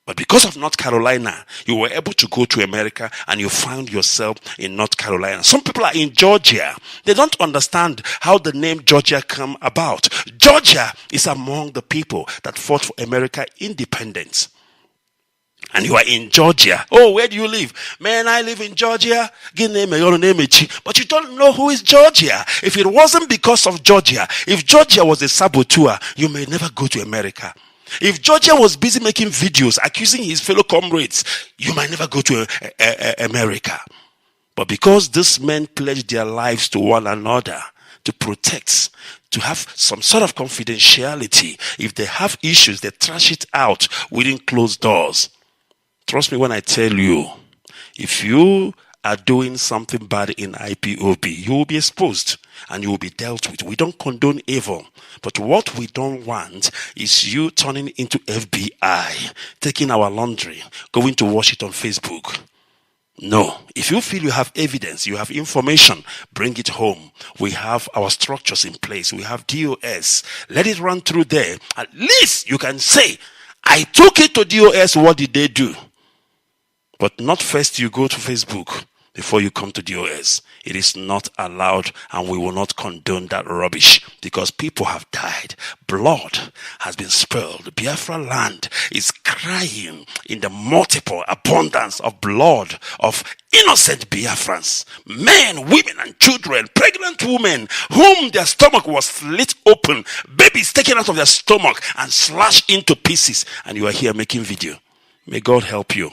but because of North Carolina, you were able to go to America and you found yourself in North Carolina. Some people are in Georgia. They don't understand how the name Georgia came about. Georgia is among the people that fought for America independence. And you are in Georgia. Oh, where do you live? Man, I live in Georgia. But you don't know who is Georgia. If it wasn't because of Georgia, if Georgia was a saboteur, you may never go to America. If Georgia was busy making videos accusing his fellow comrades, you might never go to America. But because these men pledged their lives to one another, to protect, to have some sort of confidentiality, if they have issues, they trash it out within closed doors. Trust me when I tell you, if you are doing something bad in IPOB, you will be exposed and you will be dealt with. We don't condone evil, but what we don't want is you turning into FBI, taking our laundry, going to wash it on Facebook. No, if you feel you have evidence, you have information, bring it home. We have our structures in place. We have DOS. Let it run through there. At least you can say, I took it to DOS. What did they do? But not first you go to Facebook before you come to DOS. It is not allowed, and we will not condone that rubbish because people have died. Blood has been spilled. Biafra land is crying in the multiple abundance of blood of innocent Biafrans, men, women, and children, pregnant women whom their stomach was slit open, babies taken out of their stomach and slashed into pieces, and you are here making video. May God help you.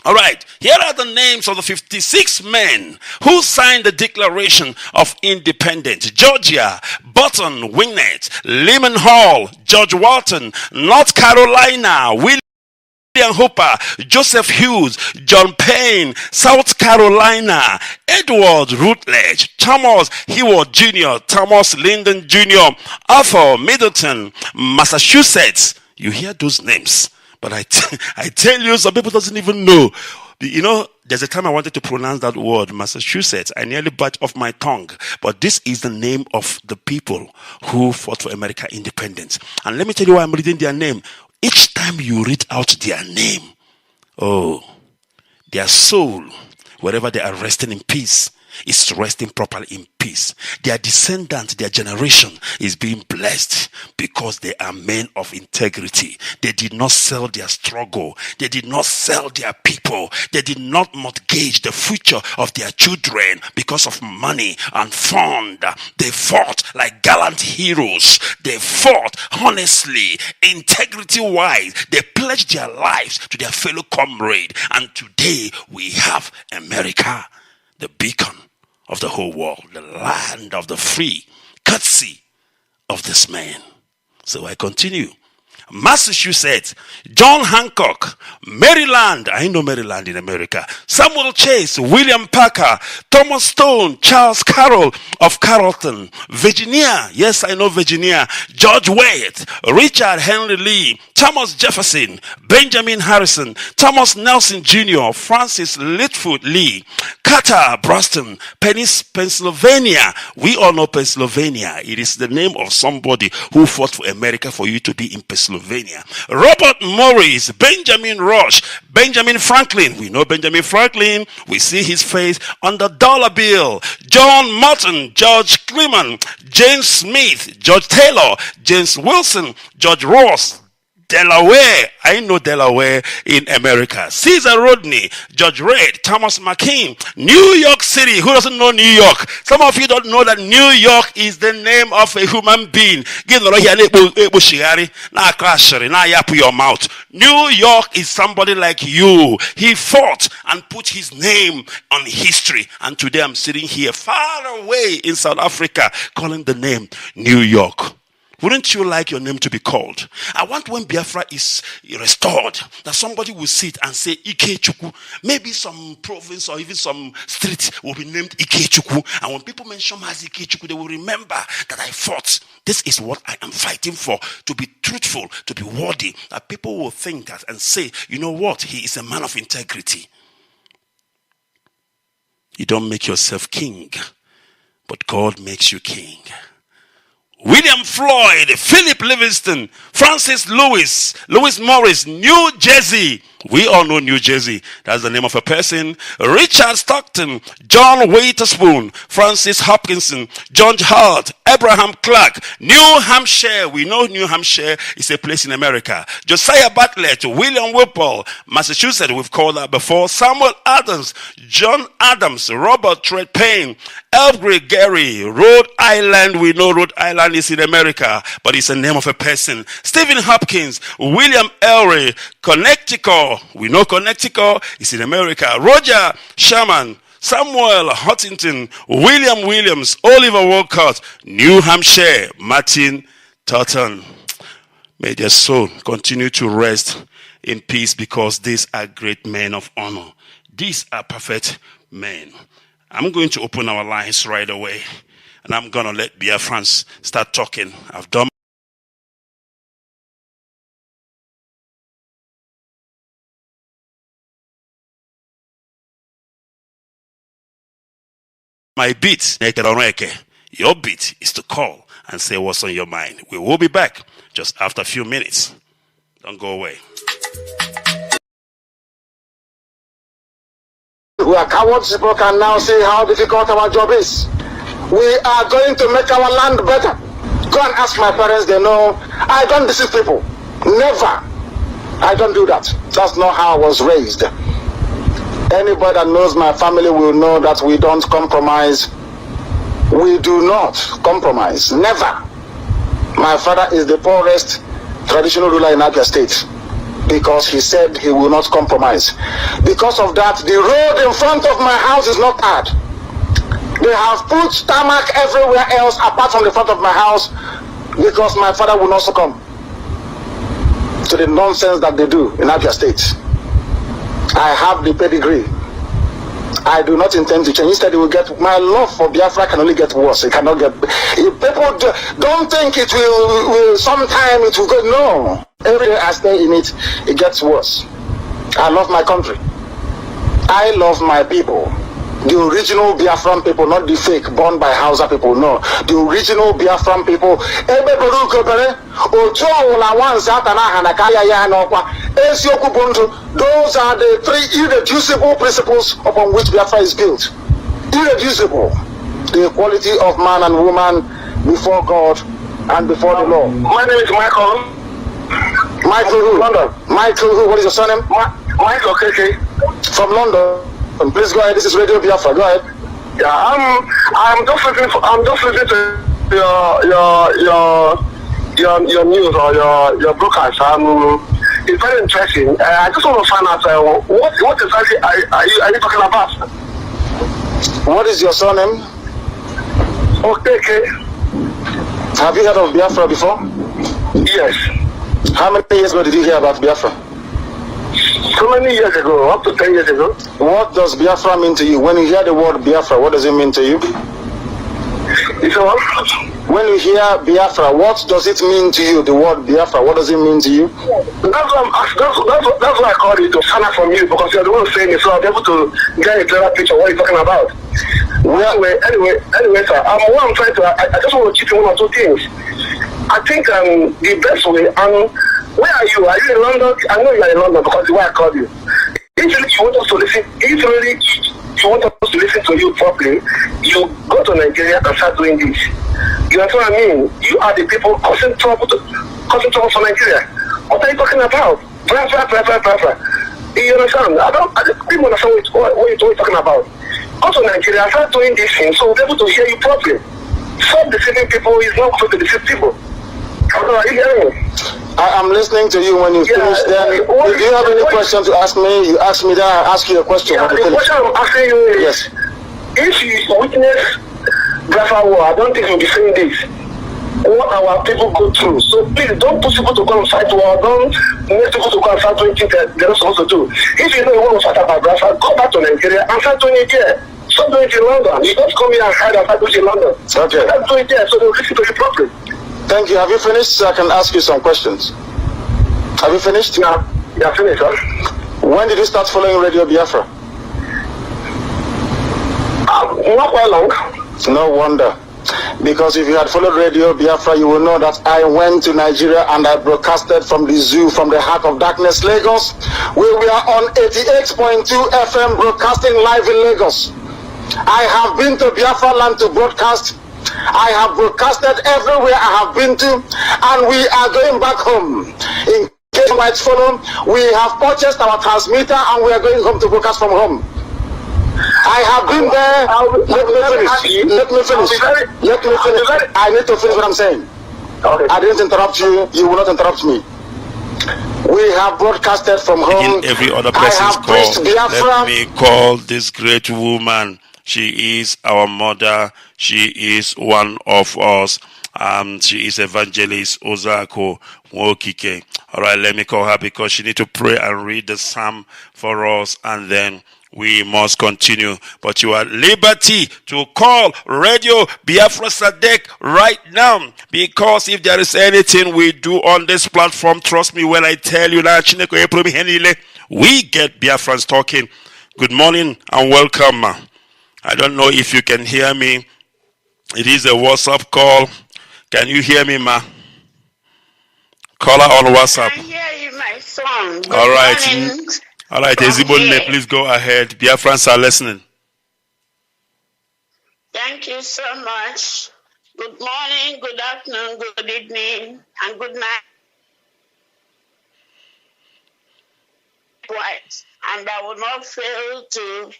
All right, here are the names of the 56 men who signed the Declaration of Independence. Georgia, Button, Winnet, Lehman Hall, George Walton, North Carolina, William Hooper, Joseph Hughes, John Payne, South Carolina, Edward Rutledge, Thomas Heyward Jr., Thomas Lyndon Jr., Arthur Middleton, Massachusetts. You hear those names. But I tell you, some people doesn't even know. You know, there's a time I wanted to pronounce that word, Massachusetts. I nearly bite off my tongue. But this is the name of the people who fought for American independence. And let me tell you why I'm reading their name. Each time you read out their name, oh, their soul, wherever they are resting in peace, is resting properly in peace. Their descendant, their generation is being blessed because they are men of integrity. They did not sell their struggle. They did not sell their people. They did not mortgage the future of their children because of money and fund. They fought like gallant heroes. They fought honestly, integrity-wise. They pledged their lives to their fellow comrade. And today we have America, the beacon of the whole world, the land of the free, courtesy of this man. So I continue. Massachusetts, John Hancock, Maryland, I know Maryland in America, Samuel Chase, William Parker, Thomas Stone, Charles Carroll of Carrollton, Virginia, yes I know Virginia, George Wade, Richard Henry Lee, Thomas Jefferson, Benjamin Harrison, Thomas Nelson Jr., Francis Litchfield Lee, Carter Braston, Pennsylvania. We all know Pennsylvania. It is the name of somebody who fought for America for you to be in Pennsylvania. Robert Morris, Benjamin Rush, Benjamin Franklin. We know Benjamin Franklin. We see his face on the dollar bill. John Morton, George Cleman, James Smith, George Taylor, James Wilson, George Ross, Delaware, I know Delaware in America. Caesar Rodney, George Reid, Thomas McKean, New York City. Who doesn't know New York? Some of you don't know that New York is the name of a human being. Your mouth. New York is somebody like you. He fought and put his name on history. And today I'm sitting here far away in South Africa calling the name New York. Wouldn't you like your name to be called? I want when Biafra is restored, that somebody will sit and say Ikechukwu. Maybe some province or even some street will be named Ikechukwu. And when people mention Mazi Ikechukwu, they will remember that I fought. This is what I am fighting for. To be truthful, to be worthy. That people will think that and say, you know what? He is a man of integrity. You don't make yourself king, but God makes you king. William Floyd, Philip Livingston, Francis Lewis, Lewis Morris, New Jersey. We all know New Jersey. That's the name of a person. Richard Stockton, John Witherspoon, Francis Hopkinson, John Hart, Abraham Clark, New Hampshire. We know New Hampshire is a place in America. Josiah Bartlett, William Whipple, Massachusetts. We've called that before. Samuel Adams, John Adams, Robert Tread Payne, Elgrey Gary, Rhode Island. We know Rhode Island is in America, but it's the name of a person. Stephen Hopkins, William Ellery, Connecticut. We know Connecticut is in America. Roger Sherman, Samuel Huntington, William Williams, Oliver Wolcott, New Hampshire, Martin Totten. May their soul continue to rest in peace because these are great men of honor. These are perfect men. I'm going to open our lines right away, and I'm going to let Biafrans start talking. I've done my beat. Your beat is to call and say what's on your mind. We will be back just after a few minutes. Don't go away.
We are cowards. People can now see how difficult our job is. We are going to make our land better. Go and ask my parents, they know. I don't deceive people. Never. I don't do that. That's not how I was raised. Anybody that knows my family will know that we don't compromise. We do not compromise. Never. My father is the poorest traditional ruler in Abia State, because he said he will not compromise. Because of that, the road in front of my house is not hard. They have put tarmac everywhere else apart from the front of my house, because my father will not succumb to the nonsense that they do in Abia State. I have the pedigree. I do not intend to change. Instead, it will get, my love for Biafra can only get worse. It cannot get, if people don't think it will sometime it will go, no. Every day I stay in it, it gets worse. I love my country. I love my people. The original Biafran people, not the fake born by Hausa people, no. The original Biafran people. Those are the three irreducible principles upon which Biafra is built. Irreducible. The equality of man and woman before God and before the law.
My name is Michael.
Michael who?
London.
Michael who? What is your surname?
Michael KK.
From London. Please go ahead. This is Radio Biafra. Go ahead.
Yeah, I'm just listening to your news or your broadcast. It's very interesting. I just want to find out what exactly are you talking about?
What is your surname?
Okay.
Have you heard of Biafra before?
Yes.
How many years ago did you hear about Biafra?
So many years ago, up to 10 years ago.
What does Biafra mean to you? When you hear the word Biafra, what does it mean to you?
It's what?
When you hear Biafra, what does it mean to you? The word Biafra, what does it mean to you?
That's why I called you to find out from you, because you're the one saying it, so I'll be able to get a clearer picture of what you're talking about. Well, anyway, sir, what I'm trying to, I just want to check one or two things. I think the best way, where are you? Are you in London? I know you're in London because the way I called you. If you want us to listen, you want us to listen to you properly, you go to Nigeria and start doing this. You know what I mean? You are the people causing trouble for Nigeria. What are you talking about? Biafra. You understand? I don't even understand what you're talking about. Go to Nigeria and start doing this thing so we'll be able to hear you properly. Stop deceiving people. Is not going to deceive people. Are you hearing me?
I am listening to you. When you finish, then if you have any question to ask me, you ask me, then I ask you a question.
Yeah, the question I'm asking you is, yes, if you witness Biafra war, I don't think you'll be saying this. What our people go through. So please don't push people to go and fight war. Don't make people to go and start doing things that they're not supposed to do. If you know you want to fight about Biafra, go back to Nigeria and start doing it here. Stop doing it in London. You don't come here and hide and start doing it in London. Okay. Start doing it there so they'll listen to you properly.
Thank you. Have you finished so I can ask you some questions? Have you finished?
Yeah, finished, sir.
When did you start following Radio Biafra?
Not quite long.
No wonder. Because if you had followed Radio Biafra, you will know that I went to Nigeria and I broadcasted from the zoo, from the heart of darkness, Lagos. We were on 88.2 FM broadcasting live in Lagos. I have been to Biafra land to broadcast. I have broadcasted everywhere I have been to, and we are going back home. In case you might follow, we have purchased our transmitter and we are going home to broadcast from home. I have been there. Let me finish. I need to finish what I'm saying. Okay. I didn't interrupt you. You will not interrupt me. We have broadcasted from home.
Every other person's call. Let me call this great woman. She is our mother. She is one of us. She is Evangelist Ozako Nwokike. All right, let me call her because she needs to pray and read the psalm for us, and then we must continue. But you are at liberty to call Radio Biafra SADEC right now, because if there is anything we do on this platform, trust me when I tell you that we get Biafrans talking. Good morning and welcome. I don't know if you can hear me. It is a WhatsApp call. Can you hear me, ma? Caller on WhatsApp.
I hear you, my son. Good
All right.
morning.
All right, Ezibonne, please go ahead. Biafrans are listening.
Thank you so much. Good morning, good afternoon, good evening, and good night. And I will not fail to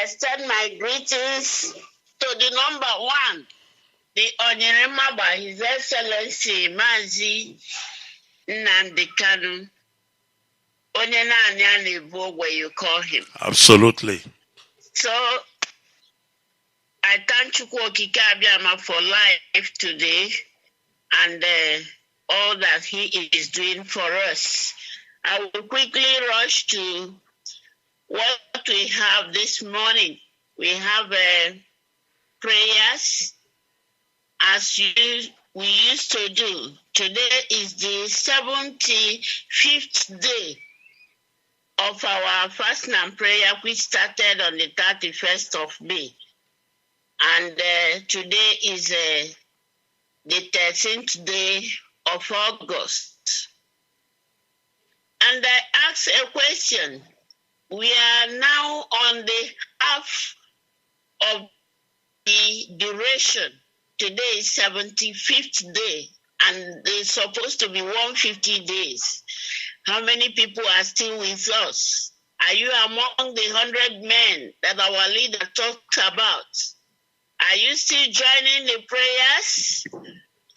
extend my greetings to the number one, the Onyerema by His Excellency Mazi Ikechukwu Onuoha, where you call him.
Absolutely.
So I thank Chukwu Okike Abiama for life today and all that he is doing for us. I will quickly rush to what we have this morning. We have prayers as we used to do. Today is the 75th day of our fasting and prayer, which started on the 31st of May. And today is the 13th day of August. And I ask a question. We are now on the half of the duration. Today is 75th day, and it's supposed to be 150 days. How many people are still with us? Are you among the 100 men that our leader talks about? Are you still joining the prayers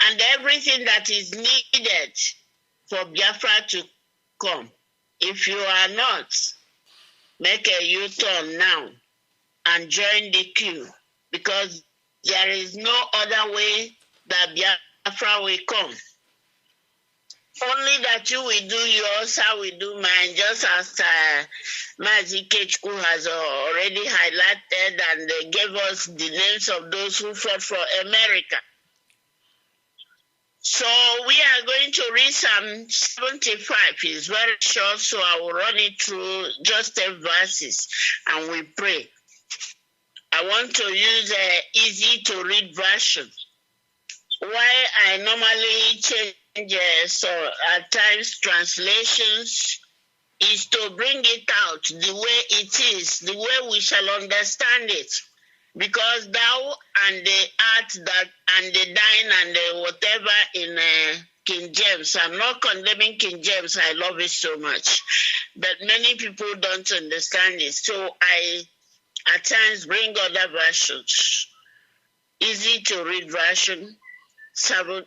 and everything that is needed for Biafra to come? If you are not, make a U-turn now and join the queue, because there is no other way that Biafra will come. Only that you will do yours, I will do mine, just as Mazi Ikechukwu has already highlighted and gave us the names of those who fought for America. So we are going to read Psalm 75. It's very short, so I will run it through just 10 verses and we pray. I want to use an easy to read version. Why I normally change so at times translations is to bring it out the way it is, the way we shall understand it. Because thou and the art that and the thine and the whatever in King James. I'm not condemning King James. I love it so much. But many people don't understand it. So I at times bring other versions. Easy to read version. Psalm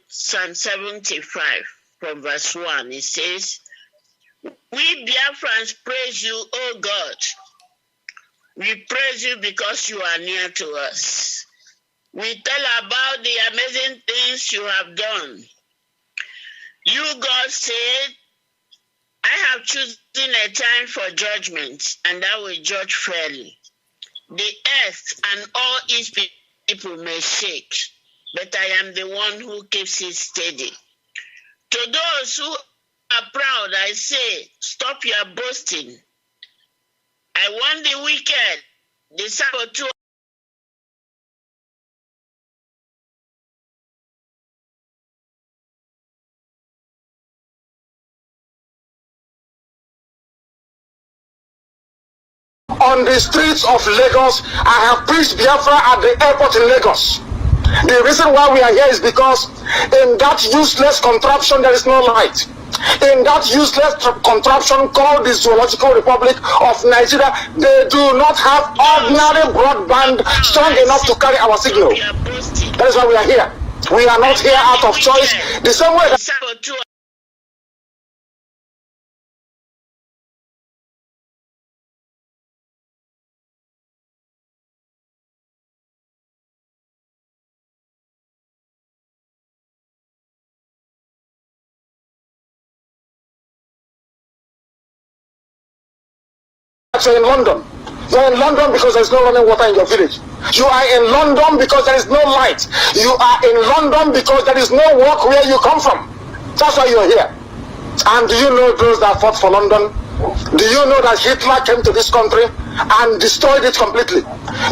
75 from verse 1. It says, we Biafrans praise you, O God. We praise you because you are near to us. We tell about the amazing things you have done. You, God, said, I have chosen a time for judgment, and I will judge fairly. The earth and all its people may shake, but I am the one who keeps it steady. To those who are proud, I say, stop your boasting. I want the wicked, the saboteur.
On the streets of Lagos, I have preached Biafra at the airport in Lagos. The reason why we are here is because in that useless contraption there is no light. In that useless contraption called the Zoological Republic of Nigeria, they do not have ordinary broadband strong enough to carry our signal. That is why we are here. We are not here out of choice. The same way that in London, You are in London because there is no running water in your village. You are in London because there is no light. You are in London because there is no work where you come from. That's why you are here. And do you know those that fought for London? Do you know that Hitler came to this country and destroyed it completely?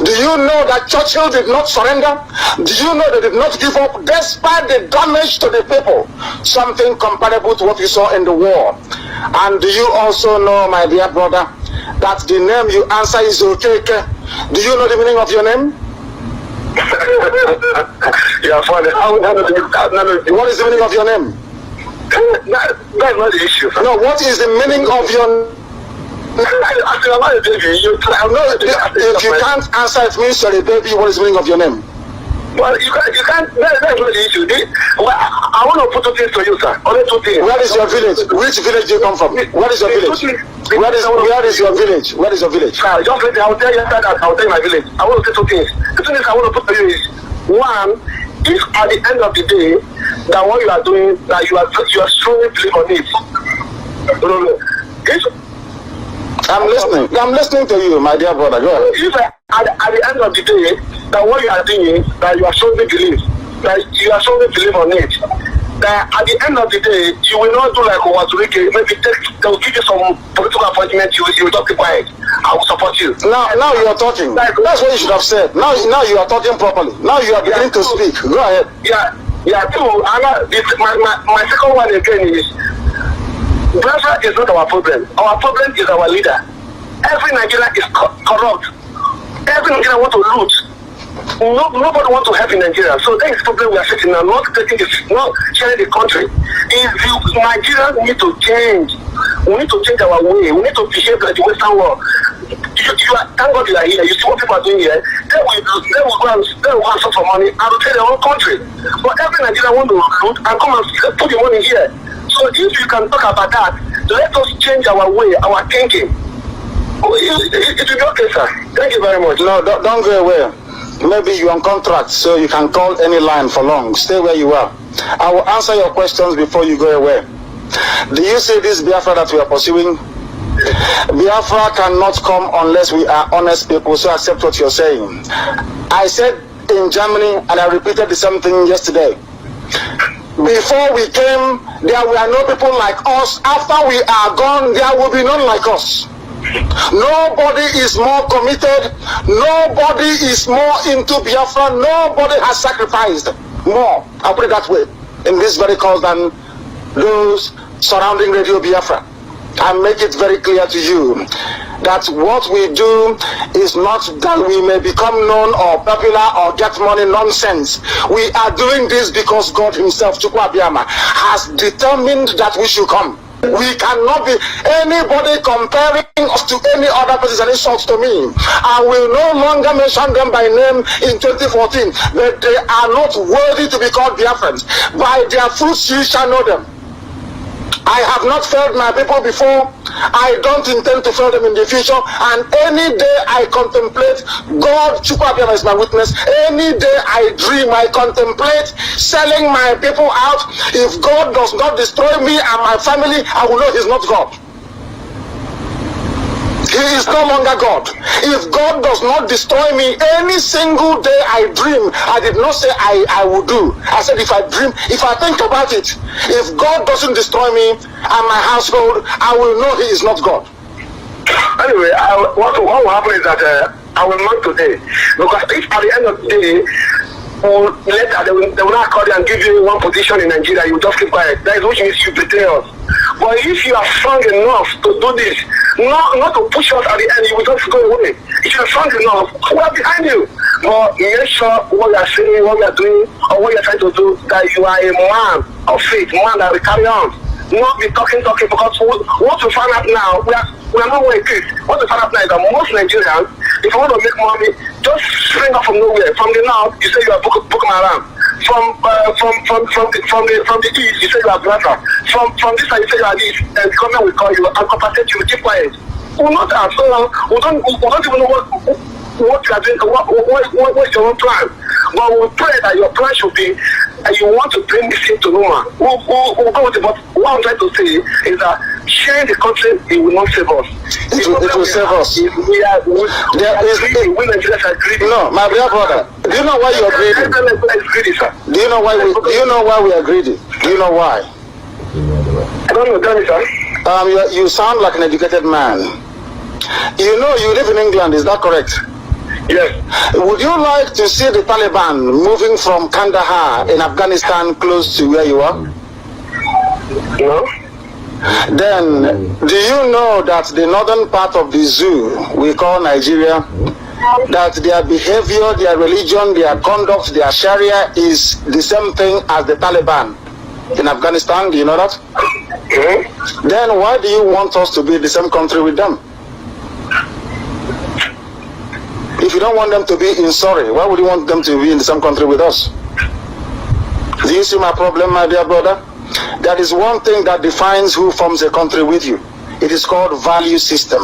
Do you know that Churchill did not surrender? Do you know they did not give up despite the damage to the people? Something comparable to what we saw in the war. And do you also know, my dear brother, that the name you answer is Okeke? Do you know the meaning of your name?
Yeah, funny.
What is the meaning of your name?
That's not the issue.
No, what is the meaning of your if you can't answer it means you're a baby, what is the meaning of your name?
Well, you can't, that's not the issue. I want to put two things to you, sir. Only two things.
Where is your village? Which village do you come from? What is your village? Where is your village? Where is your village?
Sir, just let me, I'll tell you that, I'll tell you my village. I want to say two things. The two things I want to put to you is, one, if at the end of the day, that what you are doing, that you are strongly believe on it.
I'm listening to you, my dear brother. Go ahead.
If at the end of the day, that what you are doing, that you are strongly believe, that you are strongly believe on it, that at the end of the day, you will not do like Owazurike, maybe they will give you some political appointment, you will just keep quiet. I will support you.
Now you are talking. That's what you should have said. Now you are talking properly. Now you are beginning to speak. Go ahead.
Yeah, too. My second one again is, Biafra is not our problem. Our problem is our leader. Every Nigerian is corrupt. Every Nigerian wants to loot. Nobody wants to help in Nigeria. So that is the problem we are facing now. Not sharing the country. Nigerians need to change. We need to change our way. We need to behave like the Western world. Thank God you are here. You see what people are doing here. They will go and ask for money and to take their own country. But every Nigerian wants to loot and come and put the money here. So if you can talk about that, let us change our way, our thinking. It will be okay, sir. Thank you very much.
No, don't go away. Maybe you're on contract, so you can call any line for long. Stay where you are. I will answer your questions before you go away. Do you see this Biafra that we are pursuing? Biafra cannot come unless we are honest people, so accept what you're saying. I said in Germany, and I repeated the same thing yesterday. Before we came, there were no people like us. After we are gone, there will be none like us. Nobody is more committed. Nobody is more into Biafra. Nobody has sacrificed more, I'll put it that way, in this very cause than those surrounding Radio Biafra. I make it very clear to you that what we do is not that we may become known or popular or get money nonsense. We are doing this because God himself, Chukwu Abiyama, has determined that we should come. We cannot be anybody comparing us to any other person, and insult to me. I will no longer mention them by name in 2014, but they are not worthy to be called Biafrans. By their fruits you shall know them. I have not failed my people before. I don't intend to fail them in the future. And any day I contemplate, God, Chukwu Abiyama is my witness. Any day I dream, I contemplate selling my people out. If God does not destroy me and my family, I will know he's not God. He is no longer God. If God does not destroy me, any single day I dream, I did not say I will do. I said if I dream, if I think about it, if God doesn't destroy me and my household, I will know he is not God.
Anyway, what will happen is that I will not today. Because if at the end of the day, later they will not call you and give you one position in Nigeria, you just keep quiet. That is which means you betray us. But if you are strong enough to do this, not to push us at the end, you will just go away. If you are strong enough, we are behind you. But make sure what you are saying, what you are doing, or what you are trying to do, that you are a man of faith, man that will carry on. Not be talking, because what we find out now, we are not where it is. What we find out now is that most Nigerians, if you want to make money, just spring up from nowhere. From the north, you say you are Boko Haram. From the east, you say you are Biafra. From this side, you say you are this, and the government will call you and compensate you. Keep quiet. We not that. So we don't even know what you are doing. What's your own plan? But we pray that your plan should be, and you want to bring this thing to Roma. We'll go with it. But what I'm trying to say is that sharing the country, it will not save us.
It will save us.
We are greedy. We Nigerians are greedy.
No, my dear brother, do you know why you are greedy? Do you know why we are greedy? Do you know why?
I don't know, tell me, sir.
You sound like an educated man. You know you live in England, is that correct?
Yes.
Would you like to see the Taliban moving from Kandahar in Afghanistan close to where you are?
No.
Then, do you know that the northern part of the zoo we call Nigeria, that their behavior, their religion, their conduct, their Sharia is the same thing as the Taliban in Afghanistan? Do you know that?
Mm-hmm.
Then why do you want us to be in the same country with them? If you don't want them to be in Surrey, why would you want them to be in the same country with us? Do you see my problem, my dear brother? There is one thing that defines who forms a country with you. It is called value system.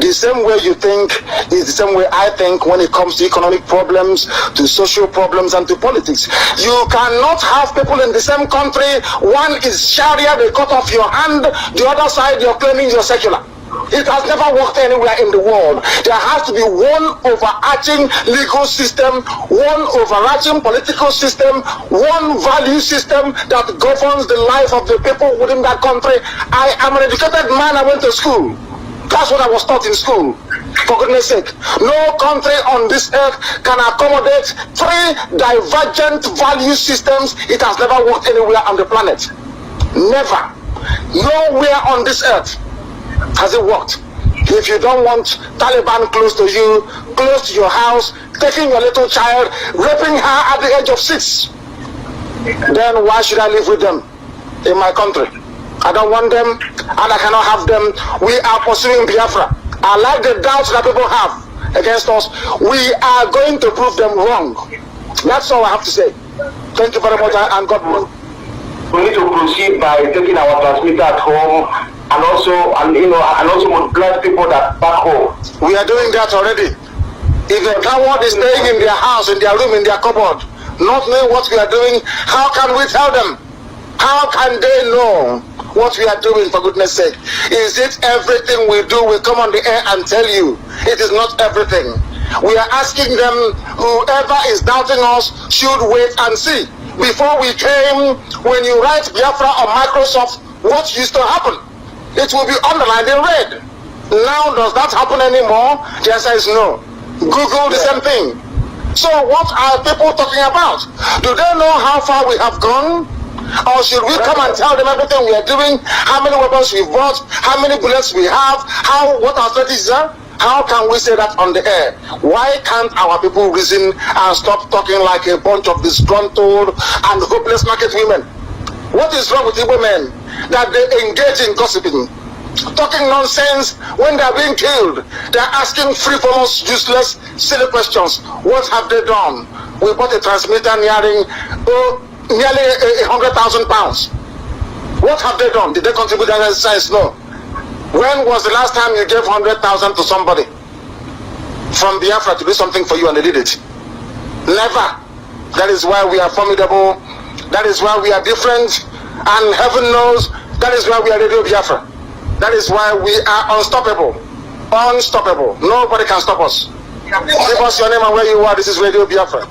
The same way you think is the same way I think when it comes to economic problems, to social problems, and to politics. You cannot have people in the same country. One is Sharia, they cut off your hand. The other side, you're claiming you're secular. It has never worked anywhere in the world. There has to be one overarching legal system, one overarching political system, one value system that governs the life of the people within that country. I am an educated man. I went to school. That's what I was taught in school. For goodness sake, no country on this earth can accommodate three divergent value systems. It has never worked anywhere on the planet. Never. Nowhere on this earth has it worked. If you don't want Taliban close to you, close to your house, taking your little child, raping her at the age of 6, then why should I live with them in my country? I don't want them, and I cannot have them. We are pursuing Biafra. I like the doubts that people have against us. We are going to prove them wrong. That's all I have to say. Thank you very much, and God bless.
We need to proceed by taking our transmitter at home, and also mobilize people that back home.
We are doing that already. If a coward is staying in their house, in their room, in their cupboard, not knowing what we are doing, how can we tell them? How can they know what we are doing, for goodness sake? Is it everything we do, we come on the air and tell you? It is not everything. We are asking them, whoever is doubting us should wait and see. Before we came, when you write Biafra on Microsoft, what used to happen? It will be underlined in red. Now, does that happen anymore? The answer is no. Google the same thing. So what are people talking about? Do they know how far we have gone? Or should we come and tell them everything we are doing? How many weapons we've bought? How many bullets we have? What our strategies are? How can we say that on the air? Why can't our people reason and stop talking like a bunch of disgruntled and hopeless market women? What is wrong with Igbo men that they engage in gossiping, talking nonsense when they are being killed? They are asking frivolous, useless, silly questions. What have they done? We bought a transmitter nearly 100,000 pounds. What have they done? Did they contribute to science? No. When was the last time you gave 100,000 to somebody from Biafra to do something for you and they did it? Never. That is why we are formidable. That is why we are different. And heaven knows that is why we are Radio Biafra. That is why we are unstoppable. Unstoppable. Nobody can stop us. Give us your name and where you are. This is Radio Biafra.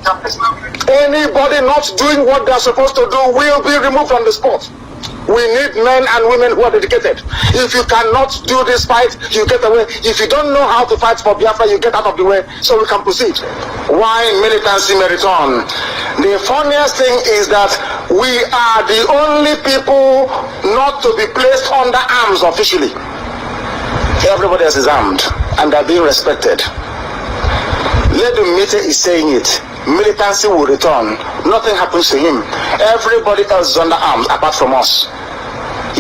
Anybody not doing what they are supposed to do will be removed from the spot. We need men and women who are dedicated. If you cannot do this fight, you get away. If you don't know how to fight for Biafra, you get out of the way so we can proceed. Why militancy may return? The funniest thing is that we are the only people not to be placed under arms officially. Everybody else is armed and are being respected. Ledumite is saying it. Militancy will return. Nothing happens to him. Everybody else is under arms apart from us.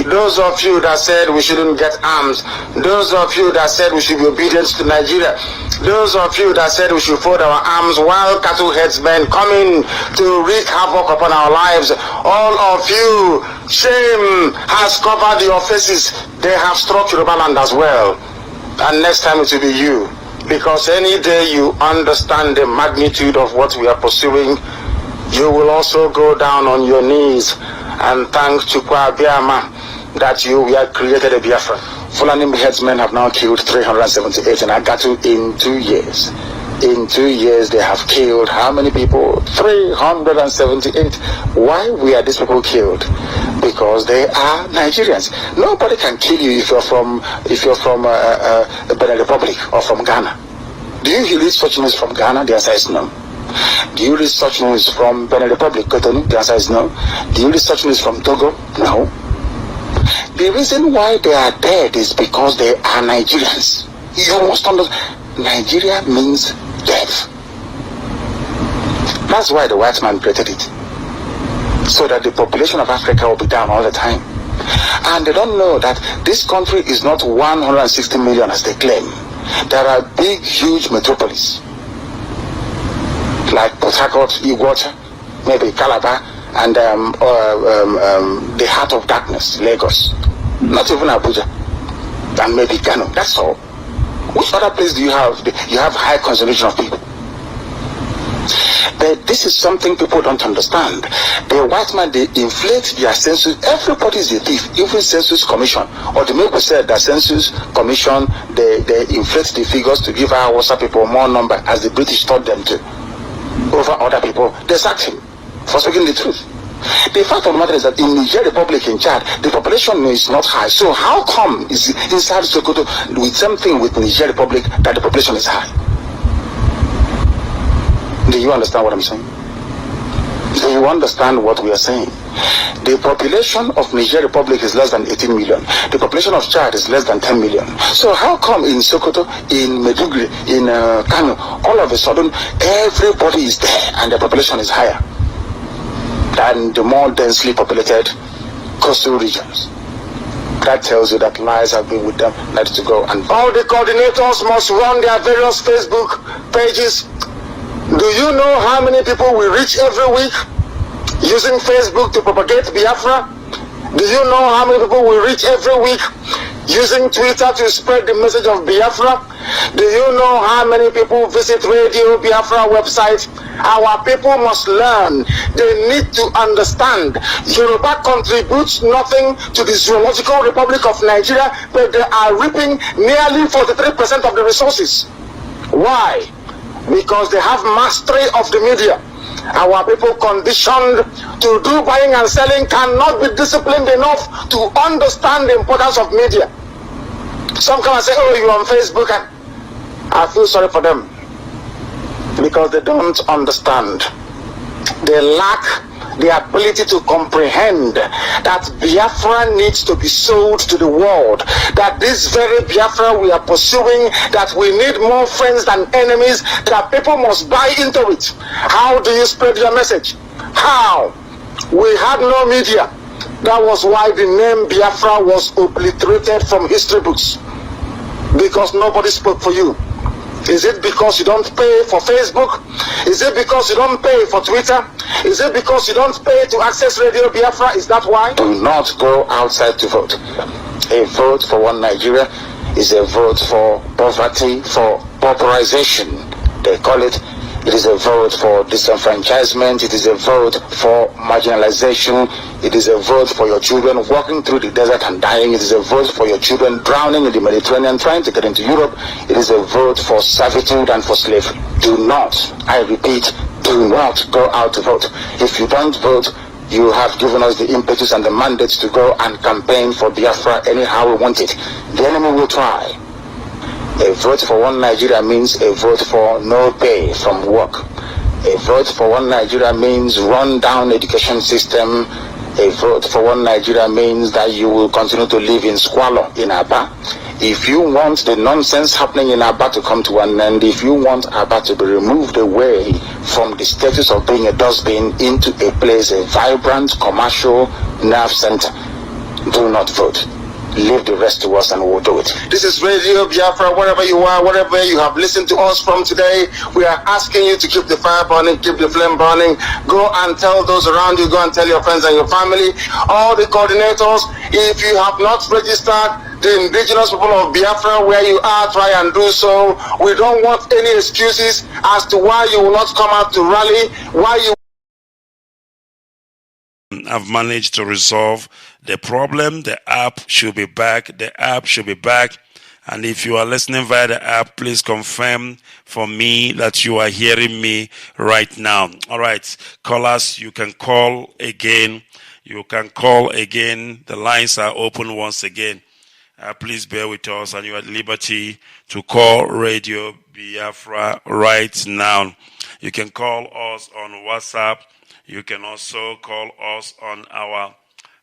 Those of you that said we shouldn't get arms, those of you that said we should be obedient to Nigeria, those of you that said we should fold our arms while cattle headsmen coming to wreak havoc upon our lives, all of you, shame has covered your faces. They have struck Yoruba land as well. And next time it will be you. Because any day you understand the magnitude of what we are pursuing, you will also go down on your knees and thank Chukwu Abiyama that we have created a Biafra. Fulani headsmen have now killed 378 in Agatu in 2 years. In 2 years, they have killed how many people? 378. Why were these people killed? Because they are Nigerians. Nobody can kill you if you're from the Benin Republic or from Ghana. Do you read such news from Ghana? The answer is no. Do you read such news from Benin Republic, Cotonou? The answer is no. Do you read such news from Togo? No. The reason why they are dead is because they are Nigerians. You must understand. Nigeria means death. That's why the white man created it. So that the population of Africa will be down all the time. And they don't know that this country is not 160 million as they claim. There are big, huge metropolises like Port Harcourt, Iguacha, maybe Calabar, and the heart of darkness, Lagos. Not even Abuja, and maybe Kanu. That's all. Which other place do you have? You have high concentration of people. But this is something people don't understand. The white man, they inflate their census. Everybody is a thief, even Census Commission. Or the people said that Census Commission, they inflate the figures to give our Hausa people more number, as the British taught them to, over other people. They sacked him for speaking the truth. The fact of the matter is that in Niger Republic, in Chad, the population is not high. So how come is inside Sokoto with something with Niger Republic that the population is high? Do you understand what I'm saying? Do you understand what we are saying? The population of Niger Republic is less than 18 million. The population of Chad is less than 10 million. So how come in Sokoto, in Meduguri, in Kanu, all of a sudden everybody is there and the population is higher than the more densely populated coastal regions? That tells you that lies have been with them, let to go. And all the coordinators must run their various Facebook pages. Do you know how many people we reach every week using Facebook to propagate Biafra? Do you know how many people we reach every week using Twitter to spread the message of Biafra? Do you know how many people visit Radio Biafra website? Our people must learn. They need to understand. Yoruba contributes nothing to the Zoological Republic of Nigeria, but they are reaping nearly 43% of the resources. Why? Because they have mastery of the media. Our people conditioned to do buying and selling cannot be disciplined enough to understand the importance of media. Some come and say, oh, you're on Facebook, and I feel sorry for them because they don't understand. They lack the ability to comprehend that Biafra needs to be sold to the world, that this very Biafra we are pursuing, that we need more friends than enemies, that people must buy into it. How do you spread your message? How? We had no media. That was why the name Biafra was obliterated from history books, because nobody spoke for you. Is it because you don't pay for Facebook? Is it because you don't pay for Twitter? Is it because you don't pay to access Radio Biafra? Is that why? Do not go outside to vote. A vote for one Nigeria is a vote for poverty, for pauperization. They call it. It is a vote for disenfranchisement. It is a vote for marginalization. It is a vote for your children walking through the desert and dying. It is a vote for your children drowning in the Mediterranean trying to get into Europe. It is a vote for servitude and for slavery. Do not, I repeat, do not go out to vote. If you don't vote, you have given us the impetus and the mandate to go and campaign for Biafra anyhow we want it. The enemy will try. A vote for one Nigeria means a vote for no pay from work. A vote for one Nigeria means run down education system. A vote for one Nigeria means that you will continue to live in squalor in Aba. If you want the nonsense happening in Aba to come to an end, if you want Aba to be removed away from the status of being a dustbin into a place, a vibrant commercial nerve center, do not vote. Leave the rest to us and we'll do it. This is Radio Biafra, wherever you are, wherever you have listened to us from today. We are asking you to keep the fire burning, keep the flame burning. Go and tell those around you, go and tell your friends and your family. All the coordinators, if you have not registered the indigenous people of Biafra where you are, try and do so. We don't want any excuses as to why you will not come out to rally, why you
I've managed to resolve the problem. The app should be back. The app should be back. And if you are listening via the app, please confirm for me that you are hearing me right now. All right, callers, you can call again. You can call again. The lines are open once again. Please bear with us, and you're at liberty to call Radio Biafra right now. You can call us on WhatsApp. You can also call us on our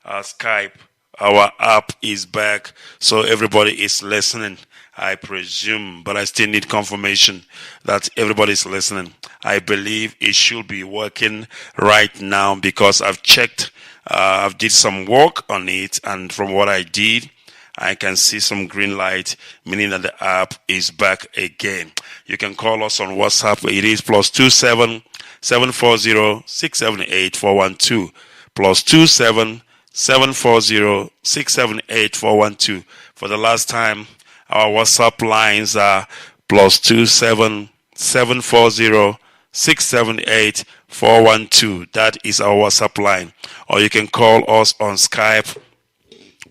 Skype. Our app is back, so everybody is listening, I presume, but I still need confirmation that everybody is listening. I believe it should be working right now because I've checked, I've did some work on it, and from what I did, I can see some green light, meaning that the app is back again. You can call us on WhatsApp. It is +27 740 678 412 +27 740 678 412. For the last time, our WhatsApp lines are +27 740 678 412. That is our WhatsApp line. Or you can call us on Skype.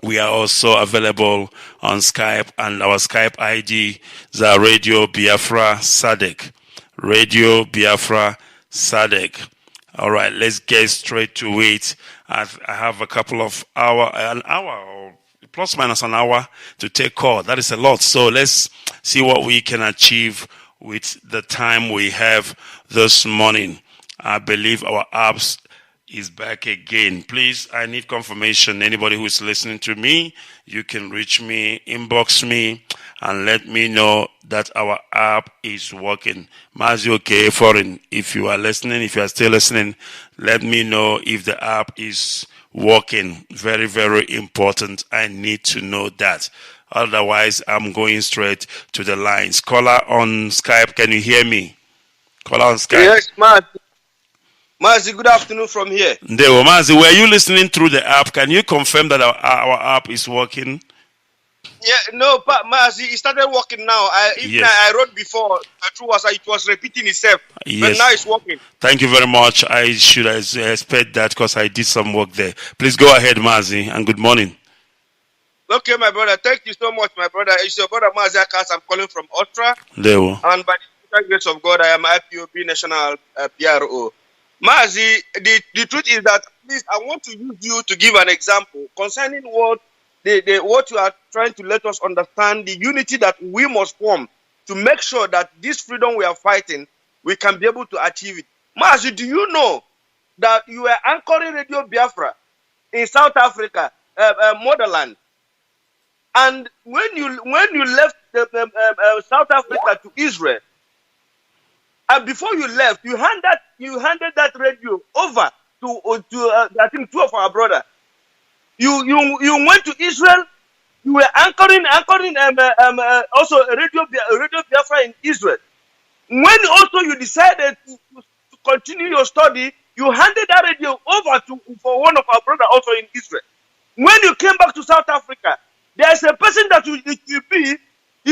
We are also available on Skype, and our Skype ID is Radio Biafra SADEC. Radio Biafra SADEC. All right, let's get straight to it. I have a couple of an hour or plus minus an hour to take call. That is a lot. So let's see what we can achieve with the time we have this morning. I believe our apps is back again. Please, I need confirmation. Anybody who is listening to me, you can reach me, inbox me, and let me know that our app is working. Mazi Ikechukwu, if you are listening, if you are still listening, let me know if the app is working. Very, very important. I need to know that. Otherwise, I'm going straight to the lines. Caller on Skype, can you hear me? Caller on Skype.
Yes, Mazi, good afternoon from here.
Ndewo, Mazi, were you listening through the app? Can you confirm that our app is working?
Yeah, no, but Mazi, it started working now. I wrote before, it was repeating itself, but now it's working.
Thank you very much. I should expect that because I did some work there. Please go ahead, Mazi, and good morning.
Okay, my brother, thank you so much, my brother. It's your brother Mazi Ikechukwu. I'm calling from Austria.
Ndewo.
And by the grace of God, I am IPOB National PRO. Mazi, the truth is that, please, I want to use you to give an example concerning what you are trying to let us understand, the unity that we must form to make sure that this freedom we are fighting, we can be able to achieve it. Mazi, do you know that you were anchoring Radio Biafra in South Africa, motherland, and when you left South Africa to Israel, and before you left, you handed that radio over to I think two of our brothers. You went to Israel. You were anchoring also Radio Biafra in Israel. When also you decided to continue your study, you handed that radio over for one of our brothers also in Israel. When you came back to South Africa, there's a person that you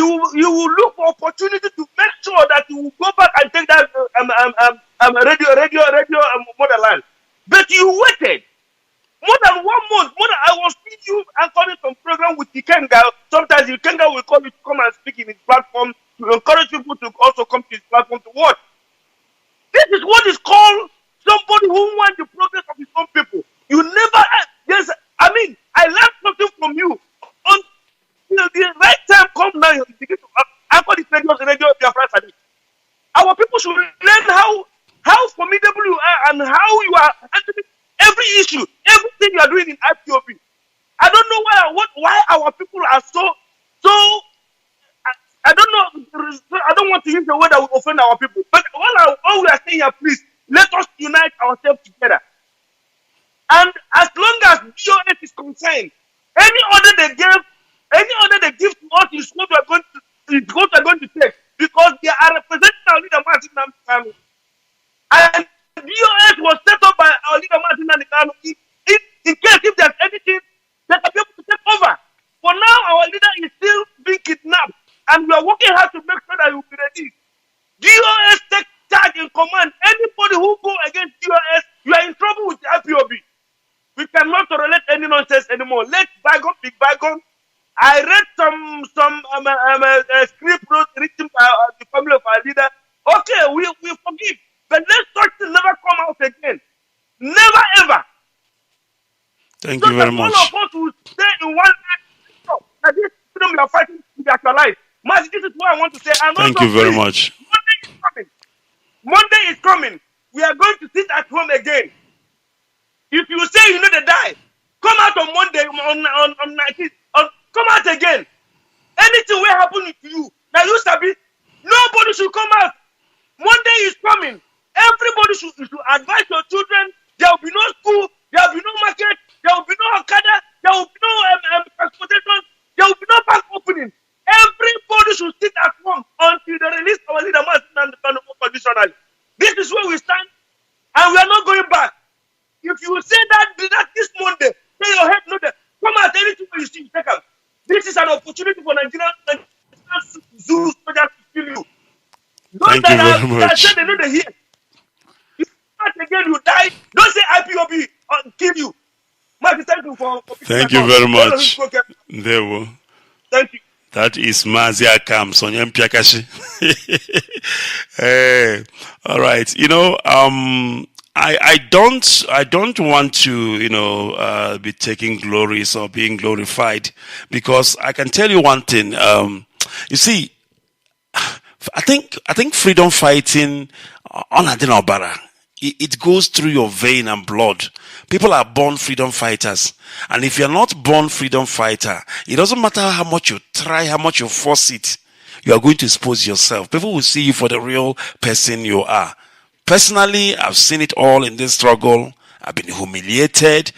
will look for opportunity to make sure that you will go back and take that radio motherland. But you waited more than 1 month. I was with you anchoring some program with Ikenga. Sometimes Ikenga will call you to come and speak in his platform to encourage people to also come to his platform to watch. This is what is called somebody who wants the progress of his own people. You never. I learned something from you. The right time comes now, you begin to anchor this radio Biafra SADEC. Our people should learn how formidable you are and how you are handling every issue, everything you are doing in IPOB. I don't know why our people are so. I don't know. I don't want to use the word that will offend our people. But all we are saying here, please, let us unite ourselves together. And as long as BOS is concerned, any order they give to us is what we are going to take, because they are representing our leader Mazi Ikechukwu. And BOS was set up by our leader Mazi Ikechukwu in case if there's anything that can be able to take over. For now, our leader is still being kidnapped, and we are working hard to make sure that he will be released. BOS take charge in command. Anybody who go against BOS, you are in trouble with the IPOB. We cannot tolerate any nonsense anymore. Let bygone be bygone. I read some script written by the family of our leader. Okay, we forgive, but let such thing never come out again. Never ever.
Thank
So
you
that
very
all
much.
of us will stay in one day. That this freedom we are fighting to be actualized. Mazi, this is what I want to say. And
Thank
also,
you very
please,
much.
Monday is coming. Monday is coming. We are going to sit at home again. If you say you know they die, come out on Monday on 19th. Come out again. Anything will happen to you. Now you sabi, nobody should come out. Monday is coming. Everybody should advise your children. There will be no school. There will be no market. There will be no Okada. There will be no transportation. There will be no bank opening. Everybody should sit at home until they release our leader conditionally. This is where we stand, and we are not going back. If you say that this Monday, say your head no there. Come out anything you see, take out. This is an opportunity for Nigerian Zulu soldiers to kill you.
Thank you very much.
That they know they hear. If you again you die, don't say IPOB kill you. Mark, thank you for
Thank you very much. There will.
Thank you.
That is Mazi Akam Sonyem Piakashi. All right. You know, I don't want to, be taking glories or being glorified, because I can tell you one thing. You see, I think freedom fighting on Adinobara, it goes through your vein and blood. People are born freedom fighters. And if you're not born freedom fighter, it doesn't matter how much you try, how much you force it, you are going to expose yourself. People will see you for the real person you are. Personally, I've seen it all in this struggle. I've been humiliated,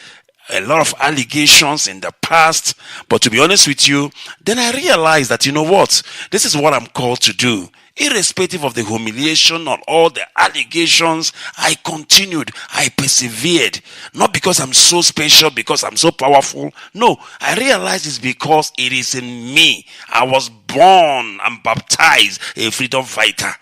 a lot of allegations in the past. But to be honest with you, then I realized that, you know what? This is what I'm called to do. Irrespective of the humiliation or all the allegations, I continued. I persevered. Not because I'm so special, because I'm so powerful. No, I realized it's because it is in me. I was born and baptized a freedom fighter.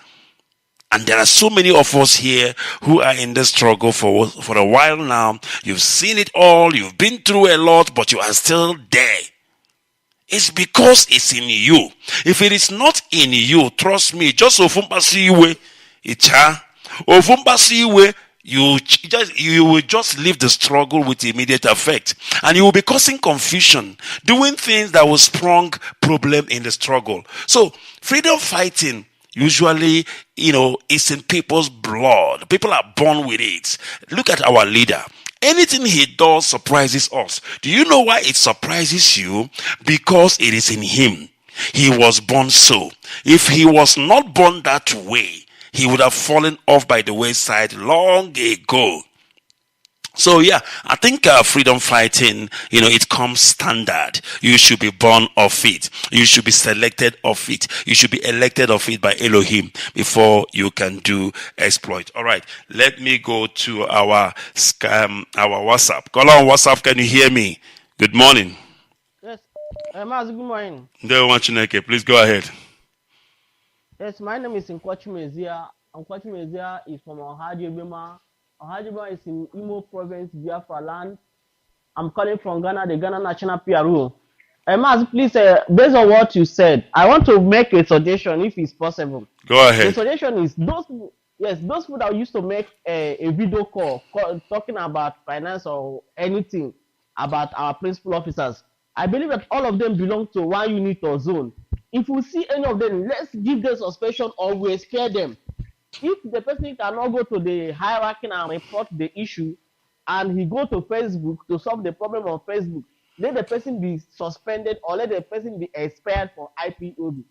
And there are so many of us here who are in the struggle for a while now. You've seen it all. You've been through a lot, but you are still there. It's because it's in you. If it is not in you, trust me, just ofumbasiwe, ofumbasiwe, you will just leave the struggle with immediate effect, and you will be causing confusion, doing things that will sprung problem in the struggle. So freedom fighting usually, it's in people's blood. People are born with it. Look at our leader. Anything he does surprises us. Do you know why it surprises you? Because it is in him. He was born so. If he was not born that way, he would have fallen off by the wayside long ago. So yeah, I think freedom fighting, it comes standard. You should be born of it. You should be selected of it. You should be elected of it by Elohim before you can do exploit. All right, let me go to our WhatsApp. Call on WhatsApp. Can you hear me? Good morning.
Yes, Mazi, good morning.
Please go ahead.
Yes, my name is Nkwachu Mezia. Nkwachu Mezia is from Ohajibima. Ohajibima is in Imo Province, Biafra land. I'm calling from Ghana, the Ghana National PRO. Mazi, please, based on what you said, I want to make a suggestion if it's possible.
Go ahead.
The suggestion is those people that used to make a video call talking about finance or anything about our principal officers. I believe that all of them belong to one unit or zone. If we see any of them, let's give them suspension or we scare them. If the person cannot go to the hierarchy and report the issue, and he go to Facebook to solve the problem on Facebook, let the person be suspended or let the person be expired for IPOB.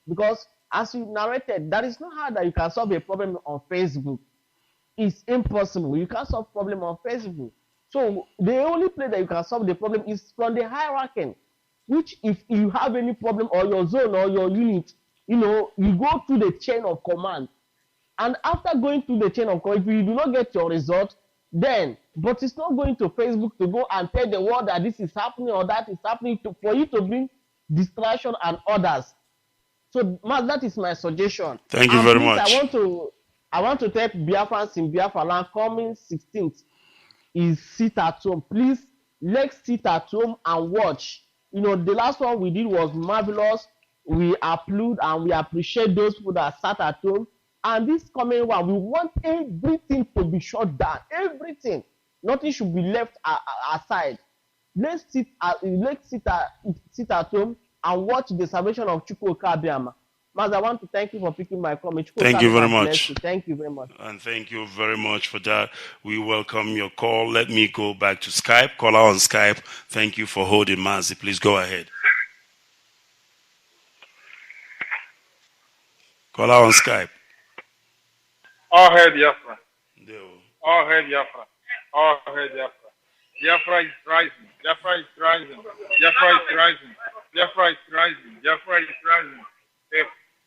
Because as you narrated, that is not how that you can solve a problem on Facebook. It's impossible. You can't solve problem on Facebook. So the only place that you can solve the problem is from the hierarchy, which if you have any problem or your zone or your unit, you go through the chain of command. And after going through the chain of command, if you do not get your result, then, but it's not going to Facebook to go and tell the world that this is happening or that is happening for you to bring distraction and others. So that is my suggestion.
Thank you very much.
I want to tell Biafrans in Biafra land coming 16th. is sit at home. Please, let's sit at home and watch. You know, the last one we did was marvelous. We applaud and we appreciate those people that sat at home. And this coming one, we want everything to be shut down. Everything. Nothing should be left aside. Let's sit at home and watch the salvation of Chukwu Obiama. Mazi, I want to thank you for picking my comment.
Thank you very much.
Thank you very much.
And thank you very much for that. We welcome your call. Let me go back to Skype. Caller on Skype. Thank you for holding, Mazi. Please go ahead. Caller on Skype.
All hail Biafra. All hail Biafra. All hail Biafra. Biafra is rising. Biafra is rising. Biafra is rising. Biafra is rising. Biafra is rising.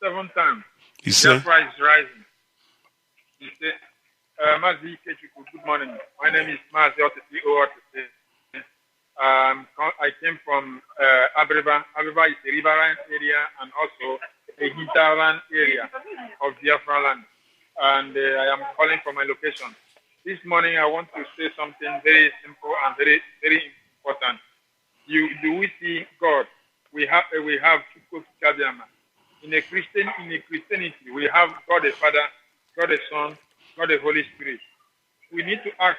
7 times. Biafra is rising. He said, Mazi Ikechukwu, good morning. My name is Mazi Ikechukwu Onuoha. I came from Abreba. Abreba is a riverine area and also a hinterland area of Biafra land. And I am calling from my location. This morning I want to say something very simple and very, very important. Do we see God? We have Chukwu Obiama. In Christianity, we have God the Father, God the Son, God the Holy Spirit. We need to ask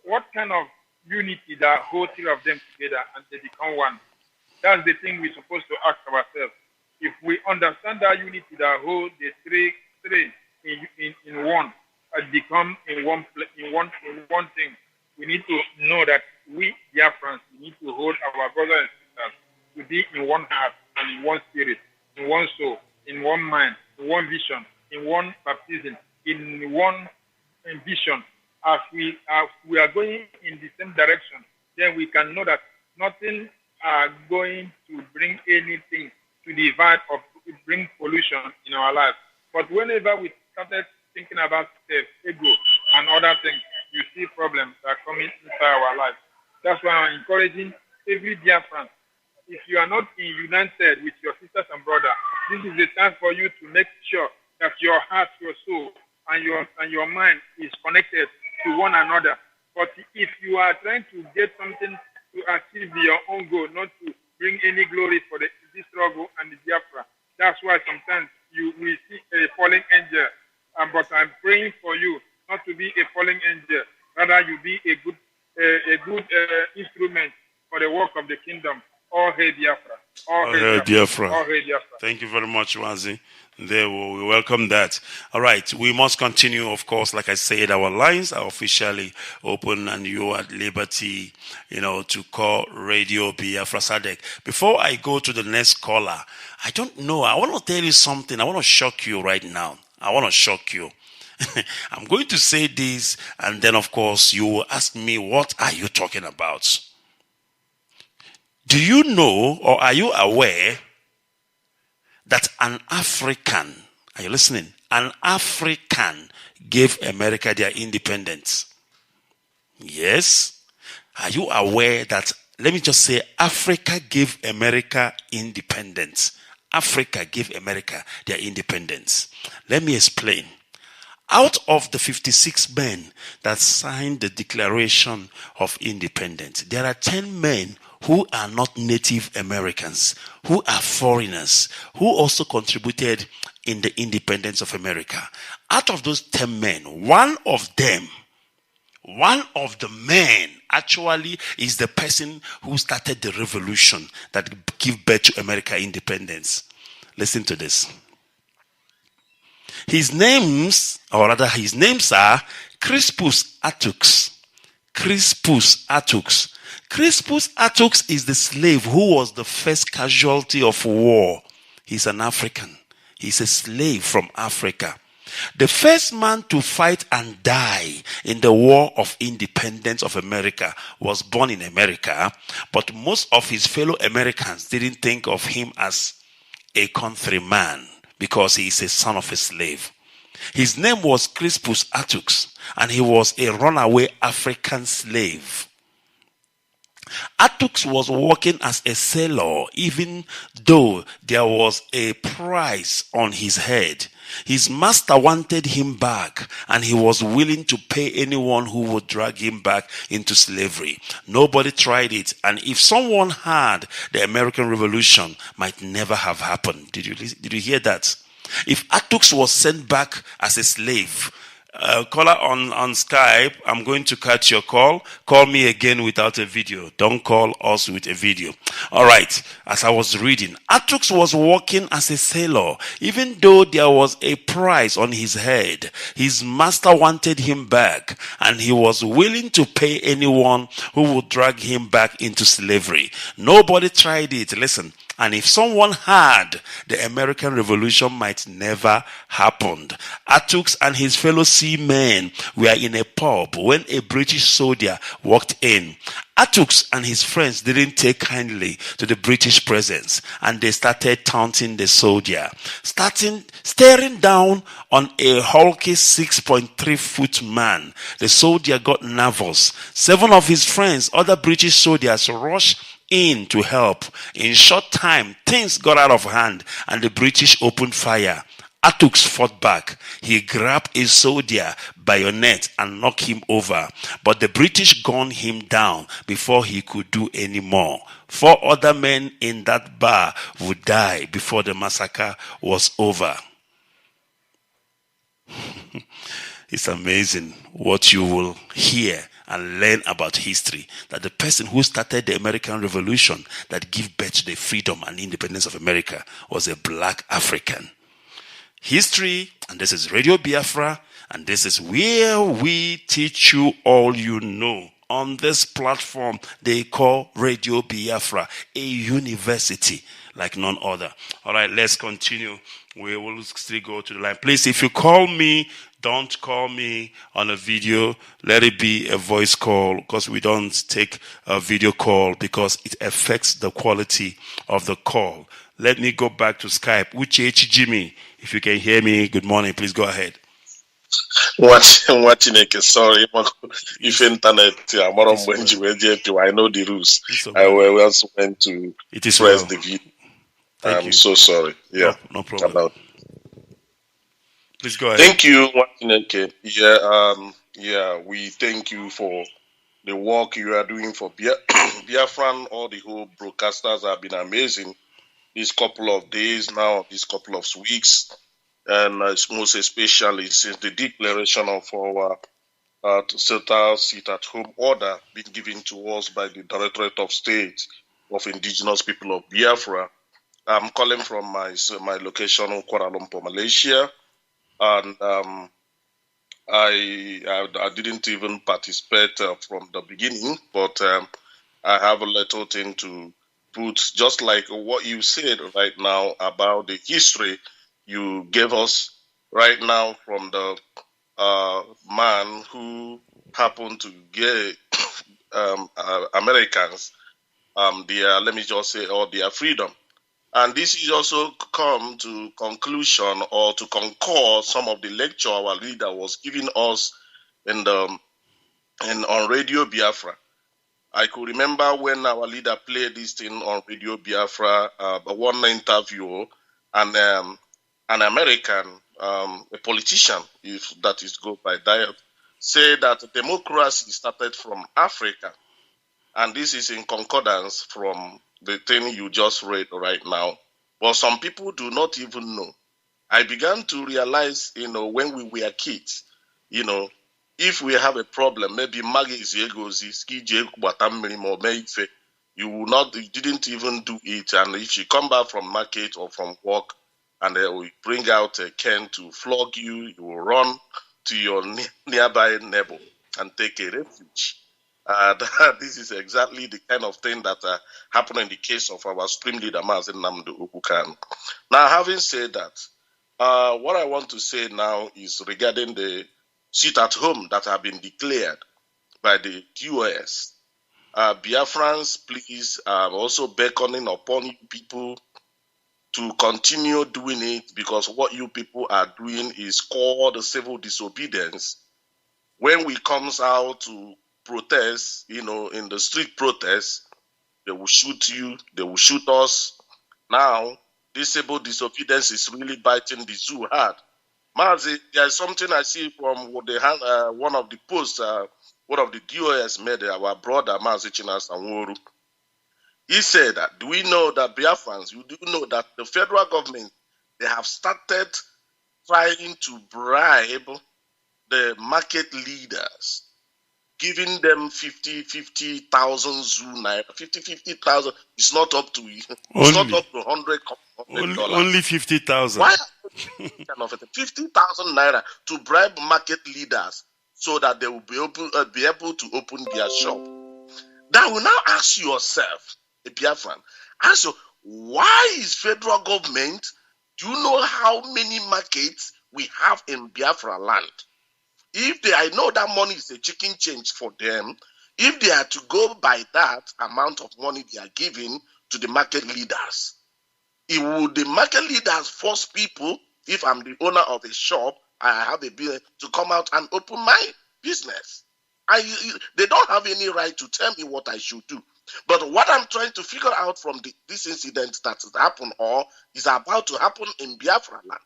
what kind of unity that holds 3 of them together and they become one. That's the thing we're supposed to ask ourselves. If we understand that unity that holds the three in one, and become in one thing, we need to know that we Biafrans need to hold our brothers and sisters to be in one heart and in one spirit, in one soul, in one mind, in one vision, in one baptism, in one vision. As we are going in the same direction, then we can know that nothing are going to bring anything to divide or bring pollution in our lives. But whenever we started thinking about self, ego, and other things, you see problems that are coming inside our lives. That's why I'm encouraging every Biafran. If you are not united with your sisters and brothers, this is the time for you to make sure that your heart, your soul, and your mind is connected to one another. But if you are trying to get something to achieve your own goal, not to bring any glory for this struggle and the Biafra, that's why sometimes you will see a falling angel. But I'm praying for you not to be a falling angel. Rather, you be a good instrument for the work of the kingdom. All hail Biafra. All hail Biafra. All hail Biafra.
Thank you very much, Mazi. There, we welcome that. All right, we must continue, of course. Like I said, our lines are officially open and you are at liberty, to call Radio Biafra SADEC. Before I go to the next caller, I don't know. I want to tell you something. I want to shock you right now. I want to shock you. I'm going to say this, and then, of course, you will ask me, what are you talking about? Do you know, or are you aware that an African, are you listening? An African gave America their independence. Yes. Are you aware that, let me just say, Africa gave America independence. Africa gave America their independence. Let me explain. Out of the 56 men that signed the Declaration of Independence, there are 10 men who are not Native Americans, who are foreigners, who also contributed in the independence of America. Out of those 10 men, one of the men actually is the person who started the revolution that gave birth to America independence. Listen to this. His names are Crispus Attucks. Crispus Attucks. Crispus Attucks is the slave who was the first casualty of war. He's an African. He's a slave from Africa. The first man to fight and die in the War of Independence of America was born in America, but most of his fellow Americans didn't think of him as a countryman because he is a son of a slave. His name was Crispus Attucks, and he was a runaway African slave. Attucks was working as a sailor, even though there was a price on his head. His master wanted him back, and he was willing to pay anyone who would drag him back into slavery. Nobody tried it, and if someone had, the American Revolution might never have happened. Did you hear that? If Attucks was sent back as a slave, caller on Skype, I'm going to cut your call. Call me again without a video. Don't call us with a video. All right. As I was reading, Attucks was working as a sailor. Even though there was a price on his head, his master wanted him back, and he was willing to pay anyone who would drag him back into slavery. Nobody tried it. Listen. And if someone had, the American Revolution might never happened. Attucks and his fellow seamen were in a pub when a British soldier walked in. Attucks and his friends didn't take kindly to the British presence, and they started taunting the soldier. Staring down on a hulky 6.3-foot man, the soldier got nervous. 7 of his friends, other British soldiers, rushed in to help. In short time, things got out of hand, and the British opened fire. Attucks fought back. He grabbed a soldier bayonet and knocked him over, but the British gunned him down before he could do any more. 4 other men in that bar would die before the massacre was over. It's amazing what you will hear and learn about history, that the person who started the American Revolution that gave birth to the freedom and independence of America was a black African. History, and this is Radio Biafra, and this is where we teach you all you know. On this platform they call Radio Biafra a university like none other. All right, let's continue. We will still go to the line. Please, if you call me, don't call me on a video. Let it be a voice call, because we don't take a video call because it affects the quality of the call. Let me go back to Skype. Uche Jimmy, if you can hear me, good morning. Please go ahead.
Watching it, sorry. If internet, I know the rules. I will also went to press the video. I'm so sorry. Yeah,
no problem. Please go ahead.
Thank you, Watineke. Yeah, we thank you for the work you are doing for Biafran. All the whole broadcasters have been amazing these couple of days now, these couple of weeks, and most especially since the declaration of our total sit-at-home order being given to us by the Directorate of State of Indigenous People of Biafra. I'm calling from my location in Kuala Lumpur, Malaysia, and I didn't even participate from the beginning, but I have a little thing to put, just like what you said right now about the history you gave us right now from the man who happened to get Americans their, let me just say, or their freedom. And this is also come to conclusion or to concur some of the lecture our leader was giving us on Radio Biafra. I could remember when our leader played this thing on Radio Biafra, one interview, and an American, a politician, if that is go by diet, said that democracy started from Africa. And this is in concordance from the thing you just read right now. But some people do not even know. I began to realize, when we were kids, if we have a problem, maybe you didn't even do it. And if you come back from market or from work and they will bring out a can to flog you, you will run to your nearby neighbor and take a refuge. This is exactly the kind of thing that happened in the case of our Supreme Leader, Mazi Ikechukwu. Now, having said that, what I want to say now is regarding the sit at home that have been declared by the QS. Biafrans, please, also beckoning upon you people to continue doing it, because what you people are doing is called civil disobedience. When we comes out to protests, in the street protests, they will shoot you, they will shoot us. Now, civil disobedience is really biting the zoo hard. Mazi, there's something I see from one of the posts, one of the DOS made, our brother Mazi Chinasanworu. He said that, do we know that Biafrans, you do know that the federal government, they have started trying to bribe the market leaders, giving them 50,000 Zoo naira. 50,000 is not up to $100.
Only 50,000.
Why 50,000 naira to bribe market leaders so that they will be able to open their shop? That will now ask yourself, a Biafran, ask you, why is federal government, do you know how many markets we have in Biafra land? I know that money is a chicken change for them, if they are to go by that amount of money they are giving to the market leaders, the market leaders force people, if I'm the owner of a shop, I have a business, to come out and open my business. They don't have any right to tell me what I should do. But what I'm trying to figure out from this incident that has happened or is about to happen in Biafra land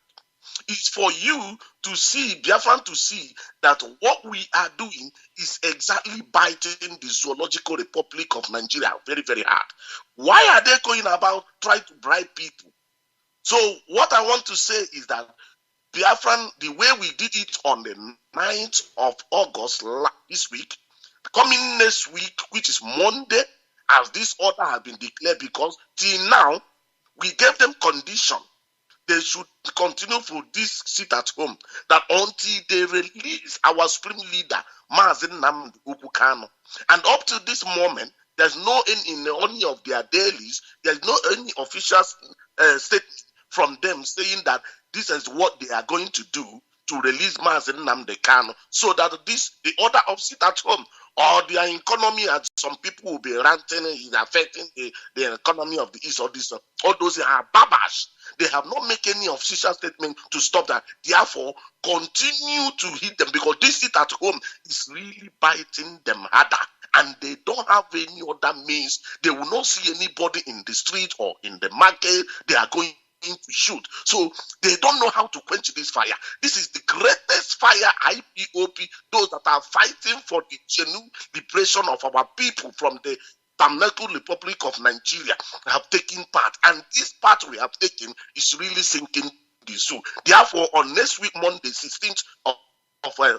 is for you to see, Biafran to see, that what we are doing is exactly biting the Zoological Republic of Nigeria very, very hard. Why are they going about trying to bribe people? So what I want to say is that Biafran, the way we did it on the 9th of August this week, coming next week, which is Monday, as this order has been declared, because till now, we gave them condition. They should continue for this sit at home, that until they release our supreme leader, Mazi Ikechukwu. And up to this moment, there's no in any of their dailies, there's no any official statement from them saying that this is what they are going to do to release Mazi Ikechukwu, so that the order of sit at home or their economy, as some people will be ranting, is affecting the economy of the East or this. All those are babash. They have not made any official statement to stop that. Therefore, continue to hit them, because this sit at home is really biting them harder. And they don't have any other means. They will not see anybody in the street or in the market. They are going to shoot. So they don't know how to quench this fire. This is the greatest fire IPOP, those that are fighting for the genuine liberation of our people from the Tabernacle Republic of Nigeria, have taken part. And this part we have taken is really sinking the zoo. Therefore, on next week, Monday, 16th of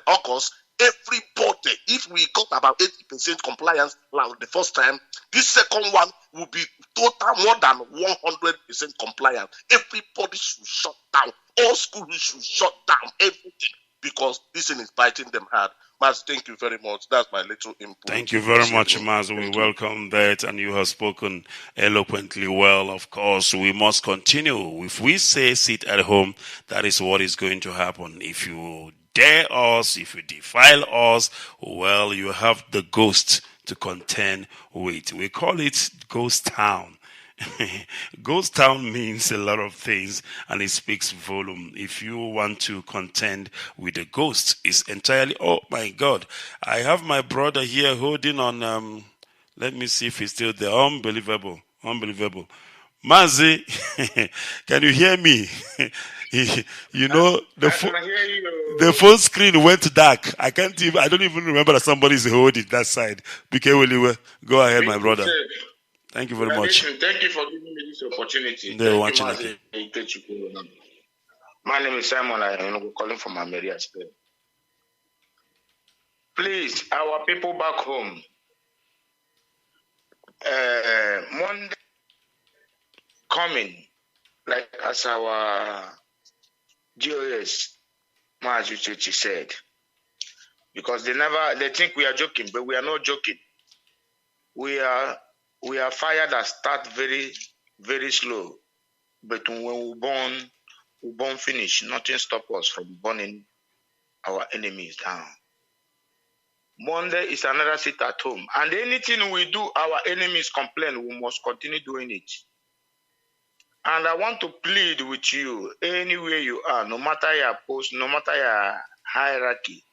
August, everybody, if we got about 80% compliance like the first time, this second one will be total more than 100% compliance. Everybody should shut down. All schools should shut down everything, because this thing is biting them hard. Maz, thank you very much. That's my little input.
Thank you very much, Maz. We welcome that, and you have spoken eloquently well. Of course, we must continue. If we say sit at home, that is what is going to happen. If you dare us, if you defile us, well, you have the ghost to contend with. We call it ghost town. Ghost town means a lot of things, and it speaks volume. If you want to contend with the ghost, it's entirely, oh my God, I have my brother here holding on, let me see if he's still there. Unbelievable. Mazi, can you hear me? You know, the phone screen went dark. I don't even remember that somebody's holding that side. Go ahead, my brother. Thank you very much.
Thank you for giving me this opportunity.
They're watching again.
My name is Simon. I'm calling from Ameria, Spain. Please, our people back home, Monday coming, like as our GOS, Mazi Ikechukwu said, because they think we are joking, but we are not joking. We are fire that start very, very slow, but when we burn finish. Nothing stop us from burning our enemies down. Monday is another sit at home, and anything we do, our enemies complain. We must continue doing it. And I want to plead with you, anywhere you are, no matter your post, no matter your hierarchy,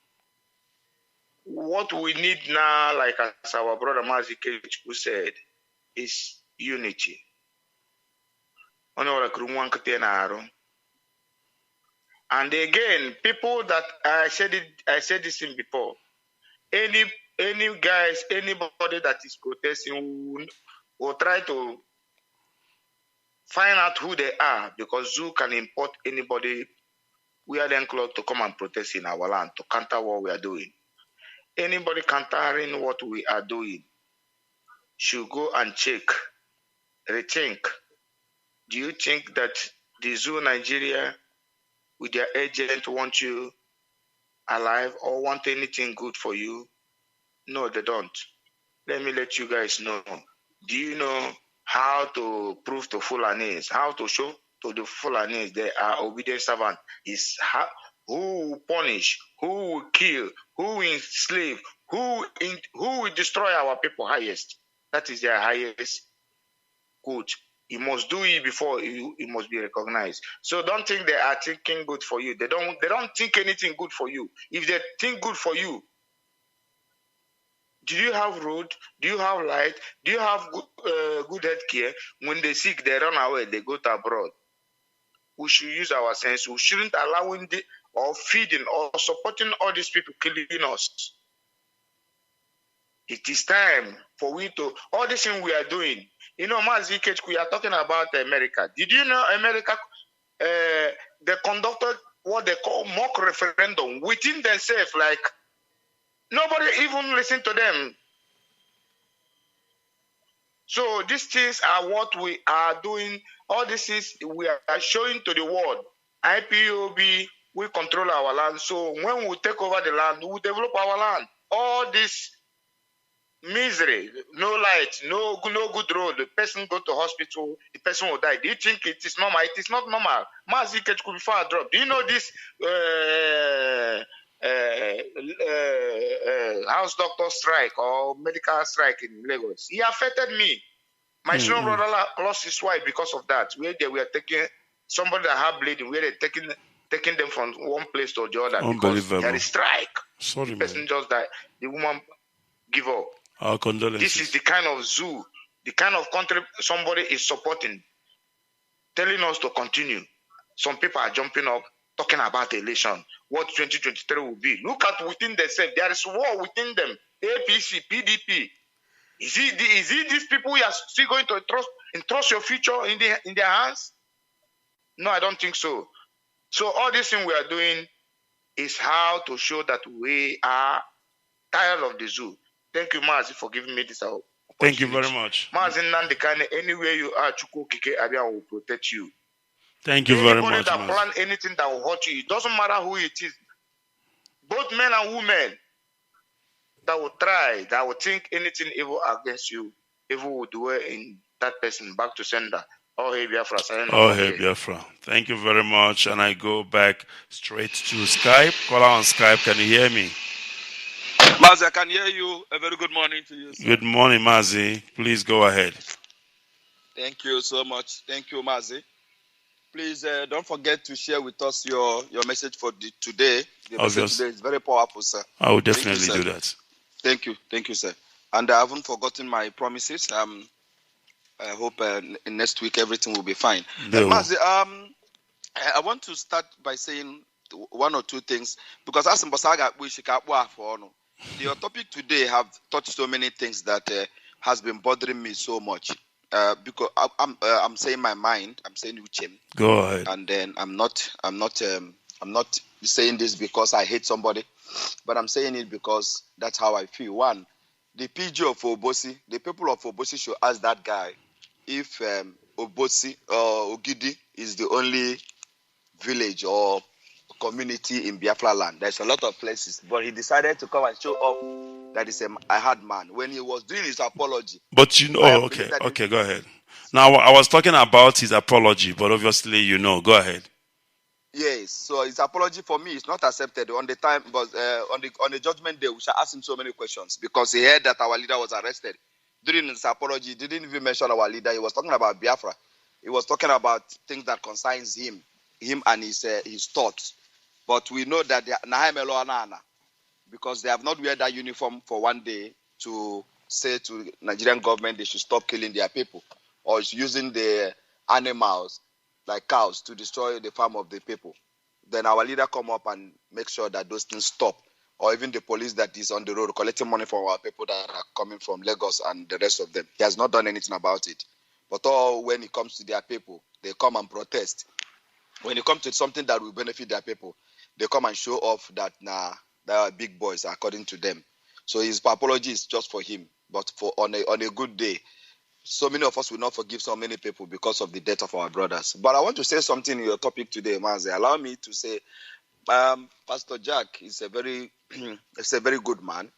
what we need now, like as our brother Mazi Ikechukwu said, is unity. And again, people that I said this in before. Any guys, anybody that is protesting will try to find out who they are, because Zoo can import anybody wear them clothes to come and protest in our land to counter what we are doing. Anybody countering what we are doing should go and check, rethink. Do you think that the Zoo Nigeria with their agent want you alive or want anything good for you? No, they don't. Let me let you guys know. Do you know how to prove to Fulanese, how to show to the Fulanese they are obedient servant? Is how, who will punish, who will kill, who will enslave, who will destroy our people highest. That is their highest good. You must do it before it must be recognized. So don't think they are thinking good for you. They don't think anything good for you. If they think good for you, do you have road? Do you have light? Do you have good health care? When they sick, they run away. They go to abroad. We should use our sense. We shouldn't allow or feeding or supporting all these people killing us. It is time for we to, all this thing we are doing. You know, Mazi Ikechukwu, we are talking about America. Did you know America, they conducted what they call mock referendum within themselves, like nobody even listened to them. So these things are what we are doing. All this is we are showing to the world. IPOB, we control our land. So when we take over the land, we develop our land. All this misery, no light, no good road. The person go to hospital, the person will die. Do you think it is normal? It is not normal. Mazi Ikechukwu before I drop. Do you know this house doctor strike or medical strike in Lagos? It affected me. My son brother lost his wife because of that. Where they were taking somebody that had bleeding, where they taking them from one place to the other because there is strike.
Sorry,
the person just died. The woman give up.
Our condolences.
This is the kind of zoo, the kind of country somebody is supporting, telling us to continue. Some people are jumping up, talking about the election, what 2023 will be. Look at within themselves. There is war within them. APC, PDP. Is it these people you are still going to entrust your future in their hands? No, I don't think so. So all this thing we are doing is how to show that we are tired of the zoo. Thank you, Mazi, for giving me this opportunity.
Thank you very much.
Mazi Nandikane, anywhere you are, Chukwu Kike Abia will protect you.
Thank you very much,
that
Mazi.
plan anything that will hurt you, it doesn't matter who it is. Both men and women that will try, that will think anything evil against you, evil will dwell in that person back to sender. Oh, hey, Biafra.
Oh, hey, Biafra. Thank you very much. And I go back straight to Skype. Call on Skype. Can you hear me?
Mazi, I can hear you. A very good morning to you, sir.
Good morning, Mazi. Please go ahead.
Thank you so much. Thank you, Mazi. Please don't forget to share with us your message for today. The message today is very powerful, sir.
I will definitely do that.
Thank you. Thank you, sir. And I haven't forgotten my promises. I hope next week everything will be fine. Mazi, I want to start by saying one or two things because as Mbasaga we should the topic today have touched so many things that has been bothering me so much. Because I'm saying my mind, I'm saying Uchem.
Go ahead.
And then I'm not saying this because I hate somebody, but I'm saying it because that's how I feel. One, the PG of Obosi, the people of Obosi should ask that guy if Obosi or Ogidi is the only village or community in Biafra land. There's a lot of places, but he decided to come and show up that is a hard man when he was doing his apology.
But you know, okay, go ahead. Now I was talking about his apology, but obviously you know, go ahead.
Yes, so his apology for me is not accepted on the time, but on the judgment day we shall ask him so many questions because he heard that our leader was arrested. During his apology, he didn't even mention our leader. He was talking about Biafra. He was talking about things that concerns him and his thoughts. But we know that because they have not wear that uniform for one day to say to Nigerian government they should stop killing their people, or is using the animals like cows to destroy the farm of the people. Then our leader come up and make sure that those things stop. Or even the police that is on the road collecting money from our people that are coming from Lagos and the rest of them. He has not done anything about it. But when it comes to their people, they come and protest. When it comes to something that will benefit their people, they come and show off that they are big boys according to them. So his apology is just for him. But on a good day, so many of us will not forgive so many people because of the death of our brothers. But I want to say something in your topic today, Mazi. Allow me to say, Pastor Jack is a very good man.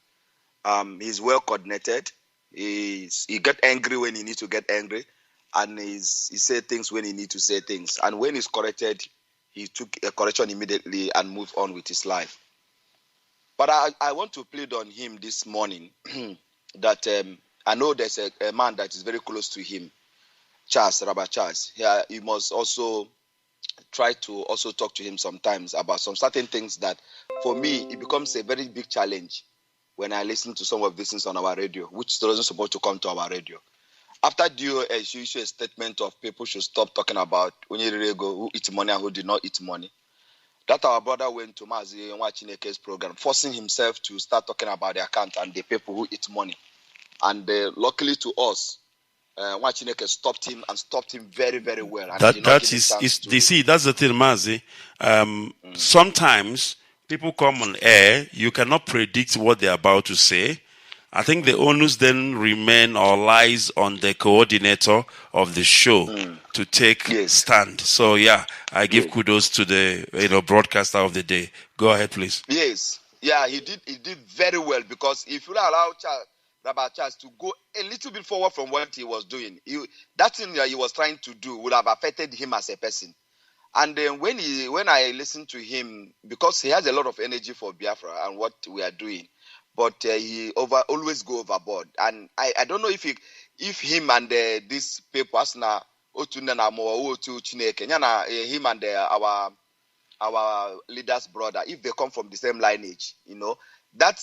He's well coordinated. He get angry when he needs to get angry, and he say things when he needs to say things. And when he's corrected, he took a correction immediately and moved on with his life. But I want to plead on him this morning that I know there's a man that is very close to him, Rabbi Charles. Yeah, he must also try to also talk to him sometimes about some certain things that, for me, it becomes a very big challenge when I listen to some of these things on our radio, which doesn't supposed to come to our radio. After DOS, you issue a statement of people should stop talking about who eat money and who did not eat money. That our brother went to Mazi Ikechukwu program, forcing himself to start talking about the account and the people who eat money. And luckily to us, Chineke stopped him very, very well. And
that's the thing, Mazi. Sometimes people come on air, you cannot predict what they're about to say. I think the onus then remain or lies on the coordinator of the show to take stand. So yeah, I give kudos to the broadcaster of the day. Go ahead, please.
Yes, yeah, he did very well, because if you allow Rabbi Charles to go a little bit forward from what he was doing, that thing that he was trying to do would have affected him as a person. And then when I listen to him, because he has a lot of energy for Biafra and what we are doing, but he always go overboard. And I don't know if him and these people, him and our leader's brother, if they come from the same lineage, that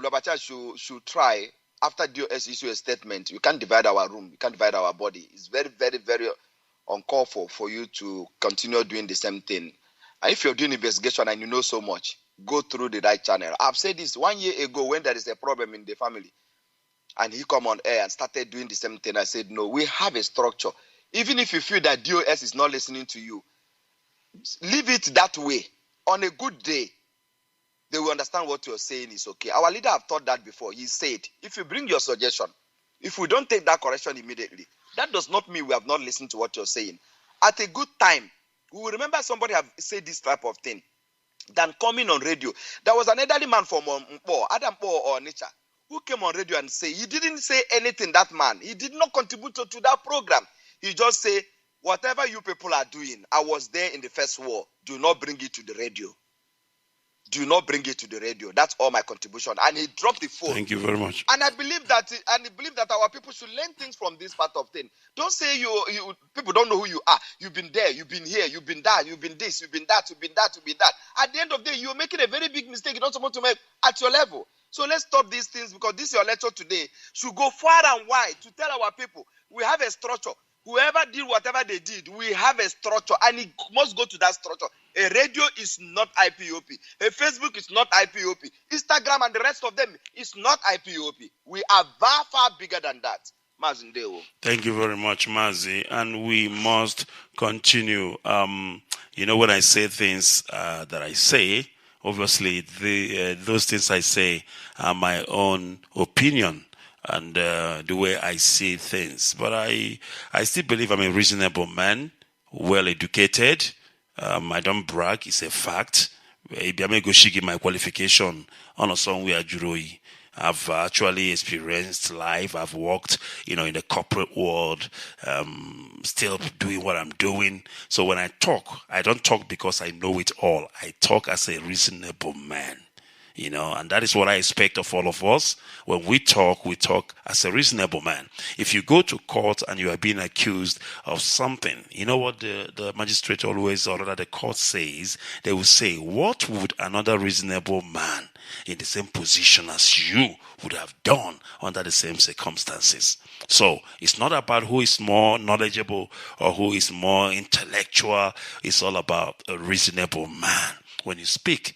Rabbi Charles should try. After DOS issue a statement, you can't divide our room, you can't divide our body. It's very, very, very uncalled for you to continue doing the same thing. And if you're doing investigation and you know so much, go through the right channel. I've said this 1 year ago when there is a problem in the family, and he come on air and started doing the same thing. I said, no, we have a structure. Even if you feel that DOS is not listening to you, leave it that way. On a good day, they will understand what you're saying is okay. Our leader have thought that before. He said, if you bring your suggestion, if we don't take that correction immediately, that does not mean we have not listened to what you're saying. At a good time, we will remember somebody have said this type of thing than coming on radio. There was an elderly man from Adam or Nature, who came on radio and say, he didn't say anything, that man. He did not contribute to that program. He just say, whatever you people are doing, I was there in the first war. Do not bring it to the radio. Do not bring it to the radio. That's all my contribution. And he dropped the phone.
Thank you very much.
And I believe that our people should learn things from this part of thing. Don't say you people don't know who you are. You've been there, you've been here, you've been that, you've been this, you've been that, you've been that, you've been that. At the end of the day, you're making a very big mistake you're not supposed to make at your level. So let's stop these things, because this your lecture today should go far and wide to tell our people we have a structure. Whoever did whatever they did, we have a structure, and it must go to that structure. A radio is not IPOP. A Facebook is not IPOP. Instagram and the rest of them is not IPOP. We are far, far bigger than that. Mazindeo.
Thank you very much, Mazi. And we must continue. When I say things that I say, obviously those things I say are my own opinion and the way I see things. But I still believe I'm a reasonable man, well educated. I don't brag, it's a fact. I'm go shigi my qualification on a song we are juroi. I've actually experienced life. I've worked, in the corporate world, still doing what I'm doing. So when I talk, I don't talk because I know it all. I talk as a reasonable man. And that is what I expect of all of us. When we talk as a reasonable man. If you go to court and you are being accused of something, you know what the magistrate always, or rather the court says? They will say, what would another reasonable man in the same position as you would have done under the same circumstances. So it's not about who is more knowledgeable or who is more intellectual. It's all about a reasonable man. When you speak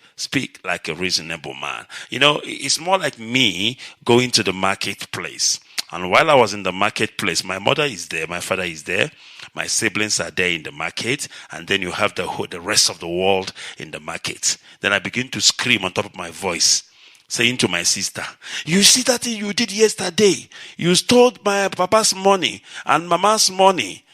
like a reasonable man. It's more like me going to the marketplace. And while I was in the marketplace, my mother is there, my father is there, my siblings are there in the market, and then you have the rest of the world in the market. Then I begin to scream on top of my voice, saying to my sister, you see that thing you did yesterday? You stole my papa's money and mama's money.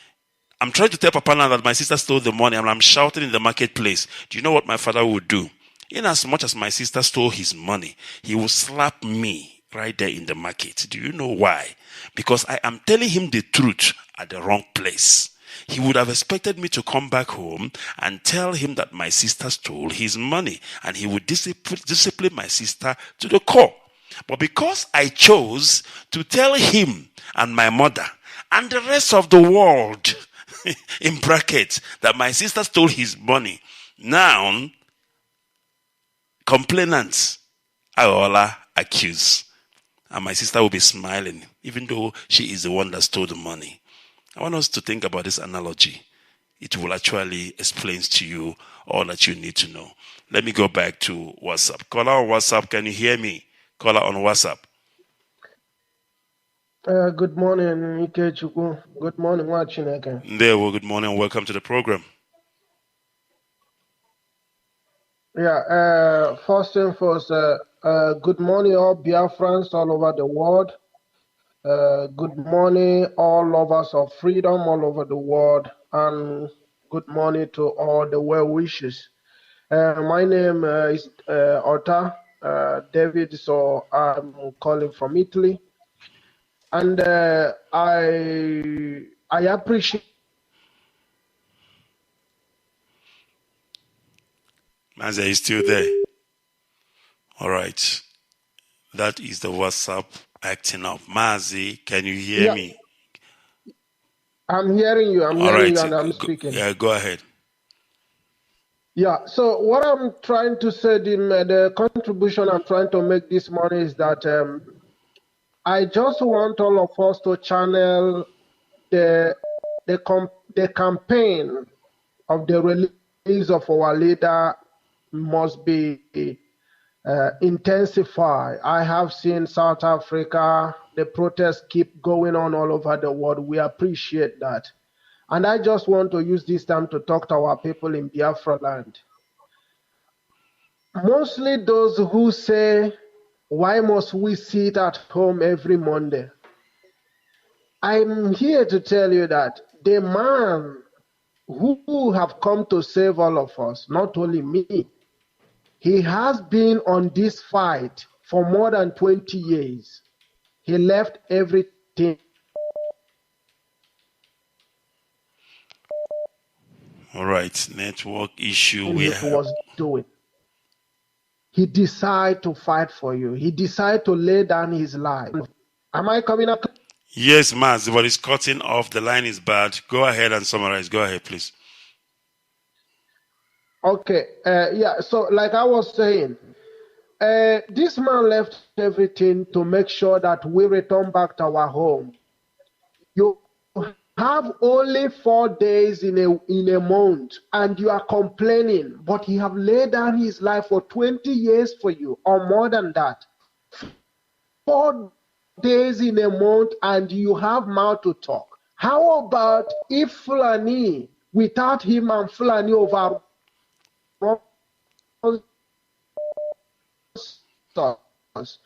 I'm trying to tell Papa now that my sister stole the money, and I'm shouting in the marketplace. Do you know what my father would do? In as much as my sister stole his money, he will slap me right there in the market. Do you know why? Because I am telling him the truth at the wrong place. He would have expected me to come back home and tell him that my sister stole his money, and he would discipline my sister to the core. But because I chose to tell him and my mother and the rest of the world in brackets that my sister stole his money, now complainants are all accused. And my sister will be smiling, even though she is the one that stole the money. I want us to think about this analogy. It will actually explain to you all that you need to know. Let me go back to WhatsApp. Caller on WhatsApp, can you hear me? Caller on WhatsApp.
Good morning, Ikechukwu. Good morning, watching again.
Good morning, welcome to the program.
Yeah, first and first, good morning, all Biafrans all over the world. Good morning, all lovers of freedom all over the world. And good morning to all the well wishes. My name is Otta David, so I'm calling from Italy. And I appreciate.
Mazi, are you still there? All right. That is the WhatsApp acting up. Mazi, can you hear me?
I'm hearing you. I'm hearing you, and I'm speaking.
Yeah, go ahead.
Yeah. So what I'm trying to say, the contribution I'm trying to make this morning is that I just want all of us to channel the campaign of the release of our leader must be intensified. I have seen South Africa, the protests keep going on all over the world. We appreciate that. And I just want to use this time to talk to our people in Biafra land. Mostly those who say, why must we sit at home every Monday? I'm here to tell you that the man who have come to save all of us, not only me, he has been on this fight for more than 20 years. He left everything.
All right, network issue.
He was doing. He decided to fight for you. He decided to lay down his life. Am I coming up?
Yes, Mazi, but it's cutting off. The line is bad. Go ahead and summarize. Go ahead, please.
Okay. Yeah. So, like I was saying, this man left everything to make sure that we return back to our home. You have only 4 days in a month, and you are complaining, but he have laid down his life for 20 years for you, or more than that. 4 days in a month, and you have mouth to talk. How about if Fulani, without him and Fulani over us,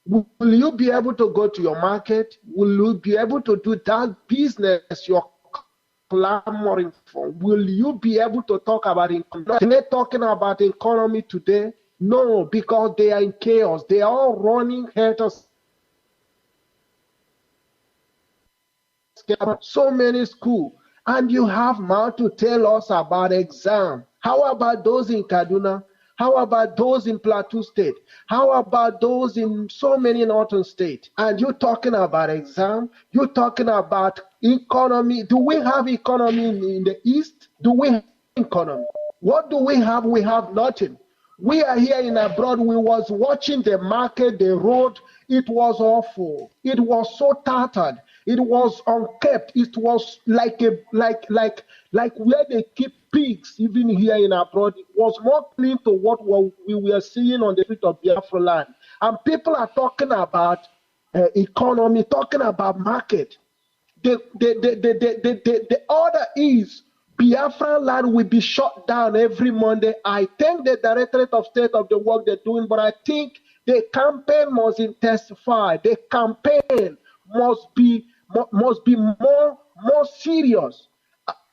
will you be able to go to your market? Will you be able to do that business you're clamoring for? Will you be able to talk about economy? Are they talking about economy today? No, because they are in chaos. They are all running head of so many schools. And you have mouth to tell us about exam. How about those in Kaduna? How about those in Plateau State? How about those in so many northern states? And you're talking about exam? You're talking about economy? Do we have economy in the East? Do we have economy? What do we have? We have nothing. We are here in abroad. We was watching the market, the road. It was awful. It was so tattered. It was unkept. It was like where they keep pigs, even here in abroad. It was more clean to what we were seeing on the street of Biafra land. And people are talking about economy, talking about market. The order is Biafra land will be shut down every Monday. I thank the Directorate of State of the work they're doing, but I think the campaign must intensify. The campaign must be more serious.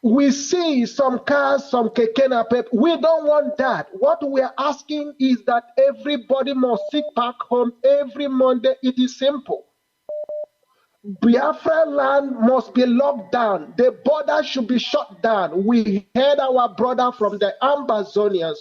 We see some cars, some keke napep. We don't want that. What we are asking is that everybody must sit back home every Monday. It is simple. Biafra land must be locked down. The border should be shut down. We heard our brother from the Ambazonians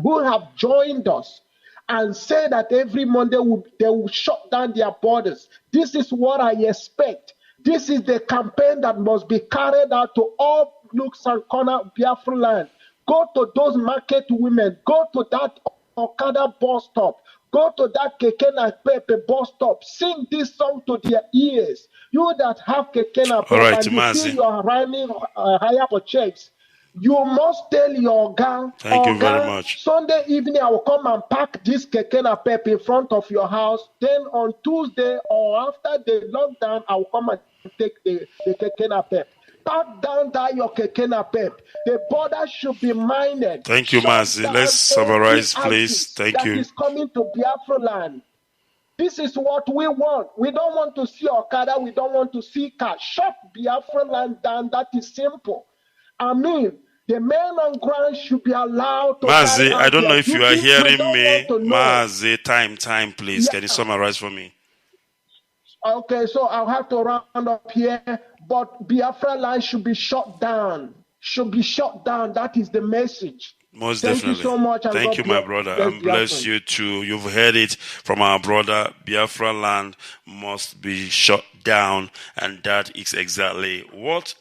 who have joined us and say that every Monday they will shut down their borders. This is what I expect. This is the campaign that must be carried out to all nooks and corners of Biafra land. Go to those market women. Go to that Okada bus stop. Go to that Keke na Pepe bus stop. Sing this song to their ears. You that have Keke na Pepe
right,
and you
Mazi.
feel you are running higher for checks, you must tell your gang,
Thank you very much.
Sunday evening I will come and pack this Keke na Pepe in front of your house. Then on Tuesday or after the lockdown, I will come and take the Keke na Pepe. Pack down that your Keke na Pepe. The border should be minded.
Thank you, Mazi. Let's summarize, please. Thank you.
That is coming to Biafra land. This is what we want. We don't want to see Okada. We don't want to see car. Shut Biafra land down. That is simple. I mean, the men on ground should be allowed to.
Mazi, I don't know if you are hearing me.
Mazi,
time, please. Yeah. Can you summarize for me?
Okay, so I'll have to round up here. But Biafra land should be shut down. Should be shut down. That is the message.
Most
Thank
definitely.
You so much.
Thank you, my brother. And bless you too. You've heard it from our brother. Biafra land must be shut down. And that is exactly what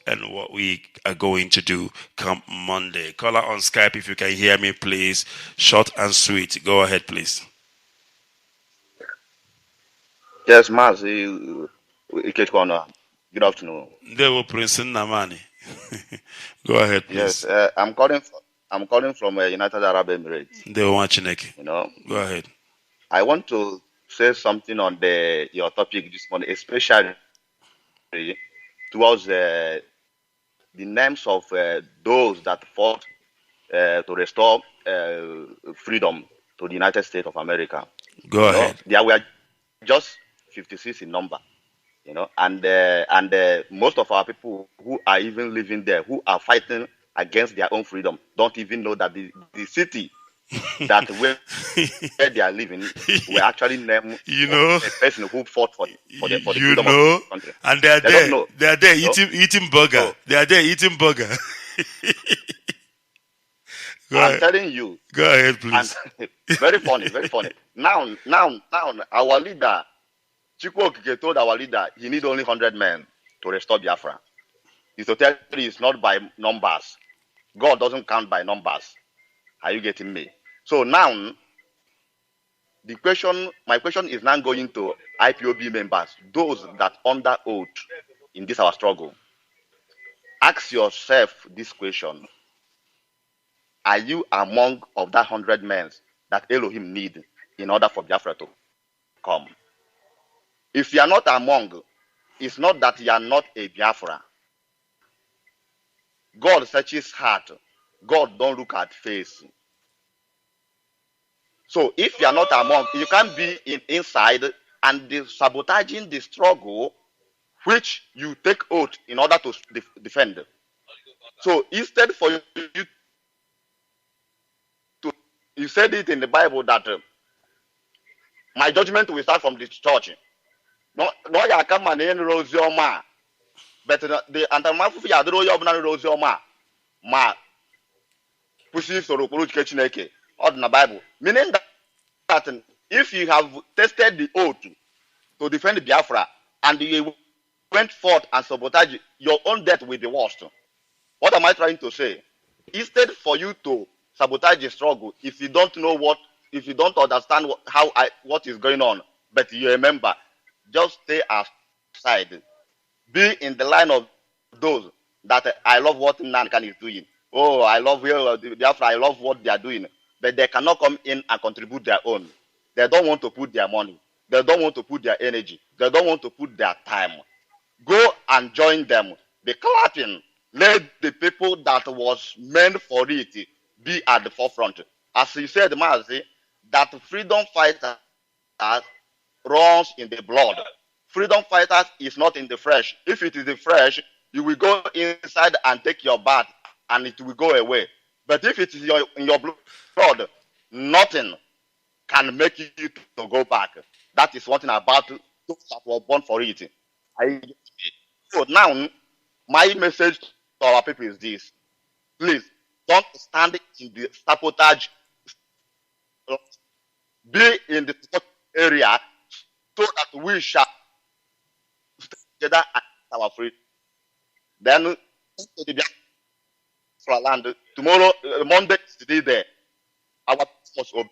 we are going to do come Monday. Caller on Skype, if you can hear me, please. Short and sweet. Go ahead, please.
Yes, Mazi Ikechukwu Onuoha. Good afternoon.
They will Prince Namani. Go ahead, please.
Yes, I'm calling from United Arab Emirates.
They will watch Go ahead.
I want to say something on your topic this morning, especially towards the names of those that fought to restore freedom to the United States of America.
Go ahead.
There were just 56 in number. And most of our people who are even living there, who are fighting against their own freedom, don't even know that the city that where they are living were actually named a person who fought for the freedom of the country.
And they are there. They are there eating burger. Oh. They are there eating burger.
I'm telling you.
Go ahead, please.
Very funny, very funny. Now, our leader. Chukwu Okike told our leader he needs only 100 men to restore Biafra. His authority is not by numbers. God doesn't count by numbers. Are you getting me? So now, my question is now going to IPOB members, those that under oath in this our struggle. Ask yourself this question. Are you among of that 100 men that Elohim need in order for Biafra to come? If you are not among, it's not that you are not a Biafra. God searches heart. God don't look at face. So if you are not among, you can't be inside and sabotaging the struggle which you take oath in order to defend. So instead for you to, you said it in the Bible that my judgment will start from the church. No, ya come and rose your ma. But the anti-mafu ya do your banana rose your ma. Pushing so Chineke or the Bible. Meaning that if you have tested the oath to defend Biafra and you went forth and sabotage your own death with the worst. What am I trying to say? Instead for you to sabotage the struggle, if you don't know what if you don't understand what is going on, but you remember, just stay aside. Be in the line of those that I love what Nankan is doing. Oh, I love Biafra, I love what they are doing. But they cannot come in and contribute their own. They don't want to put their money. They don't want to put their energy. They don't want to put their time. Go and join them. Be clapping. Let the people that was meant for it be at the forefront. As you said, Mazi, that freedom fighters runs in the blood. Freedom fighters is not in the fresh. If it is the fresh, you will go inside and take your bath and it will go away. But if it is in your blood, nothing can make you to go back. That is one thing about those that were born for it. So now, my message to our people is this. Please, don't stand in the sabotage. Be in the area so that we shall stay together and our freedom. Then, to the Biafra land, tomorrow, Monday is the day there. Our must obey.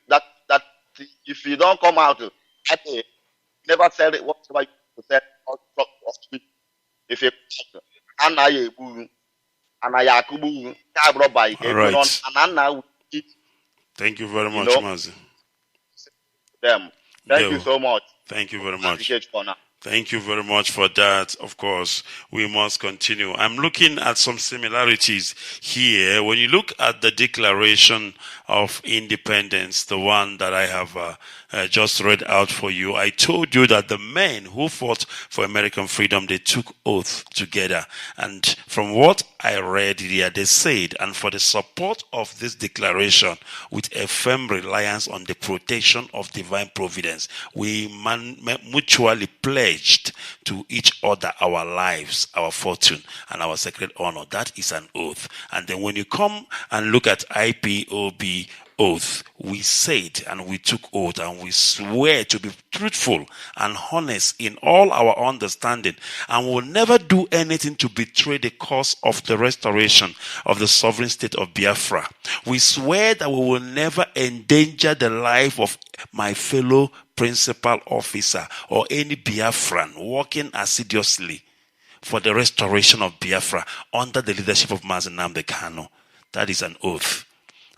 That if you don't come out, never sell it, whatever you sell. If you and I
all right. Thank you very much, Mazi.
Thank you so much.
Thank you very much. Thank you very much for that. Of course, we must continue. I'm looking at some similarities here. When you look at the Declaration of Independence, the one that I have just read out for you, I told you that the men who fought for American freedom, they took oath together. And from what I read here, they said, and for the support of this declaration, with a firm reliance on the protection of divine providence, we mutually pledged to each other our lives, our fortune, and our sacred honor. That is an oath. And then when you come and look at IPOB oath, we said and we took oath and we swear to be truthful and honest in all our understanding, and will never do anything to betray the cause of the restoration of the sovereign state of Biafra. We swear that we will never endanger the life of my fellow principal officer or any Biafran working assiduously for the restoration of Biafra under the leadership of Mazi Kanu. That is an oath.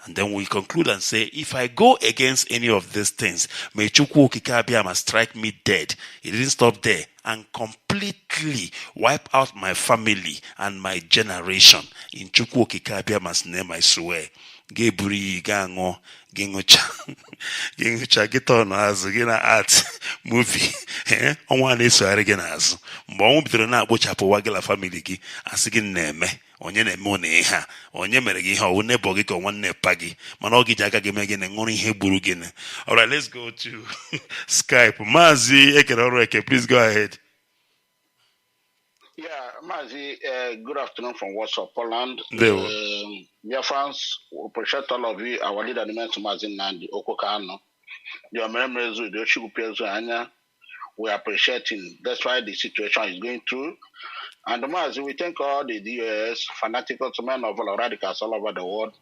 And then we conclude and say, if I go against any of these things, may Chukwu Okike strike me dead. It didn't stop there. And completely wipe out my family and my generation. In Chukwu Okike name, I swear. Geburi gango gengocha get on as gina art movie onwa na-eso ari gị n'azụ mgbe ọnwụ bidoro na-akpụchapụ wagila family gị asị gị na-eme onye na-eme ọ na ihe a onye mere gị ihe ọwụ nebo gị ka nwanne pa gị mana ọ gị ji aka gị mee gị na ṅụrụ ihe gburu gị. All right, let's go to Skype. Mazi Ikechukwu, please go ahead.
Yeah, Mazi, good afternoon from Warsaw, Poland. Biafrans, we appreciate all of you. Our leader, the man, Mazi Ikechukwu Onuoha. We are appreciating. That's why the situation is going through. And Mazi, we thank all the DOS, fanatical men of all radicals all over the world.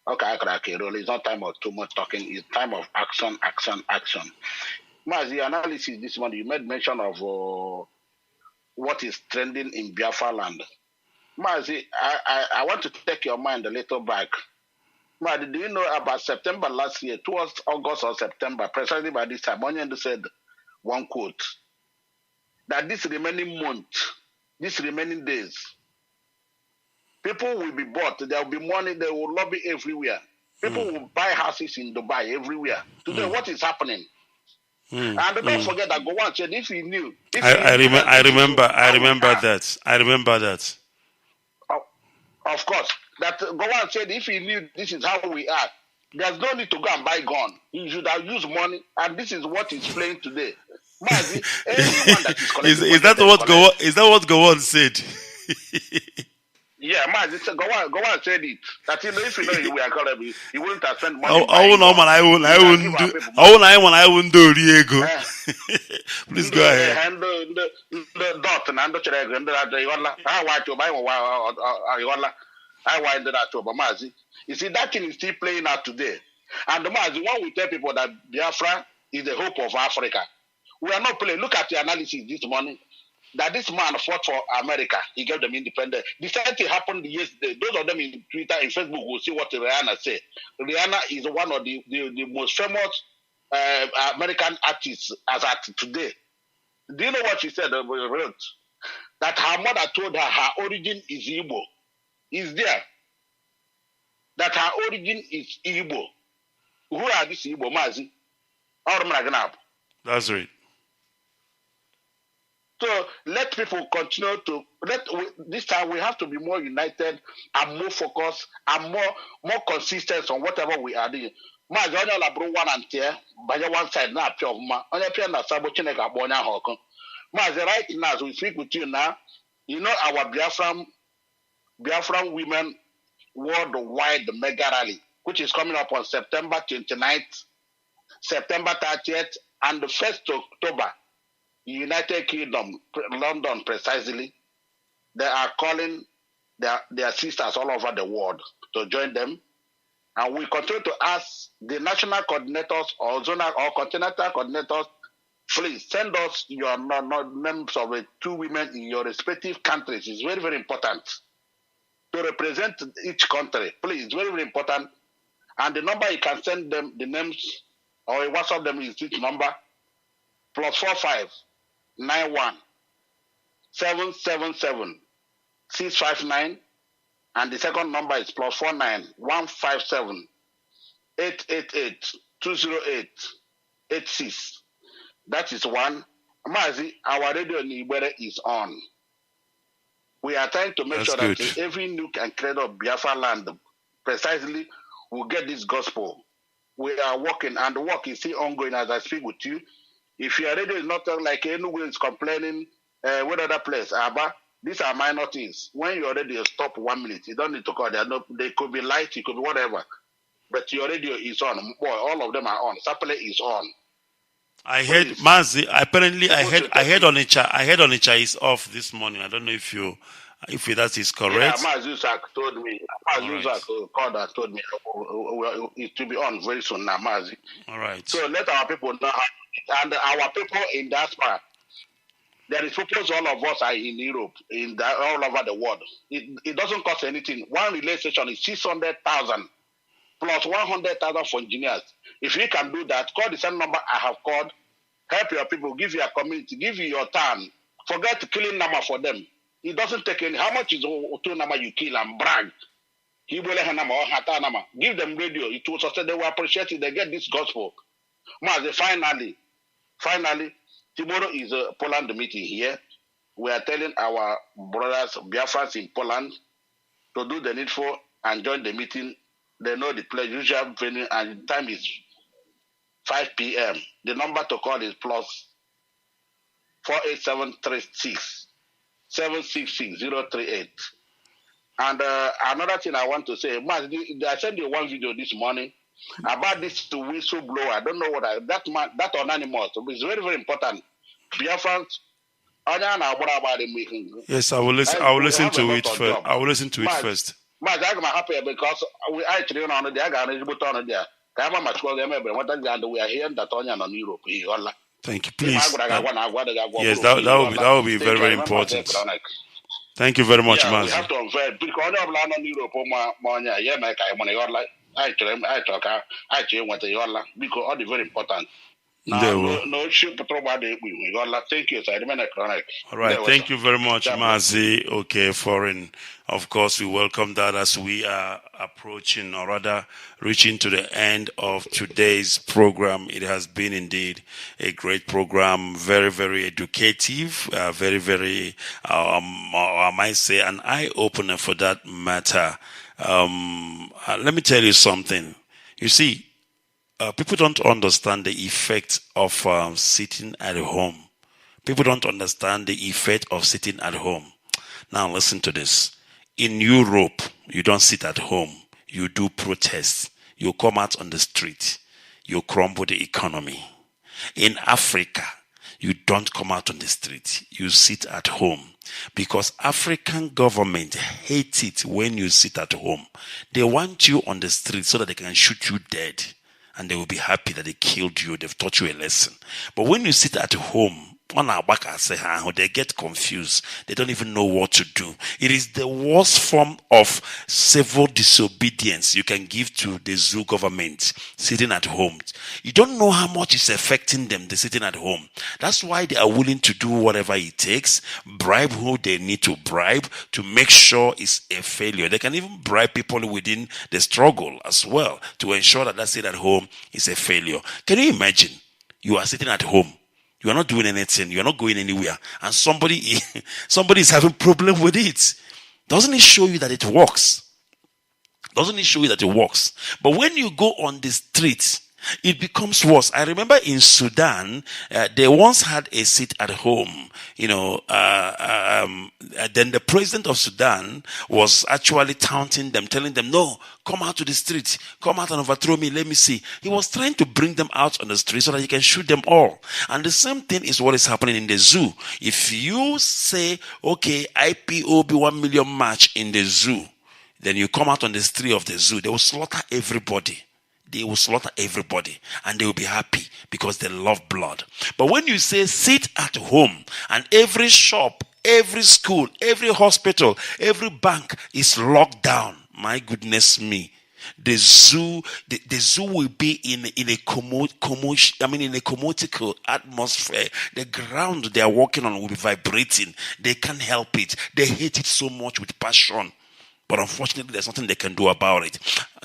Okay, it's not time of too much talking. It's time of action, action, action. Mazi, analysis this morning, you made mention of what is trending in Biafra land. Mazi, I want to take your mind a little back. Mazi, do you know about September last year, towards August or September, precisely by this time, Onion said one quote, that this remaining month, these remaining days, people will be bought, there will be money, they will lobby everywhere. People will buy houses in Dubai everywhere. Today, what is happening? And don't forget that Gowon said if he knew.
I remember that.
Of course. That Gowon said if he knew this is how we are, there's no need to go and buy gun. He should have used money, and this is what he's playing today. Mazi, anyone that is
is that what Gowon said?
Yeah, man, Gowon said it. That if you know you were calling, he wouldn't have spent money.
I wouldn't do Diego. Please go ahead.
And the dot and the I winded that to Mazi. You see, that thing is still playing out today. And Mazi, when we tell people that Biafra is the hope of Africa, we are not playing. Look at the analysis this morning. That this man fought for America. He gave them independence. The same thing happened yesterday. Those of them in Twitter, in Facebook will see what Rihanna said. Rihanna is one of the most famous American artists as at today. Do you know what she said? That her mother told her her origin is Igbo. Is there. That her origin is Igbo. Who are these Igbo, Mazi?
That's right.
So let people continue to this time we have to be more united and more focused and more consistent on whatever we are doing. Mazi onye la bro one and tear by one side na apia ofuma onye pia na sabo Chineke agbo onye ahụ. Mazi, right now as we speak with you now, you know our Biafran women worldwide mega rally, which is coming up on September 29th, September 30th, and the 1st October. United Kingdom, London precisely, they are calling their sisters all over the world to join them. And we continue to ask the national coordinators or zonal or continental coordinators, please send us your names of the two women in your respective countries. It's very, very important to represent each country. Please, it's very, very important. And the number you can send them, the names or WhatsApp them is this number, +45 91 777 659, and the second number is +49 157 888 208 86. That is one. Mazi, our radio in Ibere is on. We are trying to make sure that every nook and cradle of Biafra land precisely will get this gospel. We are working, and the work is still ongoing as I speak with you. If your radio is not like anyone is complaining, what other place, Abba, these are minor things. When your radio stop 1 minute, you don't need to call. They could be light, it could be whatever. But your radio is on. Boy, all of them are on. Sapele is on.
I heard Mazi. Apparently, I heard Onitsha is off this morning. I don't know if that is correct.
Yeah, Mazi told me. Mazi called and told me it will be on very soon now, Mazi.
All right.
So let our people know how. And our people in diaspora, there is purpose all of us are in Europe, all over the world. It doesn't cost anything. One relay station is 600,000 plus 100,000 for engineers. If you can do that, call the same number I have called. Help your people, give your community, give you your time. Forget killing number for them. It doesn't take any. How much is two number you kill and brag? Give them radio. It will sustain. They will appreciate it. They get this gospel. Finally, tomorrow is a Poland meeting here. We are telling our brothers, Biafrans in Poland, to do the needful and join the meeting. They know the place, usual venue, and the time is 5 p.m. The number to call is +48736 766 038. And another thing I want to say, I sent you one video this morning about this whistleblower. I don't know what that anonymous. It's very, very important. Biafrans.
Yes, I will listen to it first. I will listen to it first.
I'm happy because we actually on the there. We are hearing that on Europe.
Thank you, please. Yes, that will be very, very important. Thank you very much, Mazi.
We have to unveil because on Europe, I want to because all the very important. No ship thank you, sir.
All right, thank you very much, Mazi. Okay, foreign. Of course, we welcome that as we are approaching, or rather reaching to the end of today's program. It has been indeed a great program, very, very educative, very, very, I might say, an eye-opener for that matter. Let me tell you something. You see, people don't understand the effect of sitting at home. People don't understand the effect of sitting at home. Now listen to this. In Europe, you don't sit at home. You do protests. You come out on the street. You crumble the economy. In Africa, You don't come out on the street. You sit at home. Because African government hate it when you sit at home. They want you on the street so that they can shoot you dead. And they will be happy that they killed you. They've taught you a lesson. But when you sit at home, they get confused. They don't even know what to do. It is the worst form of civil disobedience you can give to the zoo government, sitting at home. You don't know how much it's affecting them, they're sitting at home. That's why they are willing to do whatever it takes, bribe who they need to bribe to make sure it's a failure. They can even bribe people within the struggle as well to ensure that sit at home is a failure. Can you imagine? You are sitting at home. You are not doing anything. You are not going anywhere. And somebody is having problem with it. Doesn't it show you that it works? Doesn't it show you that it works? But when you go on the streets, it becomes worse. I remember in Sudan, they once had a sit at home, then the president of Sudan was actually taunting them, telling them, no, come out to the street, come out and overthrow me, let me see. He was trying to bring them out on the street so that he can shoot them all. And the same thing is what is happening in the zoo. If you say, okay, IPOB 1 million march in the zoo, then you come out on the street of the zoo, they will slaughter everybody. They will slaughter everybody and they will be happy because they love blood. But when you say sit at home and every shop, every school, every hospital, every bank is locked down, my goodness me, the zoo will be in a commodical atmosphere. The ground they are walking on will be vibrating. They can't help it. They hate it so much with passion. But unfortunately, there's nothing they can do about it.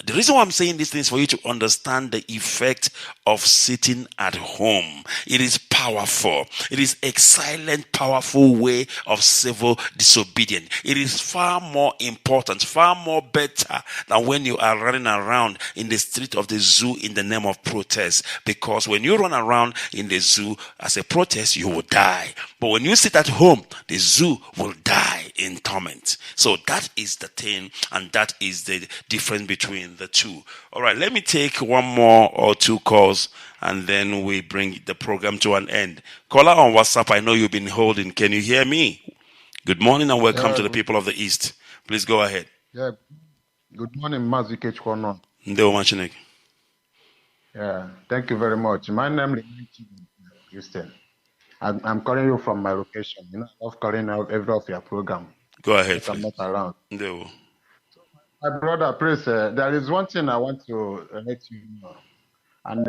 The reason why I'm saying these things is for you to understand the effect of sitting at home. It is powerful. It is a silent, powerful way of civil disobedience. It is far more important, far more better than when you are running around in the street of the zoo in the name of protest. Because when you run around in the zoo as a protest, you will die. But when you sit at home, the zoo will die in torment. So that is the thing. And that is the difference between the two. All right, let me take one more or two calls and then we bring the program to an end. Caller on WhatsApp, I know you've been holding. Can you hear me? Good morning and welcome to the people of the East. Please go ahead.
Yeah. Good morning, Mazi Ikechukwu
Onuoha.
Yeah, thank you very much. My name is Christian. I'm calling you from my location. I love calling out every of your program.
Go ahead.
I'm not around.
No.
My brother, please, there is one thing I want to let you know. And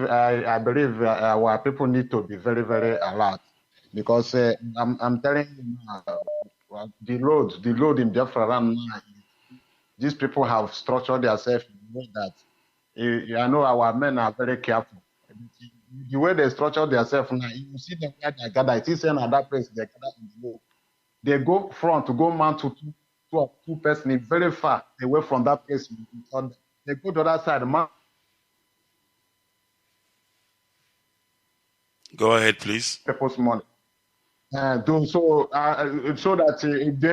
I believe our people need to be very, very alert. Because I'm telling you now, the load in Biafra land now, these people have structured themselves in a way that I know our men are very careful. The way they structure themselves now, you see them where they gather. It is another place they gather in the load. They go front to go mount to two persons very far away from that place. They go to the other side.
Go ahead, please.
People's money. So that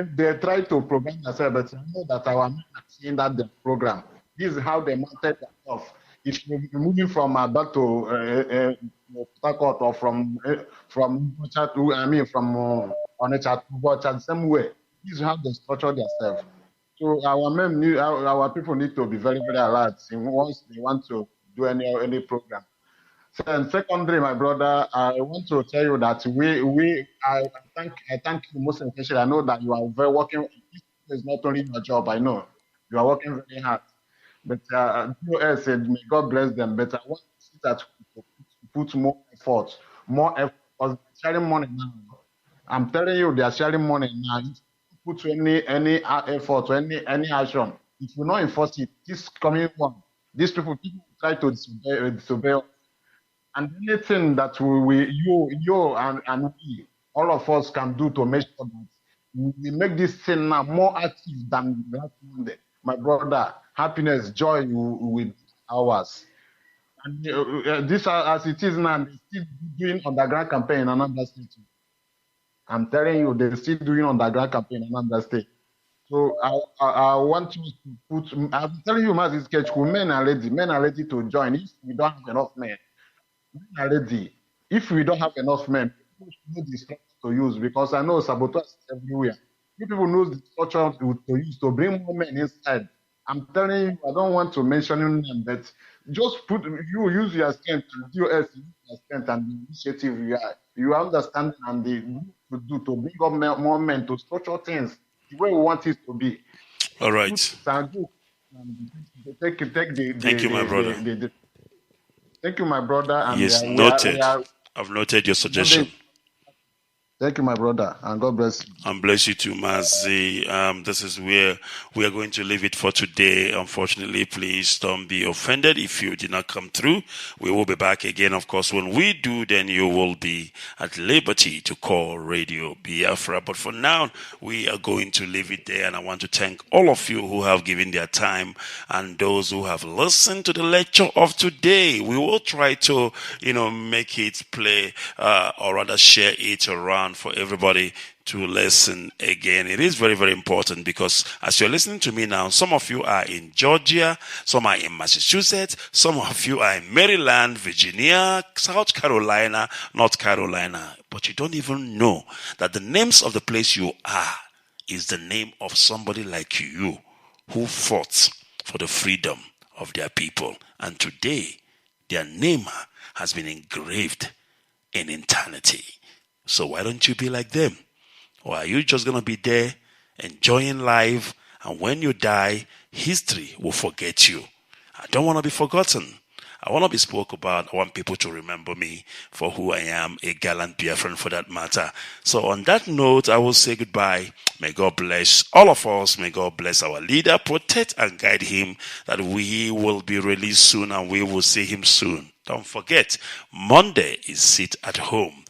they try to program themselves, but I know that our men are seeing that the program. This is how they mounted themselves. If you're moving from back to Port or from Onitsha to Bocha, the same way. This is how they structure themselves. So our people need to be very, very alert once they want to do any program. And secondly, my brother, I want to tell you that I thank you most especially. I know that you are very working. This is not only your job. I know you are working very hard. But US said, may God bless them. But I want to see that put more effort, because sharing money now. I'm telling you, they are sharing money now. If you put any effort, any action, if you not enforce it, this coming one, these people try to disobey. And anything that you and we, all of us can do to make sure that we make this thing now more active than last Monday. My brother, happiness, joy will be ours. And this, as it is now, they still doing underground campaign in another state. I'm telling you, they're still doing underground campaign in another state. So I want you to put, I'm telling you, Mazi Ikechukwu, men are ready to join. If we don't have enough men are ready. if we don't have enough men, people should know the structure to use, because I know saboteurs is everywhere. You people know the structure to use to bring more men inside. I'm telling you, I don't want to mention them, but just put you use your strength, DOS use your strength and the initiative you understand and the to do to bring up more men to structure things the way we want it to be.
All right.
Thank you,
my brother.
Thank you, my brother. And
yes, noted. I've noted your suggestion.
Thank you, my brother, and God bless you.
And bless you too, Mazi. This is where we are going to leave it for today. Unfortunately, please don't be offended if you did not come through. We will be back again. Of course, when we do, then you will be at liberty to call Radio Biafra. But for now, we are going to leave it there. And I want to thank all of you who have given their time and those who have listened to the lecture of today. We will try to, make it play or rather share it around for everybody to listen again. It is very, very important because as you're listening to me now, some of you are in Georgia, some are in Massachusetts, some of you are in Maryland, Virginia, South Carolina, North Carolina, but you don't even know that the names of the place you are is the name of somebody like you who fought for the freedom of their people. And today, their name has been engraved in eternity. So why don't you be like them? Or are you just going to be there enjoying life, and when you die, history will forget you? I don't want to be forgotten. I want to be spoke about. I want people to remember me for who I am, a gallant Biafran for that matter. So on that note, I will say goodbye. May God bless all of us. May God bless our leader, protect and guide him, that we will be released soon and we will see him soon. Don't forget, Monday is sit at home.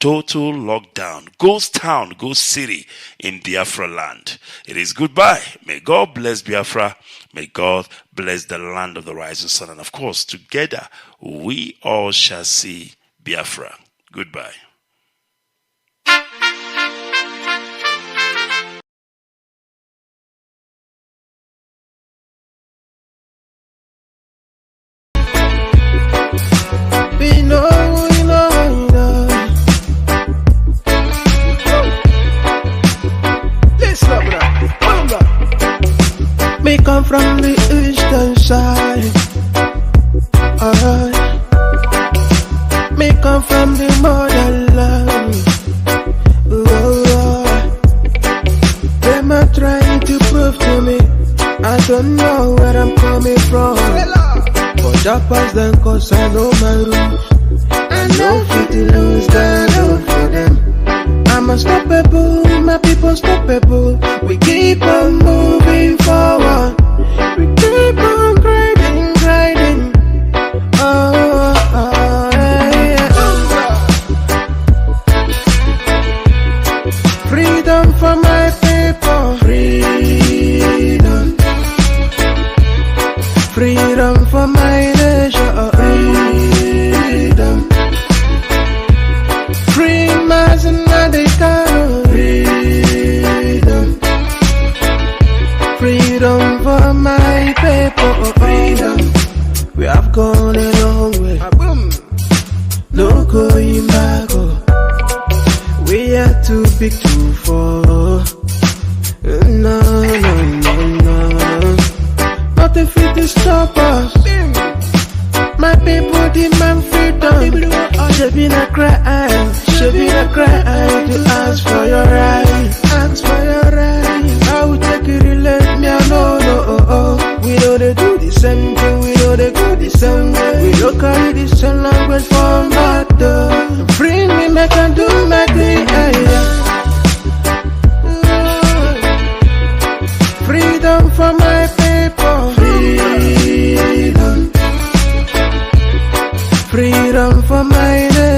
Total lockdown, ghost town, ghost city in Biafra land. It is goodbye. May God bless Biafra. May God bless the land of the rising sun. And of course, together we all shall see Biafra. Goodbye.
We know. Me come from the eastern side. Alright. Me come from the motherland. Them are trying to prove to me I don't know where I'm coming from. But that pass them cause I know my roots. I know fit to lose the love for them. I'm unstoppable, my people stoppable. We keep on moving forward. We keep on grinding. Freedom for my people. Freedom for my nation. Free Mazi Ikechukwu. Freedom for my people. Freedom. We have gone a long way. No going back. We are too big to fall. No. Nothing fit to stop us. My people demand freedom. Should be a crime to ask for your right. Ask for your right. I will take it, let me know. We know they do the same thing. We know they go the same way. We don't carry the same language from matter. Free me, make and do my thing. Freedom for my people. Freedom for my nation.